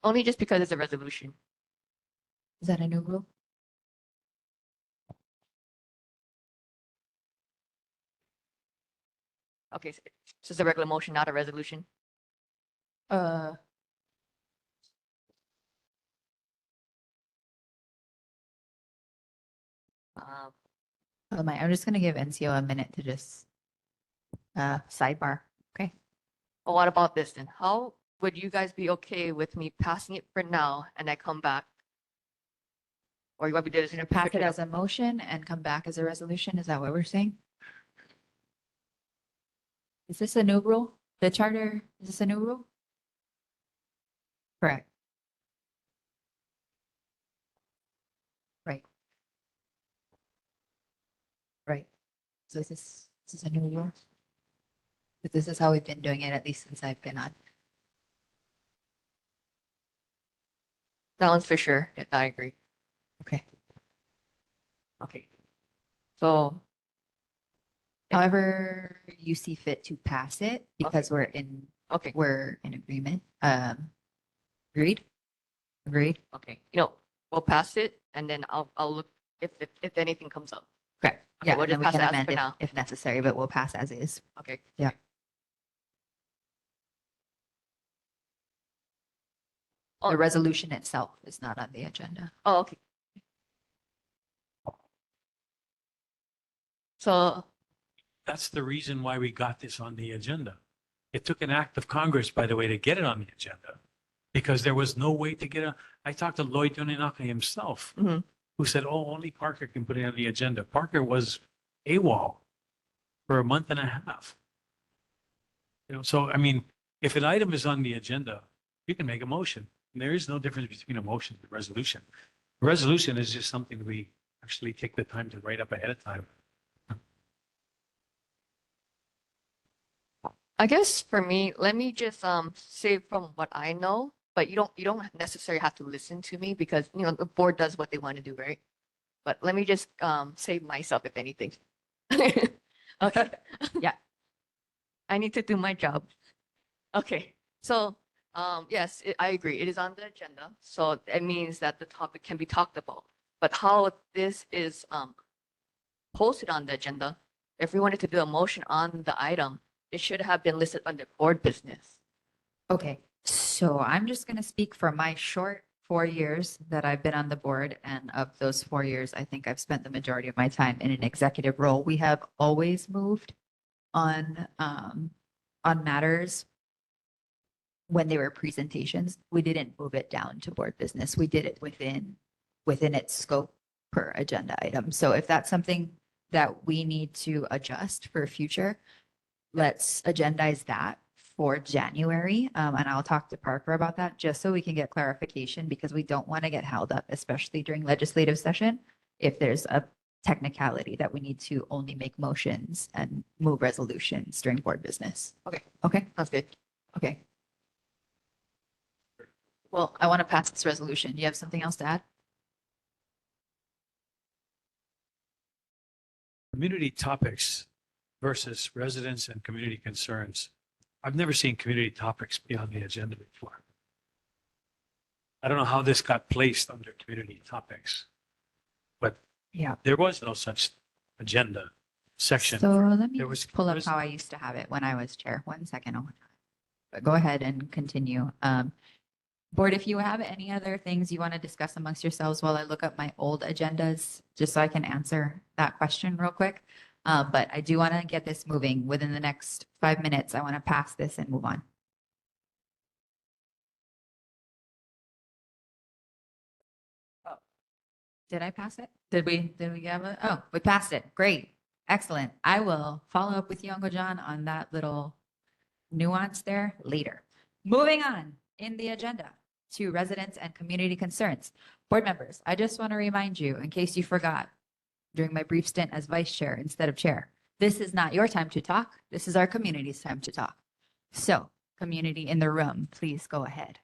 Only just because it's a resolution. Is that a new rule? Okay, so it's just a regular motion, not a resolution. I'm just gonna give NCO a minute to just sidebar. Okay. Well, what about this then? How would you guys be okay with me passing it for now and I come back? Or you want me to just Gonna pass pick it up? as a motion and come back as a resolution. Is that what we're saying? Is this a new rule? The charter, is this a new rule? Correct. Right. Right. So is this a new rule? But this is how we've been doing it, at least since I've been on. That one's for sure. Yeah, I agree. Okay. Okay. So, However you see fit to pass it, because we're in agreement. Agreed? Agreed? okay, we'll pass it and then I'll look if anything comes up. Okay. Okay, Yeah, we'll and then just we pass can it as amend for now. if necessary, but we'll pass as is. Okay. Yeah. Oh. The resolution itself is not on the agenda. Oh, okay. So, That's the reason why we got this on the agenda. It took an act of Congress, by the way, to get it on the agenda. Because there was no way to get it. I talked to Lloyd Yoninaka himself, Mhm. who said, oh, only Parker can put it on the agenda. Parker was AWOL for a month and a half. So, I mean, if an item is on the agenda, you can make a motion. There is no difference between a motion and a resolution. A resolution is just something we actually take the time to write up ahead of time. I guess for me, let me just say from what I know, but you don't necessarily have to listen to me because the board does what they want to do, right? But let me just save myself if anything. Okay. Yeah. I need to do my job. Okay. So yes, I agree. It is on the agenda. So it means that the topic can be talked about. But how this is posted on the agenda, if we wanted to do a motion on the item, it should have been listed under board business. Okay, so I'm just gonna speak for my short 4 years that I've been on the board, and of those 4 years, I think I've spent the majority of my time in an executive role. We have always moved on matters when they were presentations. We didn't move it down to board business. We did it within its scope per agenda item. So if that's something that we need to adjust for future, let's agendize that for January. And I'll talk to Parker about that just so we can get clarification because we don't want to get held up, especially during legislative session. If there's a technicality that we need to only make motions and move resolutions during board business. Okay. Okay. Sounds good. Okay. Well, I want to pass this resolution. Do you have something else to add? Community topics versus residents and community concerns. I've never seen community topics be on the agenda before. I don't know how this got placed under community topics, but Yeah. there was no such agenda section. So let me There was- pull there up was- how I used to have it when I was chair. 1 second. But go ahead and continue. Board, if you have any other things you want to discuss amongst yourselves while I look up my old agendas, just so I can answer that question real quick. But I do want to get this moving within the next 5 minutes. I want to pass this and move on. Oh, did I pass it? Did we have it? Oh, we passed it. Great. Excellent. I will follow up with you, Uncle John, on that little nuance there later. Moving on in the agenda to residents and community concerns. Board members, I just want to remind you, in case you forgot, during my brief stint as vice chair instead of chair, this is not your time to talk. This is our community's time to talk. So, community in the room, please go ahead.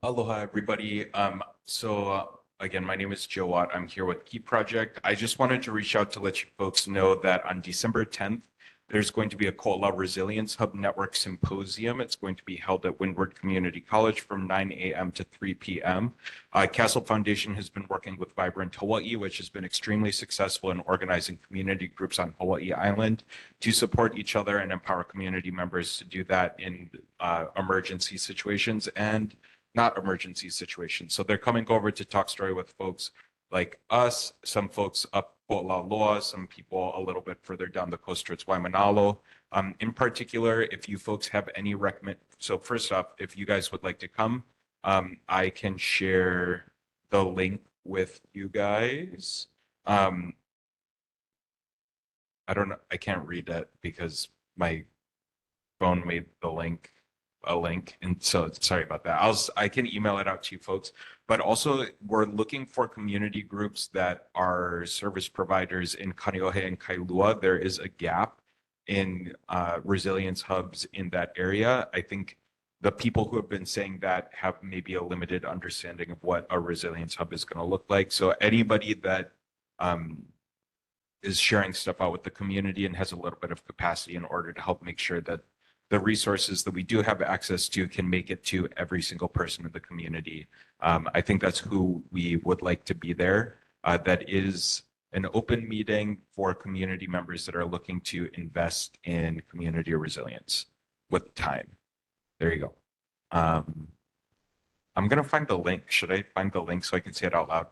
Aloha, everybody. Again, my name is Joe Watt. I'm here with Key Project. I just wanted to reach out to let you folks know that on December 10th, there's going to be a Ko'ola Resilience Hub Network Symposium. It's going to be held at Windward Community College from 9 a.m. to 3 p.m. Castle Foundation has been working with Vibrant Hawaii, which has been extremely successful in organizing community groups on Hawaii Island to support each other and empower community members to do that in emergency situations and not emergency situations. So they're coming over to talk story with folks like us, some folks up Po'olauloa, some people a little bit further down the coast towards Waimanalo. In particular, if you folks have any so first off, if you guys would like to come, I can share the link with you guys. I don't know, I can't read it because my phone made the link a link, and so sorry about that. I can email it out to you folks, but also we're looking for community groups that are service providers in Kaneohe and Kailua. There is a gap in resilience hubs in that area. I think the people who have been saying that have maybe a limited understanding of what a resilience hub is going to look like. So anybody that is sharing stuff out with the community and has a little bit of capacity in order to help make sure that the resources that we do have access to can make it to every single person in the community. I think that's who we would like to be there. That is an open meeting for community members that are looking to invest in community resilience with time. There you go. I'm going to find the link. Should I find the link so I can say it out loud?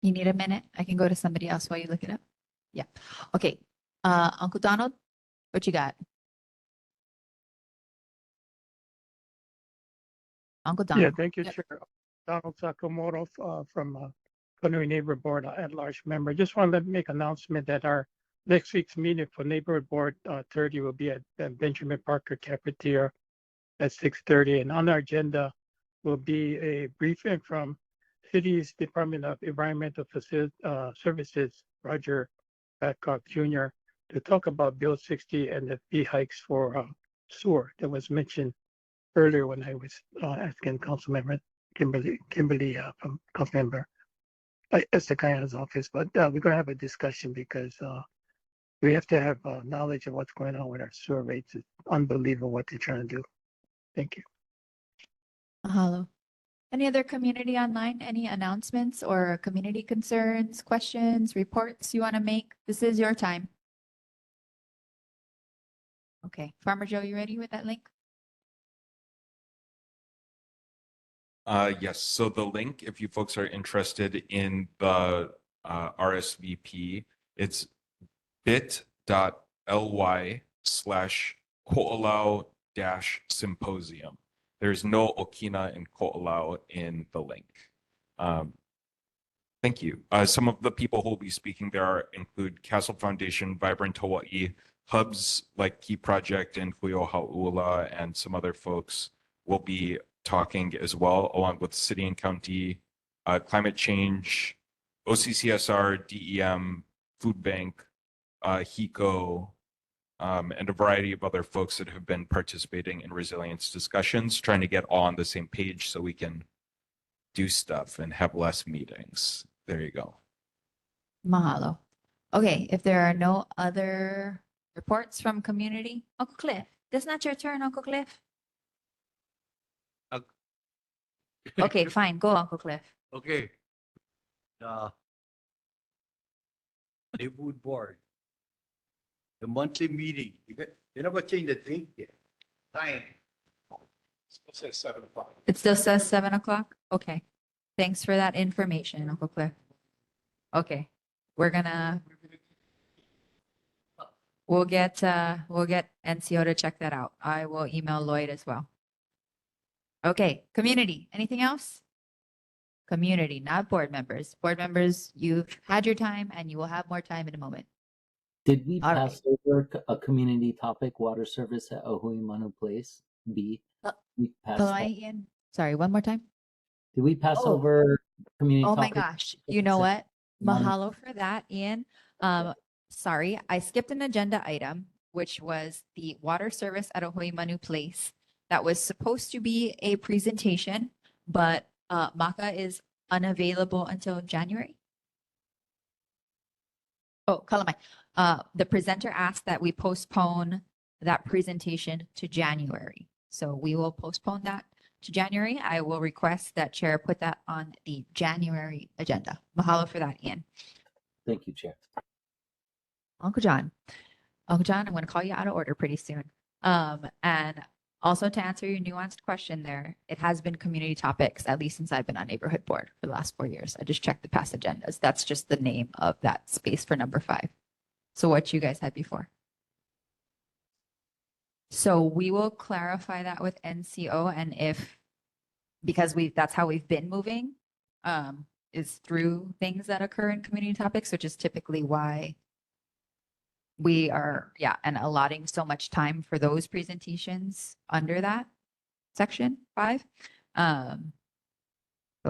You need a minute? I can go to somebody else while you look it up. Yeah. Okay. Uncle Donald, what you got? Uncle Yeah, Donald. thank you, Yep. Chair. Donald Sakamoto from Kaneohe Neighborhood Board at large member. Just wanted to make announcement that our next week's meeting for Neighborhood Board 30 will be at Benjamin Parker Cafeteria at 6:30. And on our agenda will be a briefing from City's Department of Environmental Services, Roger Badcock Jr., to talk about Bill 60 and the fee hikes for sewer that was mentioned earlier when I was asking Councilmember Kimberly from Councilmember Estacania's office. But we're going to have a discussion because we have to have knowledge of what's going on with our sewer rates. It's unbelievable what they're trying to do. Thank you. Mahalo. Any other community online? Any announcements or community concerns, questions, reports you want to make? This is your time. Okay. Farmer Joe, you ready with that link? Yes, so the link, if you folks are interested in the RSVP, it's bit.ly/Ko'olau-symposium. There's no Okina and Ko'olau in the link. Thank you. Some of the people who will be speaking there include Castle Foundation, Vibrant Hawaii, hubs like Key Project and Kuyo Hau'ula, and some other folks will be talking as well, along with city and county, climate change, OCCSR, DEM, Food Bank, HECO, and a variety of other folks that have been participating in resilience discussions, trying to get all on the same page so we can do stuff and have less meetings. There you go. Mahalo. Okay, if there are no other reports from community, Uncle Cliff, that's not your turn, Uncle Cliff. Okay, fine. Go, Uncle Cliff. Okay. Neighborhood board. The monthly meeting. You never change the date yet. Time. It says 7 o'clock. It still says 7 o'clock? Okay. Thanks for that information, Uncle Cliff. Okay, we'll get NCO to check that out. I will email Lloyd as well. Okay, community, anything else? Community, not board members. Board members, you've had your time and you will have more time in a moment. Did we All pass over a community topic, water service at Ohuimanu Place? B. We passed that. Ian, sorry, one more time. Did we pass Oh. over community Oh my topic? gosh, you know what? Manu- Mahalo for that, Ian. Sorry, I skipped an agenda item, which was the water service at Ohuimanu Place. That was supposed to be a presentation, but Maka is unavailable until January. Oh, Kalamai. The presenter asked that we postpone that presentation to January. So we will postpone that to January. I will request that Chair put that on the January agenda. Mahalo for that, Ian. Thank you, Chair. Uncle John. Uncle John, I'm going to call you out of order pretty soon. And Also, to answer your nuanced question there, it has been community topics, at least since I've been on neighborhood board for the last 4 years. I just checked the past agendas. That's just the name of that space for number 5. So what you guys had before. So we will clarify that with NCO, and because that's how we've been moving, is through things that occur in community topics, which is typically why we are, and allotting so much time for those presentations under that section 5. But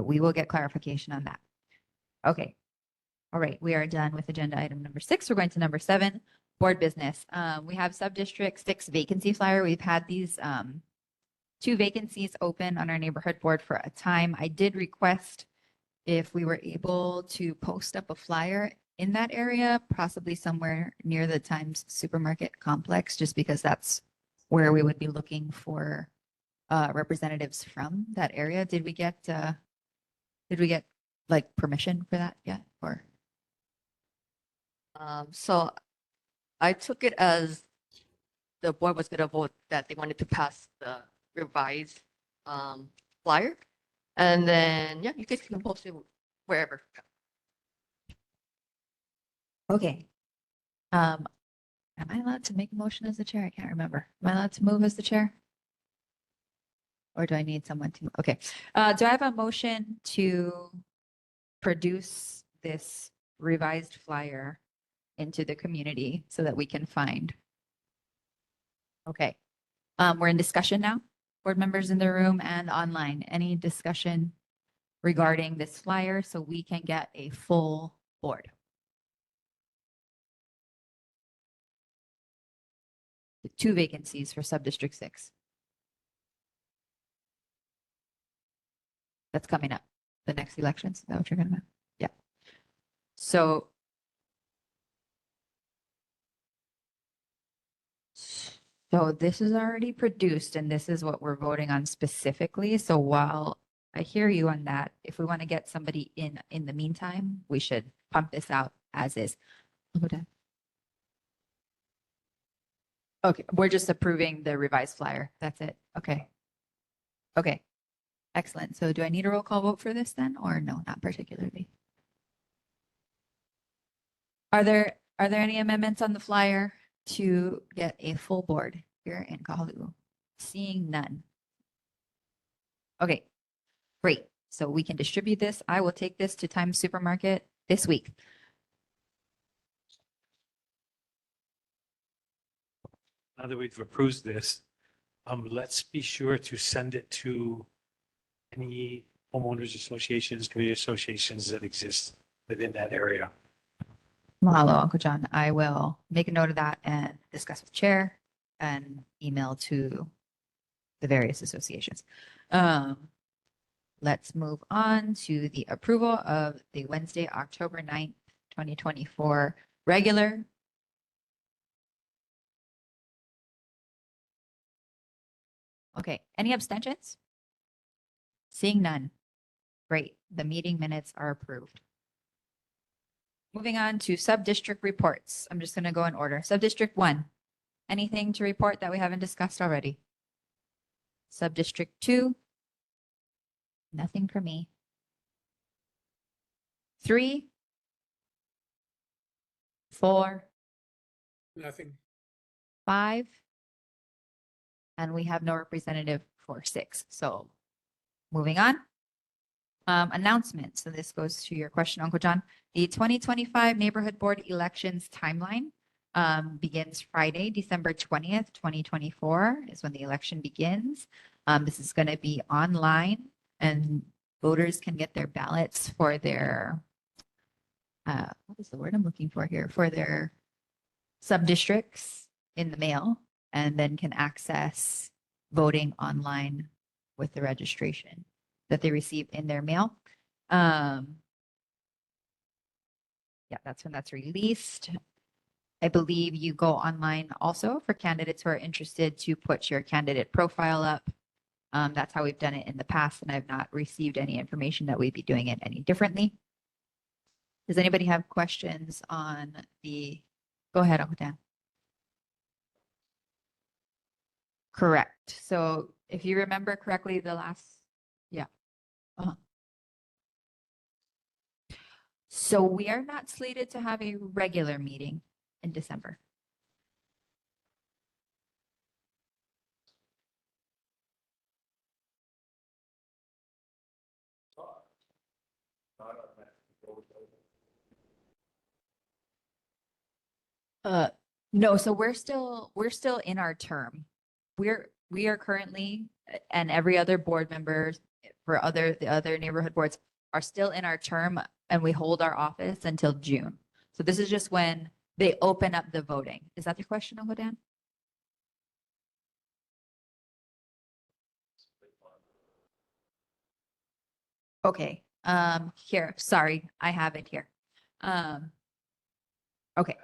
we will get clarification on that. Okay. All right. We are done with agenda item number 6. We're going to number 7, board business. We have sub-district 6 vacancy flyer. We've had these 2 vacancies open on our neighborhood board for a time. I did request if we were able to post up a flyer in that area, possibly somewhere near the Times Supermarket complex, just because that's where we would be looking for representatives from that area. Did we get like permission for that yet? Or So I took it as the board was going to vote that they wanted to pass the revised flyer. And then, yeah, you guys can post it wherever. okay. Am I allowed to make a motion as the chair? I can't remember. Am I allowed to move as the chair? Or do I need someone to? Okay. Do I have a motion to produce this revised flyer into the community so that we can find? Okay. We're in discussion now. Board members in the room and online. Any discussion regarding this flyer so we can get a full board? The 2 vacancies for sub-district 6. That's coming up. The next elections. Is that what you're gonna? Yeah. So this is already produced and this is what we're voting on specifically. So while I hear you on that, if we want to get somebody in the meantime, we should pump this out as is. Okay, we're just approving the revised flyer. That's it. Okay. Okay. Excellent. So do I need a roll call vote for this then, or no, not particularly? Are there any amendments on the flyer to get a full board here in Kahalu'u? Seeing none. Okay, great. So we can distribute this. I will take this to Times Supermarket this week. Now that we've approved this, let's be sure to send it to any homeowners associations, community associations that exist within that area. Mahalo, Uncle John. I will make a note of that and discuss with chair and email to the various associations. Let's move on to the approval of the Wednesday, October 9th, 2024 regular. Okay, any abstentions? Seeing none. Great. The meeting minutes are approved. Moving on to sub-district reports. I'm just going to go in order. Sub-district 1. Anything to report that we haven't discussed already? Sub-district 2. Nothing for me. 3. 4. Nothing. 5. And we have no representative for 6. So moving on. Announcement. So this goes to your question, Uncle John. The 2025 Neighborhood Board Elections timeline begins Friday, December 20th, 2024 is when the election begins. This is going to be online and voters can get their ballots for their, what is the word I'm looking for here? For their sub-districts in the mail and then can access voting online with the registration that they receive in their mail. Yeah, that's when that's released. I believe you go online also for candidates who are interested to put your candidate profile up. That's how we've done it in the past, and I've not received any information that we'd be doing it any differently. Does anybody have questions on the, go ahead, Uncle Dan. Correct. So if you remember correctly, the last, yeah. Uh-huh. So we are not slated to have a regular meeting in December. No, so we're still in our term. We are currently, and every other board member for the other neighborhood boards are still in our term, and we hold our office until June. So this is just when they open up the voting. Is that the question, Uncle Dan? Okay, here, sorry, I have it here. Okay.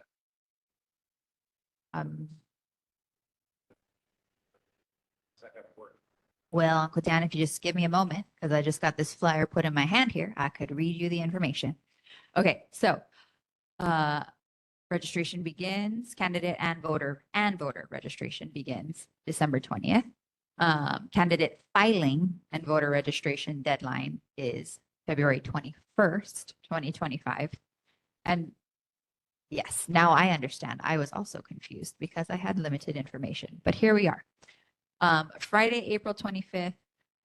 Um, well, Uncle Dan, if you just give me a moment, because I just got this flyer put in my hand here, I could read you the information. Okay, so registration begins, candidate and voter registration begins December 20th. Candidate filing and voter registration deadline is February 21st, 2025. And yes, now I understand. I was also confused because I had limited information, but here we are. Friday, April 25th,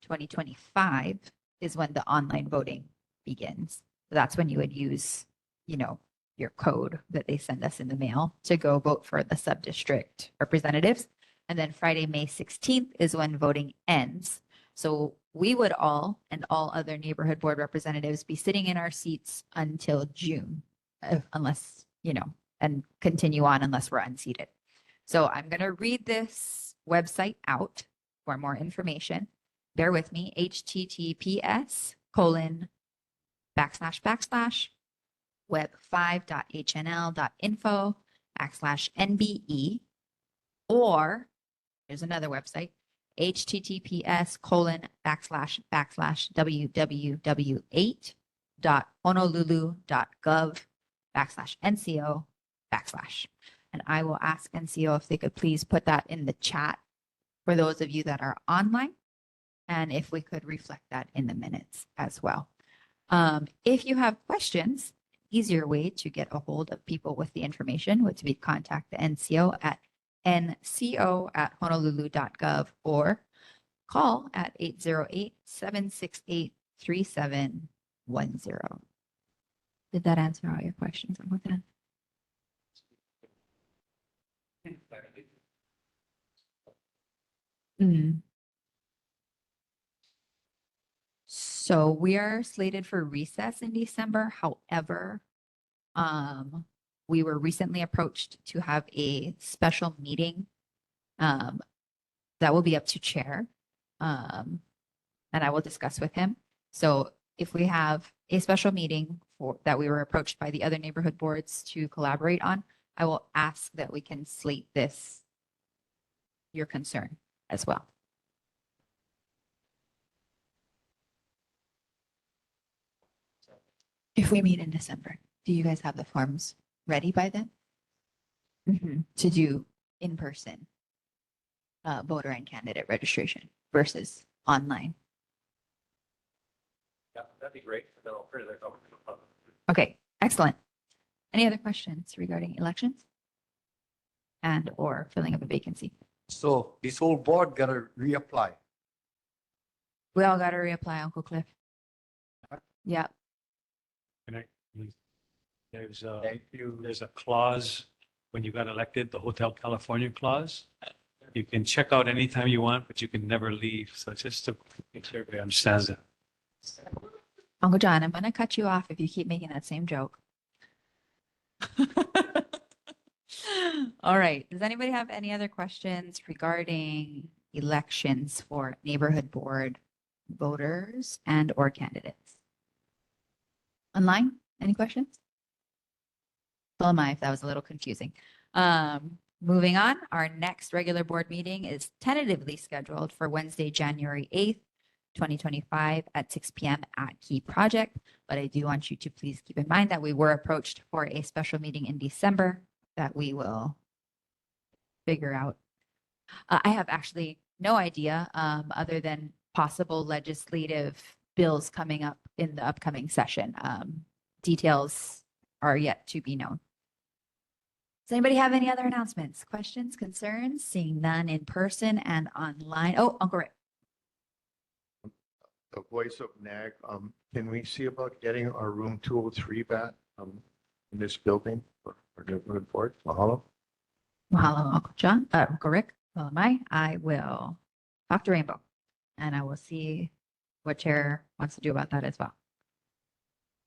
2025 is when the online voting begins. That's when you would use, your code that they send us in the mail to go vote for the sub-district representatives. And then Friday, May 16th is when voting ends. So we would all and all other neighborhood board representatives be sitting in our seats until June, unless, and continue on unless we're unseated. So I'm going to read this website out for more information. Bear with me, https://web5.hnl.info/NBE, or there's another website, https://www8.honolulu.gov/NCO/. And I will ask NCO if they could please put that in the chat for those of you that are online, and if we could reflect that in the minutes as well. If you have questions, easier way to get a hold of people with the information would be contact the NCO at nco@honolulu.gov or call at 808-768-3710. Did that answer all your questions? I'm with that. So we are slated for recess in December. However, we were recently approached to have a special meeting that will be up to chair. And I will discuss with him. So if we have a special meeting that we were approached by the other neighborhood boards to collaborate on, I will ask that we can slate your concern as well. If we meet in December, do you guys have the forms ready by then? To do in-person voter and candidate registration versus online? Yeah, that'd be great. Then I'll print it out. Okay, excellent. Any other questions regarding elections and or filling up a vacancy? So this whole board gotta reapply. We all got to reapply, Uncle Cliff. Yeah. There's a clause when you got elected, the Hotel California clause. You can check out anytime you want, but you can never leave. So just to make sure everybody understands that. Uncle John, I'm going to cut you off if you keep making that same joke. All right. Does anybody have any other questions regarding elections for neighborhood board voters and or candidates? Online, any questions? So am I, if that was a little confusing. Moving on, our next regular board meeting is tentatively scheduled for Wednesday, January 8th, 2025 at 6 p.m. at Key Project. But I do want you to please keep in mind that we were approached for a special meeting in December that we will figure out. I have actually no idea, other than possible legislative bills coming up in the upcoming session. Details are yet to be known. Does anybody have any other announcements, questions, concerns? Seeing none in person and online. Oh, Uncle Rick. The voice of NAG, can we see about getting our room 203 back, in this building for neighborhood board? Mahalo. Mahalo, Uncle John, Uncle Rick. Well, I will talk to Rainbow and I will see what chair wants to do about that as well.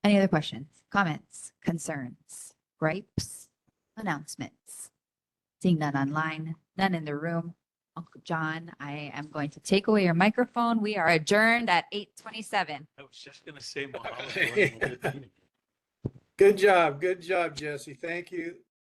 Any other questions, comments, concerns, gripes, announcements? Seeing none online, none in the room. Uncle John, I am going to take away your microphone. We are adjourned at 8:27. I was just gonna say mahalo. Good job, Jesse. Thank you.